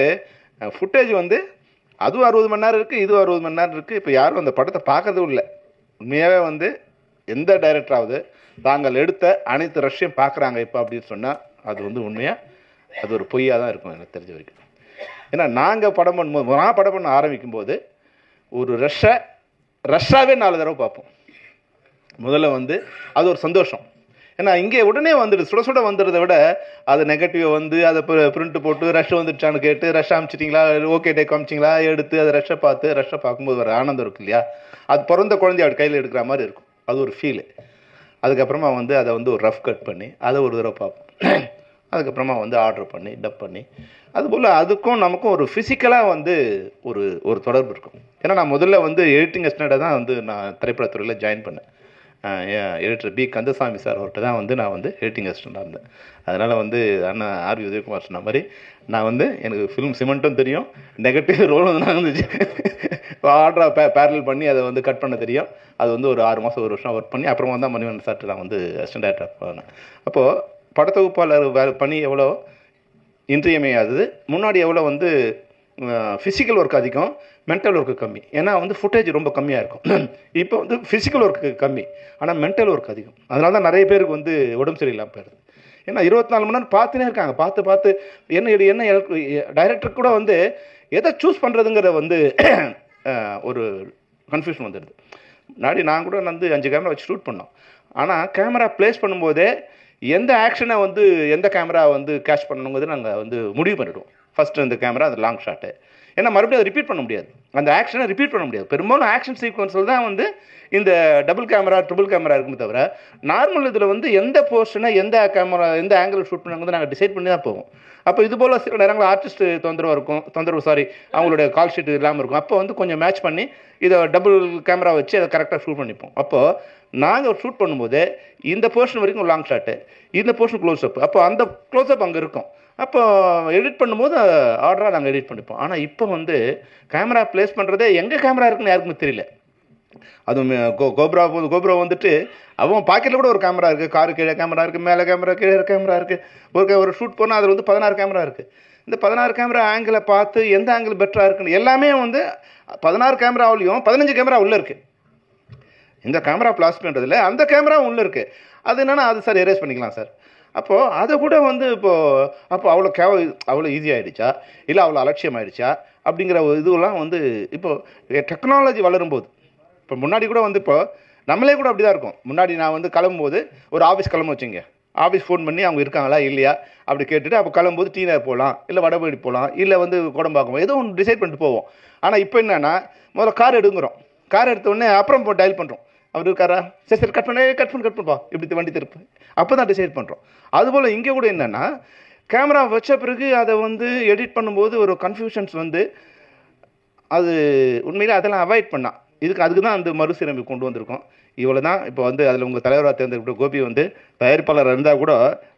ஃபுட்டேஜ் வந்து அதுவும் 60 மணி நேரம் இருக்குது, இதுவும் 60 மணி நேரம் இருக்குது. இப்போ யாரும் அந்த படத்தை பார்க்கறதும் இல்லை. உண்மையாகவே வந்து எந்த டைரக்டராவது தாங்கள் எடுத்த அனைத்து ரஷ்ஷையும் பார்க்குறாங்க இப்போ அப்படின்னு சொன்னால் அது வந்து உண்மையாக அது ஒரு பொய்யாக தான் இருக்கும் எனக்கு தெரிஞ்ச வரைக்கும். ஏன்னா நாங்கள் படம் பண்ணும்போது, நான் படம் பண்ண ஆரம்பிக்கும் போது ஒரு ரஷ்ஷாகவே 4 தடவை பார்ப்போம். முதல்ல வந்து அது ஒரு சந்தோஷம். ஏன்னா இங்கே உடனே வந்துடுது, சுட சுட வந்துடுறத விட அது நெகட்டிவ் வந்து அதை பிரிண்ட் போட்டு ரஷ் வந்துடுச்சான்னு கேட்டு ரஷ் அமிச்சிட்டிங்களா, ஓகே டேக் அமிச்சிங்களா எடுத்து அதை ரஷ்ஷை பார்க்கும்போது வர ஆனந்தம் இருக்கு இல்லையா, அது பிறந்த குழந்தைய அவர் கையில் எடுக்கிற மாதிரி இருக்கும். அது ஒரு ஃபீலு. அதுக்கப்புறமா வந்து அதை வந்து ஒரு ரஃப் கட் பண்ணி அதை ஒரு தடவை பார்ப்போம். அதுக்கப்புறமா வந்து ஆர்டர் பண்ணி டப் பண்ணி, அதுபோல் அதுக்கும் நமக்கும் ஒரு ஃபிசிக்கலாக வந்து ஒரு தொடர்பு இருக்கும். ஏன்னா நான் முதல்ல வந்து எடிட்டிங் அசிஸ்டண்ட்டாக தான் வந்து நான் திரைப்படத்துறையில் ஜாயின் பண்ணேன். எடிட்டர் பி கந்தசாமி சார் அவர்கிட்ட தான் வந்து நான் வந்து எடிட்டிங் அசிஸ்டண்ட்டாக இருந்தேன். அதனால் வந்து அண்ணா ஆர்வி உதயகுமார் சொன்ன மாதிரி நான் வந்து எனக்கு ஃபிலிம் சிமெண்ட்டும் தெரியும், நெகட்டிவ் ரோலும் நான் வந்து ஆர்டராக பேரல் பண்ணி அதை வந்து கட் பண்ண தெரியும். அது வந்து ஒரு 6 மாதம் 1 வருஷம் ஒர்க் பண்ணி அப்புறமா தான் மணிவண்ணன் சார்ட்டு நான் வந்து அசிஸ்டன்ட் டைரக்டர் போனேன். அப்போது படத்தொகுப்பாளர் பணி எவ்வளோ இன்றியமையாதது, முன்னாடி எவ்வளோ வந்து ஃபிசிக்கல் ஒர்க் அதிகம், மென்டல் ஒர்க்கு கம்மி. ஏன்னா வந்து ஃபுட்டேஜ் ரொம்ப கம்மியாக இருக்கும். இப்போ வந்து ஃபிசிக்கல் ஒர்க்கு கம்மி, ஆனால் மென்டல் ஒர்க் அதிகம். அதனால தான் நிறைய பேருக்கு வந்து உடம்பு சரியில்லாமல் போயிடுது. ஏன்னா 24 மணி நேரம் பார்த்துனே இருக்காங்க. பார்த்து என்ன டைரக்டர் கூட வந்து எதை சூஸ் பண்ணுறதுங்கிற வந்து ஒரு கன்ஃபியூஷன் வந்துடுது. முன்னாடி நான் கூட வந்து 5 கேமரா வச்சு ஷூட் பண்ணோம். ஆனால் கேமரா ப்ளேஸ் பண்ணும்போதே எந்த ஆக்ஷனை வந்து எந்த கேமரா வந்து கேட்ச் பண்ணணுங்கிறது நாங்கள் வந்து முடிவு பண்ணிவிடுவோம். ஃபஸ்ட்டு இந்த கேமரா அது லாங் ஷாட்டு, ஏன்னா மறுபடியும் அதை ரிப்பீட் பண்ண முடியாது, அந்த ஆக்ஷனை ரிப்பீட் பண்ண முடியாது. பெரும்பாலும் ஆக்ஷன் சீக்வன்ஸில் தான் வந்து இந்த டபுள் கேமரா ட்ரிபிள் கேமரா இருக்குமே தவிர, நார்மல் இதில் வந்து எந்த போர்ஷனை எந்த கேமரா எந்த ஆங்கிள் ஷூட் பண்ணுங்கிறது நாங்கள் டிசைட் பண்ணி தான் போவோம். அப்போ இது போல் சில நேரங்கள் ஆர்டிஸ்ட் அவங்களுடைய கால் ஷீட் இல்லாமல் இருக்கும். அப்போ வந்து கொஞ்சம் மேட்ச் பண்ணி இதை டபுள் கேமரா வச்சு அதை கரெக்டாக ஷூட் பண்ணிப்போம். அப்போது நாங்கள் ஷூட் பண்ணும்போது இந்த போர்ஷன் வரைக்கும் லாங் ஷாட்டு, இந்த போர்ஷன் க்ளோஸ்அப், அப்போ அந்த க்ளோஸ்அப் அங்கே இருக்கும். அப்போ எடிட் பண்ணும்போது ஆர்டராக நாங்கள் எடிட் பண்ணிப்போம். ஆனால் இப்போ வந்து கேமரா ப்ளேஸ் பண்ணுறதே எங்கே கேமரா இருக்குன்னு யாருக்குமே தெரியல. அதுவும் கோப்ரா வந்துட்டு அவன் பாக்கெட்டில் கூட ஒரு கேமரா இருக்குது, காரு கீழே கேமரா இருக்குது, மேலே கேமரா கீழே கேமரா இருக்குது. ஒரு ஷூட் போனால் அதில் வந்து 16 கேமரா இருக்குது. இந்த 16 கேமரா ஆங்கிளை பார்த்து எந்த ஆங்கிள் பெட்டராக இருக்குன்னு எல்லாமே வந்து 16 கேமராவிலையும் 15 கேமரா உள்ளே இருக்குது. இந்த கேமரா ப்ளாஸ் பண்ணுறதில்ல, அந்த கேமராவும் உள்ளே இருக்குது. அது என்னென்னா அது சார் எரேஸ் பண்ணிக்கலாம் சார். அப்போது அதை கூட வந்து அப்போ அவ்வளோ ஈஸியாகிடுச்சா இல்லை அவ்வளோ அலட்சியம் ஆகிடுச்சா அப்படிங்கிற இதுவெல்லாம் வந்து இப்போது டெக்னாலஜி வளரும்போது, இப்போ முன்னாடி கூட வந்து இப்போ நம்மளே கூட அப்படி தான் இருக்கும். முன்னாடி நான் வந்து கிளம்பும்போது ஒரு ஆஃபீஸ் கிளம்ப வச்சுங்க, ஆஃபீஸ் ஃபோன் பண்ணி அவங்க இருக்காங்களா இல்லையா அப்படி கேட்டுட்டு அப்போ கிளம்பும்போது டீ நகர் போகலாம், இல்லை வடபழனி போகலாம், இல்லை வந்து கோடம்பாக்கம், ஏதோ ஒன்று டிசைட் பண்ணிட்டு போவோம். ஆனால் இப்போ என்னென்னா முதல்ல கார் எடுங்கிறோம், கார் எடுத்த உடனே அப்புறம் டயல் பண்ணுறோம், அவர் இருக்காரா சரி கட் பண்ணுப்பா இப்படி வண்டி திருப்பு, அப்போ தான் டிசைட் பண்ணுறோம். அதுபோல் இங்கே கூட என்னென்னா கேமரா வச்ச பிறகு அதை வந்து எடிட் பண்ணும்போது ஒரு கன்ஃபியூஷன்ஸ் வந்து அது உண்மையிலே அதெல்லாம் அவாய்ட் பண்ணான். அதுக்கு தான் அந்த மறுசீரமைப்பு கொண்டு வந்திருக்கோம். இவ்வளோ தான். இப்போ வந்து அதில் உங்கள் தலைவராக தேர்ந்தெடுக்கிற கோபி வந்து தயாரிப்பாளர் இருந்தால் கூட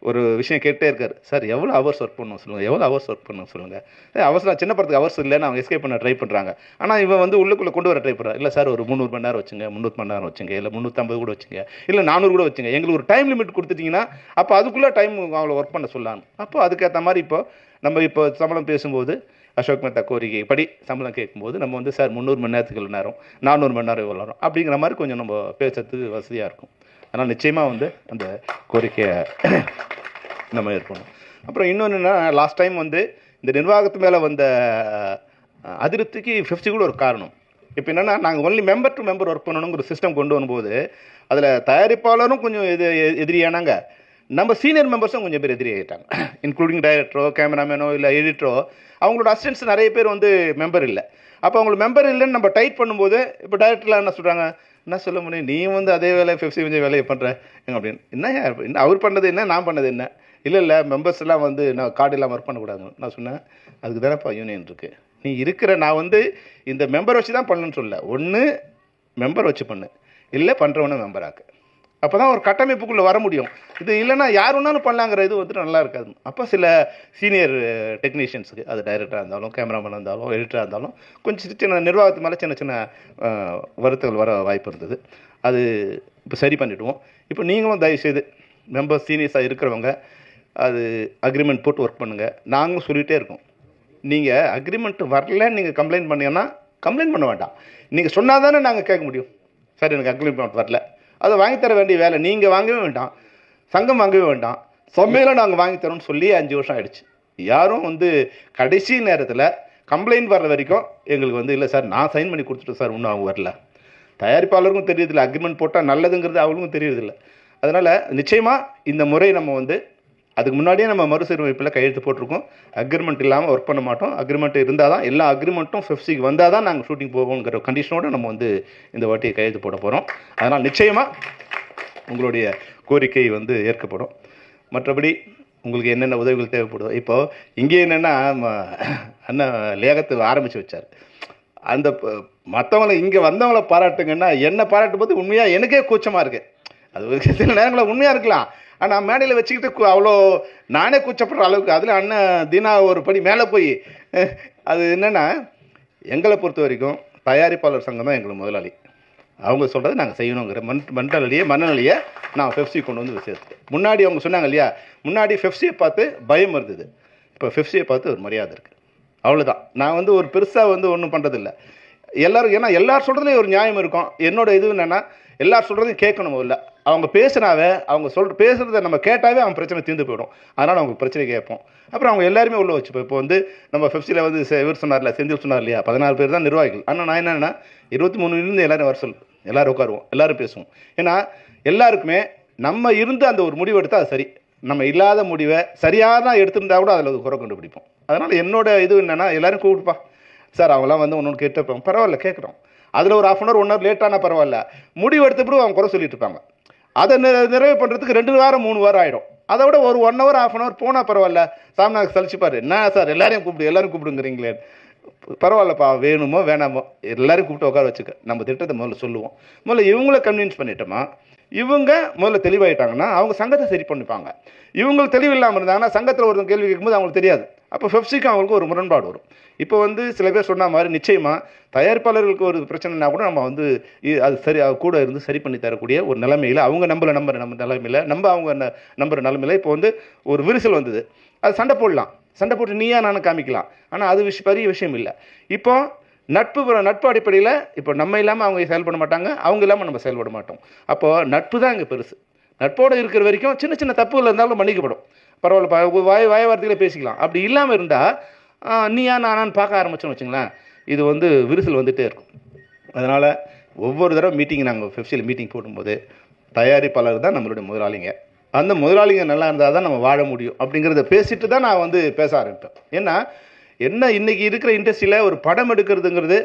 ஒரு விஷயம் கேட்டே இருக்கார், சார் எவ்வளோ ஹவர்ஸ் ஒர்க் பண்ணணும் சொல்லுங்கள், எவ்வளோ ஹவர்ஸ் ஒர்க் பண்ணணும் சொல்லுங்கள். அவசரம் சின்ன படத்துக்கு ஹவர்ஸ் இல்லைன்னு அவங்க எஸ்கேப் பண்ண ட்ரை பண்ணுறாங்க. ஆனால் இவன் வந்து உள்ளுக்குள்ளே கொண்டு வர ட்ரை பண்ணுறான். இல்லை சார் ஒரு 300 மணி நேரம் வச்சுங்க, 300 மணி நேரம் வச்சுங்க, இல்லை 350 கூட வச்சுங்க, இல்லை 400 கூட வச்சுங்க, எங்களுக்கு ஒரு டைம் லிமிட் கொடுத்துட்டிங்கன்னா அப்போ அதுக்குள்ளே டைம் அவங்கள ஒர்க் பண்ண சொல்லலாம். அப்போ அதுக்கேற்ற மாதிரி இப்போ சம்பளம் பேசும்போது அசோக் மேத்தா கோரிக்கை படி சம்பளம் கேட்கும்போது நம்ம வந்து சார் 300 மணி நேரத்துக்கு இவ்வளோ நேரம், 400 மணி நேரம் இவ்வளோ நேரம் அப்படிங்கிற மாதிரி கொஞ்சம் நம்ம பேசுறதுக்கு வசதியாக இருக்கும். அதனால் நிச்சயமாக வந்து அந்த கோரிக்கையை நம்ம ஏற்படும். அப்புறம் இன்னொன்று என்ன, லாஸ்ட் டைம் வந்து இந்த நிர்வாகத்து மேலே வந்த அதிருப்திக்கு 50 கூட ஒரு காரணம். இப்போ என்னென்னா, நாங்கள் only member to member work பண்ணணுங்கிற சிஸ்டம் கொண்டு வரும்போது அதில் தயாரிப்பாளரும் கொஞ்சம் எதிரியானாங்க, நம்ம சீனியர் மெம்பர்ஸும் கொஞ்சம் பேர் எதிரி ஆகிட்டாங்க. இன்க்ளூடிங் டைரக்டரோ, கேமராமேனோ, இல்லை எடிட்டரோ, அவங்களோட அசிஸ்டன்ட்ஸ் நிறைய பேர் வந்து மெம்பர் இல்லை. அப்போ அவங்களுக்கு மெம்பர் இல்லைன்னு நம்ம டைட் பண்ணும்போது இப்போ டைரக்டர்லாம் என்ன சொல்கிறாங்க, என்ன சொல்ல முடியும், நீ வந்து அதே வேலையை 50 கொஞ்சம் வேலையை பண்ணுற அப்படின்னு. என்ன அவர் பண்ணது என்ன, நான் பண்ணது என்ன? இல்லை மெம்பர்ஸ் எல்லாம் வந்து நான் கார்டு இல்லாமல் ஒர்க் பண்ணக்கூடாதுன்னு நான் சொன்னேன். அதுக்கு தானேப்பா யூனியன் இருக்குது. நீ இருக்கிற நான் வந்து இந்த மெம்பர் வச்சு தான் பண்ணணும்னு சொல்ல, ஒன்று மெம்பர் வச்சு பண்ணு, இல்லை பண்ணுறவன மெம்பராக்கு. அப்போ தான் ஒரு கட்டமைப்புக்குள்ளே வர முடியும். இது இல்லைன்னா யார் ஒன்றாலும் பண்ணலாங்கிற இது வந்துட்டு நல்லா இருக்காது. அப்போ சில சீனியர் டெக்னீஷியன்ஸுக்கு, அது டைரக்டராக இருந்தாலும், கேமராமேனாக இருந்தாலும், எடிட்டராக இருந்தாலும் கொஞ்சம் சின்ன நிர்வாகத்து மேலே சின்ன வருத்தங்கள் வர வாய்ப்பு இருந்தது. அது இப்போ சரி பண்ணிவிடுவோம். இப்போ நீங்களும் தயவுசெய்து மெம்பர்ஸ் சீனியர்ஸாக இருக்கிறவங்க அது அக்ரிமெண்ட் போட்டு ஒர்க் பண்ணுங்கள். நாங்களும் சொல்லிகிட்டே இருக்கோம், நீங்கள் அக்ரிமெண்ட் வரலன்னு நீங்கள் கம்ப்ளைண்ட் பண்ணீங்கன்னா கம்ப்ளைண்ட் பண்ண வேண்டாம். நீங்கள் சொன்னால் தானே நாங்கள் கேட்க முடியும். சார் எனக்கு அக்ரிமெண்ட் வரல, அதை வாங்கித்தர வேண்டிய வேலை நீங்கள் வாங்கவே வேண்டாம், சங்கம் வாங்கவே வேண்டாம், சமையலும் நாங்கள் வாங்கித்தரோன்னு சொல்லி 5 வருஷம் ஆகிடுச்சு. யாரும் வந்து கடைசி நேரத்தில் கம்ப்ளைண்ட் வர்ற வரைக்கும் எங்களுக்கு வந்து இல்லை சார் நான் சைன் பண்ணி கொடுத்துட்டேன் சார், இன்னும் அவங்க வரல. தயாரிப்பாளருக்கும் தெரியுதில்லை, அக்ரிமெண்ட் போட்டால் நல்லதுங்கிறது அவங்களுக்கும் தெரியுதில்லை. அதனால் நிச்சயமாக இந்த முறை நம்ம வந்து அதுக்கு முன்னாடியே நம்ம மறுசீரமைப்பில் கையெழுத்து போட்டிருக்கோம். அக்ரிமெண்ட் இல்லாமல் ஒர்க் பண்ண மாட்டோம். அக்ரிமெண்ட் இருந்தால் தான், எல்லா அக்ரிமெண்ட்டும் 50க்கு வந்தால் தான் நாங்கள் ஷூட்டிங் போவோங்கிற கண்டிஷனோடு நம்ம வந்து இந்த வாட்டியை கையெழுத்து போட போகிறோம். அதனால் நிச்சயமாக உங்களுடைய கோரிக்கை வந்து ஏற்கப்படும். மற்றபடி உங்களுக்கு என்னென்ன உதவிகள் தேவைப்படுதோ, இப்போது இங்கே என்னென்னா அண்ணன் லேகத்தை ஆரம்பித்து வச்சார். அந்த மற்றவங்களை இங்கே வந்தவங்கள பாராட்டுங்கன்னா என்ன பாராட்டும் போது உண்மையாக எனக்கே கூச்சமாக இருக்குது. அது சில நேரங்களில் உண்மையாக இருக்கலாம், ஆனால் மேடையில் வச்சுக்கிட்டு அவ்வளோ நானே கூச்சப்படுற அளவுக்கு. அதில் அண்ணன் தீனா ஒரு படி மேலே போய் அது என்னென்னா, எங்களை பொறுத்த வரைக்கும் தயாரிப்பாளர் சங்கம் தான் எங்களுக்கு முதலாளி. அவங்க சொல்கிறது நாங்கள் செய்யணுங்கிற மனநிலையை நான் பெப்சி கொண்டு வந்து சேர்த்துட்டேன். முன்னாடி அவங்க சொன்னாங்க இல்லையா, முன்னாடி பெப்சியை பார்த்து பயம் இருந்தது, இப்போ பெப்சியை பார்த்து ஒரு மரியாதை இருக்குது. அவ்வளோதான். நான் வந்து ஒரு பெருசாக வந்து ஒன்றும் பண்ணுறதில்ல. எல்லோரும், ஏன்னா எல்லாரும் சொல்கிறதுலேயும் ஒரு நியாயம் இருக்கும். என்னோட இது என்னென்னா, எல்லாரும் சொல்கிறதையும் கேட்கணும். இல்லை அவங்க பேசுனாவே, அவங்க பேசுகிறத நம்ம கேட்டாவே அவங்க பிரச்சனை தீர்ந்து போயிடும். அதனால் அவங்க பிரச்சனை கேட்போம். அப்புறம் அவங்க எல்லாருமே உள்ளே வச்சுப்போம். இப்போ வந்து நம்ம பெப்சியில் வந்து இவர் சொன்னார்ல, செந்தில் சொன்னார் இல்லையா, 14 பேர் தான் நிர்வாகிகள். ஆனால் நான் என்னென்னா 23 எல்லாரும் வர சொல்லு, எல்லோரும் உட்காருவோம், எல்லோரும் பேசுவோம். ஏன்னா எல்லாருக்குமே நம்ம இருந்து அந்த ஒரு முடிவு எடுத்தால் அது சரி. நம்ம இல்லாத முடிவை சரியாக எடுத்திருந்தா கூட அதில் ஒரு குறை கண்டுபிடிப்போம். அதனால் என்னோட இது என்னென்னா, எல்லோரும் கூப்பிடுப்பா சார், அவங்களாம் வந்து ஒன்று கேட்டுப்போம், பரவாயில்ல கேட்குறோம். அதில் ஒரு 1/2 hour 1 hour லேட்டானா பரவாயில்ல, முடிவு எடுத்தப்படும் அவங்க குறை சொல்லிட்டு இருப்பாங்க. அதை நிறைவு பண்ணுறதுக்கு 2 வாரம் 3 வாரம் ஆகிடும். அதை விட ஒரு 1 hour 1/2 hour போனால் பரவாயில்ல. சாமிநாதன் சலிச்சுப்பார், என்ன சார் எல்லாரையும் கூப்பிடுங்கிறீங்களே, பரவாயில்லப்பா, வேணுமோ வேணாமோ எல்லோரும் கூப்பிட்டு உட்கார வச்சுக்க, நம்ம திட்டத்தை முதல்ல சொல்லுவோம். முதல்ல இவங்கள கன்வின்ஸ் பண்ணிட்டோமா, இவங்க முதல்ல தெளிவாயிட்டாங்கன்னா அவங்க சங்கத்தை சரி பண்ணிப்பாங்க. இவங்களுக்கு தெளிவு இல்லாமல் இருந்தாங்கன்னா சங்கத்தில் ஒருத்தர் கேள்வி கேட்கும்போது அவங்களுக்கு தெரியாது. அப்போ பெப்சிக்கு அவங்களுக்கு ஒரு முரண்பாடு வரும். இப்போ வந்து சில பேர் சொன்ன மாதிரி நிச்சயமாக தயாரிப்பாளர்களுக்கு ஒரு பிரச்சனைனா கூட நம்ம வந்து அது சரி கூட இருந்து சரி பண்ணி தரக்கூடிய ஒரு நிலைமையில், அவங்க நம்புற நிலைமையில், அவங்க நம்புற நிலைமையில் இப்போ வந்து ஒரு விரிசல் வந்தது. அது சண்டை போட்டு நீயா நானும் காமிக்கலாம். ஆனால் அது பெரிய விஷயம் இல்லை. இப்போ நட்பு அடிப்படையில் இப்போ நம்ம இல்லாமல் அவங்க செயல்பட மாட்டாங்க, அவங்க இல்லாமல் நம்ம செயல்பட மாட்டோம். அப்போது நட்பு தான் இங்கே பெருசு. நட்போடு இருக்கிற வரைக்கும் சின்ன தப்புகள் இருந்தாலும் மன்னிக்கப்படும், பரவாயில்ல, வாய் வார்த்தையில் பேசிக்கலாம். அப்படி இல்லாமல் இருந்தால் நீயா நானான்னு பார்க்க ஆரம்பிச்சோன்னு வச்சுங்களேன், இது வந்து விரிசல் வந்துகிட்டே இருக்கும். அதனால் ஒவ்வொரு தடவை நாங்கள் பெப்சியில் மீட்டிங் போடும்போது தயாரிப்பாளர் தான் நம்மளுடைய முதலாளிங்க. அந்த முதலாளிங்க நல்லா இருந்தால் தான் நம்ம வாழ முடியும் அப்படிங்கிறத பேசிட்டு தான் நான் வந்து பேச ஆரம்பிப்பேன். ஏன்னா இன்றைக்கி இருக்கிற இண்டஸ்ட்ரியில் ஒரு படம் எடுக்கிறதுங்கிறது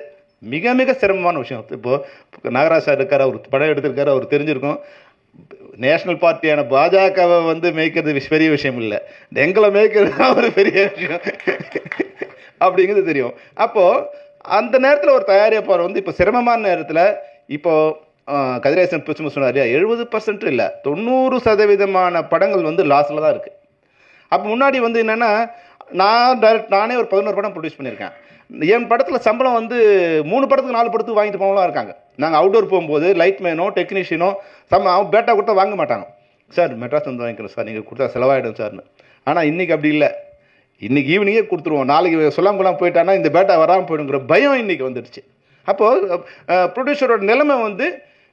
மிக மிக சிரமமான விஷயம். இப்போது நாகராஜ் சார் இருக்கார், அவர் படம் எடுத்திருக்காரு, அவர் தெரிஞ்சிருக்கும். நேஷனல் பார்ட்டியான பாஜகவை வந்து மேய்க்கிறது பெரிய விஷயம் இல்லை, எங்களை மேய்க்கிறது தான் ஒரு பெரிய விஷயம் அப்படிங்கிறது தெரியும். அப்போது அந்த நேரத்தில் ஒரு தயாரிப்பாளர் வந்து இப்போ சிரமமான நேரத்தில் இப்போது கதிரேசன் பிடிச்சுமா சொன்னார் இல்லையா, 70% இல்லை 90% படங்கள் வந்து லாஸில் தான் இருக்குது. அப்போ முன்னாடி வந்து என்னென்னா நானே ஒரு 11 படம் ப்ரொடியூஸ் பண்ணியிருக்கேன். என் படத்தில் சம்பளம் வந்து 3 படத்துக்கு 4 படத்துக்கு வாங்கிட்டு போனவங்களாம் இருக்காங்க. நாங்கள் அவுட்டோர் போகும்போது லைட்மேனோ டெக்னீஷியனோ அவன் பேட்டா கொடுத்தா வாங்க மாட்டாங்க. சார் மெட்ராஸ் வந்து வாங்கிக்கிறோம் சார், நீங்கள் கொடுத்தா செலவாயிடும் சார்னு. ஆனால் இன்றைக்கி அப்படி இல்லை, இன்றைக்கி ஈவினிங்கே கொடுத்துருவோம், நாளைக்கு சொல்லாமல் போயிட்டானா இந்த பேட்டா வராமல் போயிடுங்கிற பயம் இன்றைக்கி வந்துடுச்சு. அப்போது ப்ரொடியூசரோட நிலைமை வந்து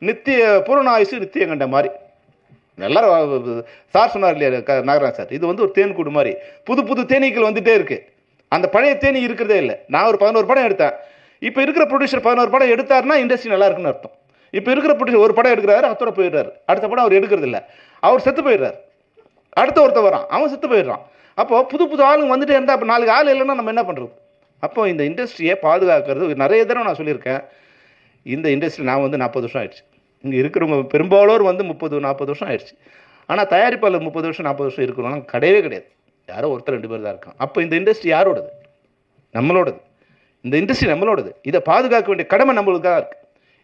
நித்திய பூரண ஆயுசு நித்திய கண்ட மாதிரி. எல்லாரும் சார் சொன்னார் இல்லையா நாகராஜ் சார், இது வந்து ஒரு தேன் கூடு மாதிரி, புது புது தேனீக்கள் வந்துகிட்டே இருக்குது. அந்த பழைய தேனி இருக்கிறதே இல்லை. நான் ஒரு 11 படம் எடுத்தேன், இப்போ இருக்கிற ப்ரொடியூசர் 11 படம் எடுத்தாருன்னா இண்டஸ்ட்ரி நல்லா இருக்குன்னு அர்த்தம். இப்போ இருக்கிற ப்ரொடியூசர் ஒரு படம் எடுக்கிறாரு, அத்தோட போயிடுறாரு, அடுத்த படம் அவர் எடுக்கிறது இல்லை, அவர் செத்து போயிடுறாரு, அடுத்த ஒருத்த வரான், அவன் செத்து போயிடுறான். அப்போது புது புது ஆளுங்க வந்துட்டே இருந்தால் அப்போ 4 ஆள் இல்லைன்னா நம்ம என்ன பண்ணுறது? அப்போ இந்த இண்டஸ்ட்ரியை பாதுகாக்கிறது நிறைய தடவை நான் சொல்லியிருக்கேன். இந்த இண்டஸ்ட்ரி நான் வந்து 40 வருஷம் ஆயிடுச்சு, இங்கே இருக்கிறவங்க பெரும்பாலோர் வந்து 30-40 வருஷம் ஆயிடுச்சு. ஆனால் தயாரிப்பாளர் 30 வருஷம் 40 வருஷம் இருக்கிறவங்க கிடையவே கிடையாது, யாரோ ஒருத்தர் 2 பேர் தான் இருக்கான். அப்போ இந்த இண்டஸ்ட்ரி யாரோடது? நம்மளோடது. இந்த இண்டஸ்ட்ரி நம்மளோடது. இதை பாதுகாக்க வேண்டிய கடமை நம்மளுக்கு தான் இருக்குது.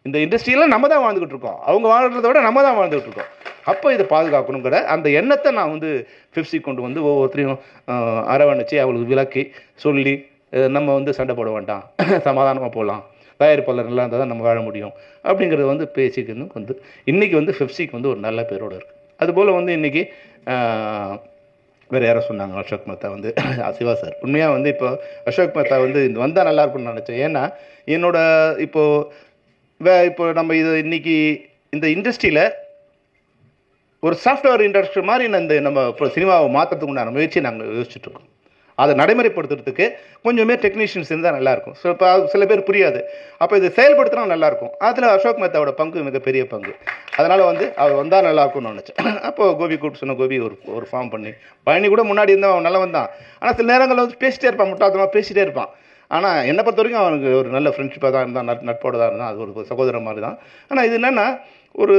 இந்த இண்டஸ்ட்ரியில் நம்ம தான் வாழ்ந்துக்கிட்டு இருக்கோம், அவங்க வாழ்கிறத விட நம்ம தான் வாழ்ந்துக்கிட்டு இருக்கோம். அப்போ இதை பாதுகாக்கணுங்கிற அந்த எண்ணத்தை நான் வந்து ஃபிப்சி கொண்டு வந்து ஒவ்வொருத்தரையும் அரவணைச்சி அவங்களுக்கு விளக்கி சொல்லி நம்ம வந்து சண்டை போட வேண்டாம், சமாதானமாக போகலாம், தயாரிப்பாளர் நல்லா இருந்தால் தான் நம்ம வாழ முடியும் அப்படிங்கிறது வந்து பேசிக்கணும். வந்து இன்றைக்கி வந்து ஃபிப்சிக்கு வந்து ஒரு நல்ல பேரோடு இருக்குது. அதுபோல் வந்து இன்றைக்கி வேறு யாரோ சொன்னாங்க அசோக் மேத்தா வந்து சிவா சார். உண்மையாக வந்து இப்போ அசோக் மேத்தா வந்து வந்தால் நல்லா இருக்கும்னு நினச்சேன். ஏன்னா என்னோட இப்போ நம்ம இது இன்றைக்கி இந்த இண்டஸ்ட்ரியில் ஒரு சாஃப்ட்வேர் இண்டஸ்ட்ரி மாதிரி நம்ம இப்போ சினிமாவை மாற்றுறதுக்கு உண்டான முயற்சியை நாங்கள் யோசிச்சுட்ருக்கோம். அதை நடைமுறைப்படுத்துறதுக்கு கொஞ்சமே டெக்னீஷியன்ஸ் இருந்தால் நல்லாயிருக்கும். ஸோ இப்போ சில பேர் புரியாது, அப்போ இதை செயல்படுத்தினா நல்லாயிருக்கும். அதில் அசோக் மேத்தாவோட பங்கு மிகப்பெரிய பங்கு. அதனால் வந்து அவர் வந்தால் நல்லாயிருக்கும்னு நினச்சேன். அப்போது கோபி கூப்பிட்டு சொன்ன கோபி ஒரு ஃபார்ம் பண்ணி பழனி கூட முன்னாடி இருந்தால் அவன் நல்லவன் தான். ஆனால் சில நேரங்களில் வந்து பேசிட்டே இருப்பான், முட்டாள்தனமாக பேசிகிட்டே இருப்பான். ஆனால் என்னை பொறுத்த வரைக்கும் அவனுக்கு ஒரு நல்ல ஃப்ரெண்ட்ஷிப்பாக தான் இருந்தான், நட்போடு தான் இருந்தான். அது ஒரு சகோதரன் மாதிரி தான். ஆனால் இது என்னென்னா ஒரு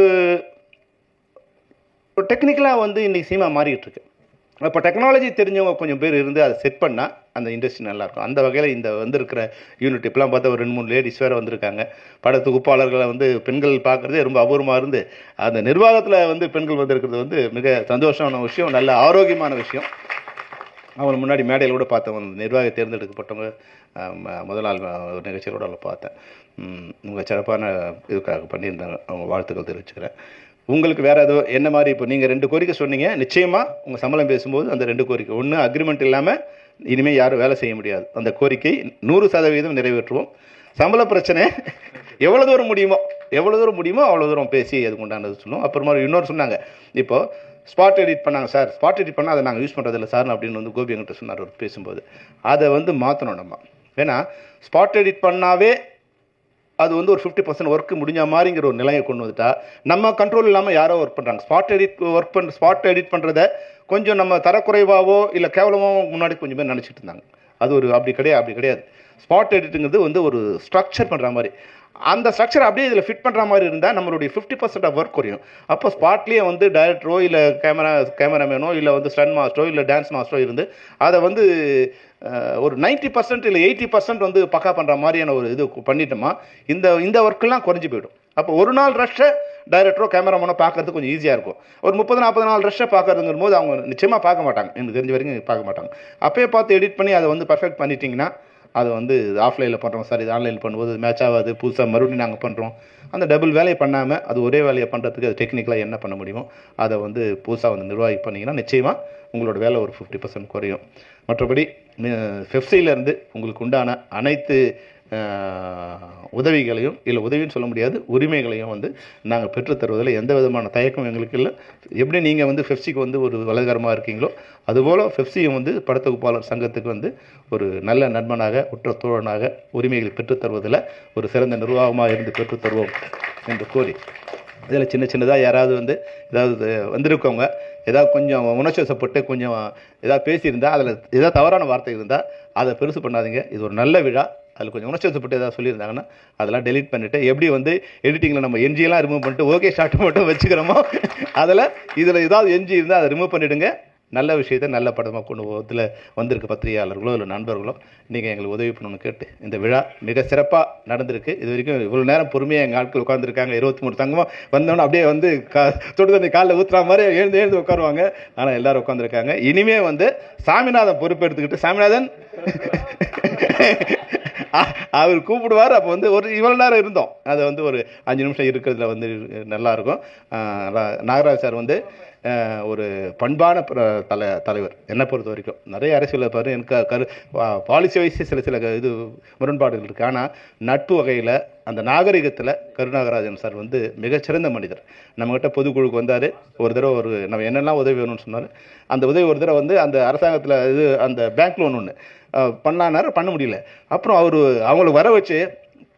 டெக்னிக்கலாக வந்து இன்றைக்கி சினிமா மாறிக்கிட்டு இருக்கு. அப்போ டெக்னாலஜி தெரிஞ்சவங்க கொஞ்சம் பேர் இருந்து அதை செட் பண்ணால் அந்த இண்டஸ்ட்ரி நல்லாயிருக்கும். அந்த வகையில் இந்த வந்திருக்கிற யூனிட் இப்போலாம் பார்த்தா ஒரு 2-3 லேடிஸ் வேறு வந்திருக்காங்க. படத்தொகுப்பாளர்களை வந்து பெண்கள் பார்க்குறதே ரொம்ப அபூர்வமாக இருந்து அந்த நிர்வாகத்தில் வந்து பெண்கள் வந்திருக்கிறது வந்து மிக சந்தோஷமான விஷயம், நல்ல ஆரோக்கியமான விஷயம். அவங்க முன்னாடி மேடையில் கூட பார்த்தவங்க நிர்வாக தேர்ந்தெடுக்கப்பட்டவங்க முதல் நாள் ஒரு நிகழ்ச்சியோட பார்த்தேன். உங்கள் சிறப்பான இதுக்காக பண்ணியிருந்தாங்க, அவங்க வாழ்த்துக்கள் தெரிவிச்சுக்கிறேன். உங்களுக்கு வேறு ஏதோ என்ன மாதிரி இப்போ நீங்கள் 2 கோரிக்கை சொன்னீங்க, நிச்சயமாக உங்கள் சம்பளம் பேசும்போது அந்த 2 கோரிக்கை, ஒன்று அக்ரிமெண்ட் இல்லாமல் இனிமேல் யாரும் வேலை செய்ய முடியாது, அந்த கோரிக்கை 100% நிறைவேற்றுவோம். சம்பள பிரச்சனை எவ்வளோ தூரம் முடியுமோ அவ்வளோ தூரம் பேசி அதுக்கு உண்டானது சொல்லுவோம். அப்புறமா இன்னொரு சொன்னாங்க, இப்போது ஸ்பாட் எடிட் பண்ணாங்க சார், ஸ்பாட் எடிட் பண்ணால் அதை நாங்கள் யூஸ் பண்ணுறதில்ல சார் அப்படின்னு வந்து கோபி என்கிட்ட சொன்னார் ஒரு பேசும்போது. அதை வந்து மாற்றணும் நம்ம. ஏன்னா ஸ்பாட் எடிட் பண்ணாவே அது வந்து ஒரு 50% ஒர்க்கு முடிஞ்ச மாதிரிங்கிற ஒரு நிலையை கொண்டு வந்துட்டா நம்ம கண்ட்ரோல் இல்லாமல் யாரோ ஒர்க் பண்ணுறாங்க. ஸ்பாட் எடிட் பண்ணுறத கொஞ்சம் நம்ம தரக்குறைவாவோ இல்லை கேவலமாகவோ முன்னாடி கொஞ்சம் பேர் நினச்சிட்டு இருந்தாங்க. அது ஒரு அப்படி கிடையாது. ஸ்பாட் எடிட்டுங்கிறது வந்து ஒரு ஸ்ட்ரக்சர் பண்ணுற மாதிரி, அந்த ஸ்ட்ரக்சர் அப்படியே இதில் ஃபிட் பண்ணுற மாதிரி இருந்தால் நம்மளுடைய 50% ஆஃப் ஒர்க் குறையும். அப்போ ஸ்பாட்லேயே வந்து டைரக்டரோ இல்லை கேமராமேனோ இல்லை வந்து ஸ்டன் மாஸ்டரோ இல்லை டான்ஸ் மாஸ்டரோ இருந்து அதை வந்து ஒரு 90% இல்லை 80% வந்து பக்கா பண்ணுற மாதிரியான ஒரு இது பண்ணிட்டோமா இந்த ஒர்க்கெல்லாம் குறைஞ்சி போயிடும். அப்போ ஒரு நாள் ரஷ்ஷை டைரக்டரோ கேமராமேனோ பார்க்கறது கொஞ்சம் ஈஸியாக இருக்கும். ஒரு 30-40 நாள் ரஷ்ஷை பார்க்கறதுங்கும் போது அவங்க நிச்சயமாக பார்க்க மாட்டாங்க, எனக்கு தெரிஞ்ச வரைக்கும் பார்க்க மாட்டாங்க. அப்போயே பார்த்து எடிட் பண்ணி அதை வந்து பர்ஃபெக்ட் பண்ணிட்டீங்கன்னா அதை வந்து ஆஃப்லைனில் பண்ணுறோம் சார், இது ஆன்லைனில் பண்ணும்போது மேட்ச் ஆகாது, புதுசாக மறுபடியும் நாங்கள் பண்ணுறோம். அந்த டபுள் வேலையை பண்ணாமல் அது ஒரே வேலையை பண்ணுறதுக்கு அது டெக்னிக்கலாக என்ன பண்ண முடியுமோ அதை வந்து புதுசாக வந்து நிர்வாகி பண்ணிங்கன்னா நிச்சயமாக உங்களோட வேலை ஒரு 50% குறையும். மற்றபடி ஃபெஃப்சியிலேருந்து உங்களுக்கு உண்டான அனைத்து உதவிகளையும் இல்லை உதவின்னு சொல்ல முடியாது உரிமைகளையும் வந்து நாங்கள் பெற்றுத்தருவதில் எந்த விதமான தயக்கம் எங்களுக்கு இல்லை. எப்படி நீங்கள் வந்து ஃபெஃப்சிக்கு வந்து ஒரு வலதுகரமாக இருக்கீங்களோ அதுபோல் ஃபெஃப்சியும் வந்து படத்தொகுப்பாளர் சங்கத்துக்கு வந்து ஒரு நல்ல நண்பனாக உற்ற தோழனாக உரிமைகளை பெற்றுத்தருவதில் ஒரு சிறந்த நிர்வாகமாக இருந்து பெற்றுத்தருவோம் என்று கோரி, இதில் சின்னதாக யாராவது வந்து ஏதாவது வந்திருக்கவங்க ஏதாவது கொஞ்சம் உணர்ச்சிவசப்பட்டு கொஞ்சம் ஏதாவது பேசியிருந்தால் அதில் ஏதாவது தவறான வார்த்தை இருந்தால் அதை பெருசு பண்ணாதீங்க. இது ஒரு நல்ல விழா, அதில் கொஞ்சம் உணர்ச்சிப்பட்டு ஏதாவது சொல்லியிருந்தாங்கன்னா அதெல்லாம் டெலீட் பண்ணிவிட்டு எப்படி வந்து எடிட்டிங்கில் நம்ம என்ஜியெல்லாம் ரிமூவ் பண்ணிட்டு ஓகே ஷார்ட் மட்டும் வச்சுக்கிறோமோ அதில் இதில் ஏதாவது என்ஜி இருந்தால் அதை ரிமூவ் பண்ணிவிடுங்க. நல்ல விஷயத்தை நல்ல படமாக கொண்டு போகிறதுல வந்திருக்க பத்திரிகையாளர்களோ இல்லை நண்பர்களோ நீங்கள் எங்களுக்கு உதவி பண்ணணும்னு கேட்டு இந்த விழா மிக சிறப்பாக நடந்திருக்கு. இது வரைக்கும் இவ்வளோ நேரம் பொறுமையாக எங்கள் ஆட்கள் உட்காந்துருக்காங்க. 23 தங்கமாக வந்தோன்னே அப்படியே வந்து தொட்டு தண்ணி காலில் ஊற்றுற மாதிரி எழுந்து உட்காருவாங்க. ஆனால் எல்லோரும் உட்காந்துருக்காங்க. இனிமே வந்து சாமிநாதன் பொறுப்பெடுத்துக்கிட்டு சாமிநாதன் அவர் கூப்பிடுவார். அப்போ வந்து ஒரு இவ்வளோ நேரம் இருந்தோம், அதை வந்து ஒரு 5 நிமிஷம் இருக்கிறதுல வந்து நல்லாயிருக்கும். நாகராஜ் சார் வந்து ஒரு பண்பான தலைவர். என்னை பொறுத்த வரைக்கும் நிறைய அரசியல் இருப்பார். எனக்கு பாலிசி வைஸ் சில இது முரண்பாடுகள் இருக்குது. ஆனால் நட்பு வகையில் அந்த நாகரிகத்தில் கருநாகராஜன் சார் வந்து மிகச்சிறந்த மனிதர். நம்மகிட்ட பொதுக்குழுக்கு வந்தார் ஒரு தடவை. நம்ம என்னெல்லாம் உதவி வேணும்னு சொன்னார். அந்த உதவி ஒரு தடவை வந்து அந்த அரசாங்கத்தில் அந்த பேங்க் லோன் ஒன்று பண்ண முடியல. அப்புறம் அவங்களுக்கு வர வச்சு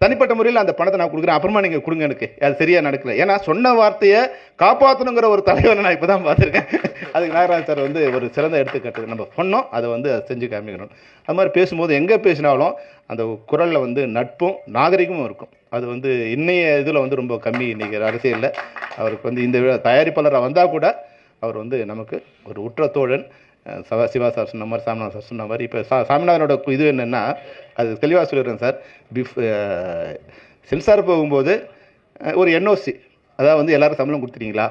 தனிப்பட்ட முறையில் அந்த பணத்தை நான் கொடுக்குறேன், அப்புறமா நீங்கள் கொடுங்க, எனக்கு அது சரியாக நடக்கல. ஏன்னா சொன்ன வார்த்தையை காப்பாற்றணுங்கிற ஒரு தலைவரை நான் இப்போ தான் பார்த்துருக்கேன். அதுக்கு நாகராஜ் சார் வந்து ஒரு சிறந்த எடுத்துக்காட்டு. நம்ம சொன்னோம், அதை வந்து செஞ்சு காமிக்கணும். அது மாதிரி பேசும்போது எங்கே பேசினாலும் அந்த குரலில் வந்து நட்பும் நாகரிகமும் இருக்கும். அது வந்து இன்னைய இதில் வந்து ரொம்ப கம்மி. இன்றைக்கி அரசியலில் அவருக்கு வந்து இந்த தயாரிப்பாளராக வந்தால் கூட அவர் வந்து நமக்கு ஒரு உற்ற தோழன். சிவா சார் சொன்ன மாதிரி, சாமிநாதன் சார் சொன்ன மாதிரி. இப்போ சாமிநாதனோட இது என்னென்னா, அது தெளிவாக சொல்லிடுறேன் சார். சென்சார் போகும்போது ஒரு என்ஓசி, அதாவது வந்து எல்லோரும் சம்பளம் கொடுத்துட்டீங்களா,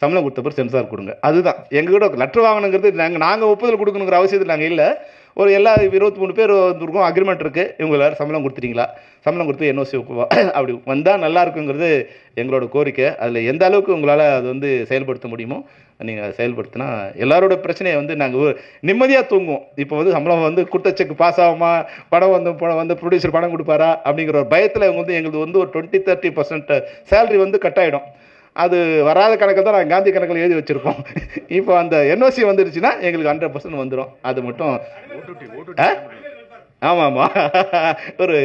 சம்பளம் கொடுத்த பிறகு சென்சார் கொடுங்க. அதுதான் எங்ககிட்ட லெட்டர் வாங்கணுங்கிறது. நாங்கள் ஒப்புதல் கொடுக்கணுங்கிற அவசியத்தில் நாங்கள் இல்லை. ஒரு எல்லா 23 பேர் வந்துருக்கோம், அக்ரிமெண்ட் இருக்குது. இவங்க எல்லோரும் சம்பளம் கொடுத்துட்டீங்களா, சம்பளம் கொடுத்து என்ஓசி ஒப்புவா, அப்படி வந்தால் நல்லா இருக்குங்கிறது எங்களோட கோரிக்கை. அதில் எந்த அளவுக்கு உங்களால் அது வந்து செயல்படுத்த முடியுமோ நீங்கள் செயல்படுத்தினா எல்லாரோட பிரச்சனையை வந்து நாங்கள் நிம்மதியாக தூங்குவோம். இப்போ வந்து சம்பளம் வந்து கொடுத்த செக் பாஸ் ஆகுமா, படம் வந்து ப்ரொடியூசர் படம் கொடுப்பாரா அப்படிங்கிற ஒரு பயத்தில் இவங்க வந்து எங்களுக்கு வந்து ஒரு 20-30% சேலரி வந்து கட் ஆகிடும். அது வராத கணக்கில் தான் நாங்கள் காந்தி கணக்கில் எழுதி வச்சுருப்போம். இப்போ அந்த என்ஓசி வந்துருச்சுன்னா எங்களுக்கு 100% வந்துடும். அது மட்டும் ஆமாம் ஒரு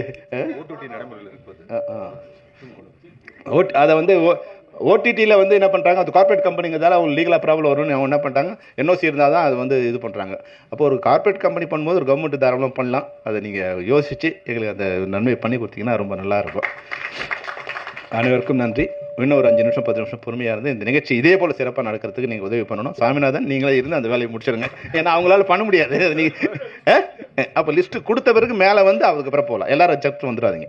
அதை வந்து ஓடிடியில் வந்து என்ன பண்ணுறாங்க, அது கார்பரேட் கம்பெனிங்கிறதால அவங்க லீகலாக ப்ராப்ளம் வரும்னு அவங்க என்ன பண்ணுறாங்க, என்ஓசி இருந்தால் தான் அது வந்து இது பண்ணுறாங்க. அப்போ ஒரு கார்பரேட் கம்பெனி பண்ணும்போது ஒரு கவர்மெண்ட் தாராளமாக பண்ணலாம். அதை நீங்கள் யோசித்து எங்களுக்கு அந்த நன்மையை பண்ணி கொடுத்தீங்கன்னா ரொம்ப நல்லாயிருக்கும். அனைவருக்கும் நன்றி. இன்னும் ஒரு 5 நிமிஷம் 10 நிமிஷம் பொறுமையாக இருந்து இந்த நிகழ்ச்சி இதே போல் சிறப்பாக நடக்கிறதுக்கு நீங்கள் உதவி பண்ணணும். சாமிநாதன் நீங்களே இருந்து அந்த வேலையை முடிச்சிடுங்க. ஏன்னா அவங்களால பண்ண முடியாது. நீங்கள் அப்போ லிஸ்ட்டு கொடுத்த பிறகு மேலே வந்து அதுக்கப்புறம் போகலாம். எல்லோரும் ஜப்ட் வந்துடாதீங்க.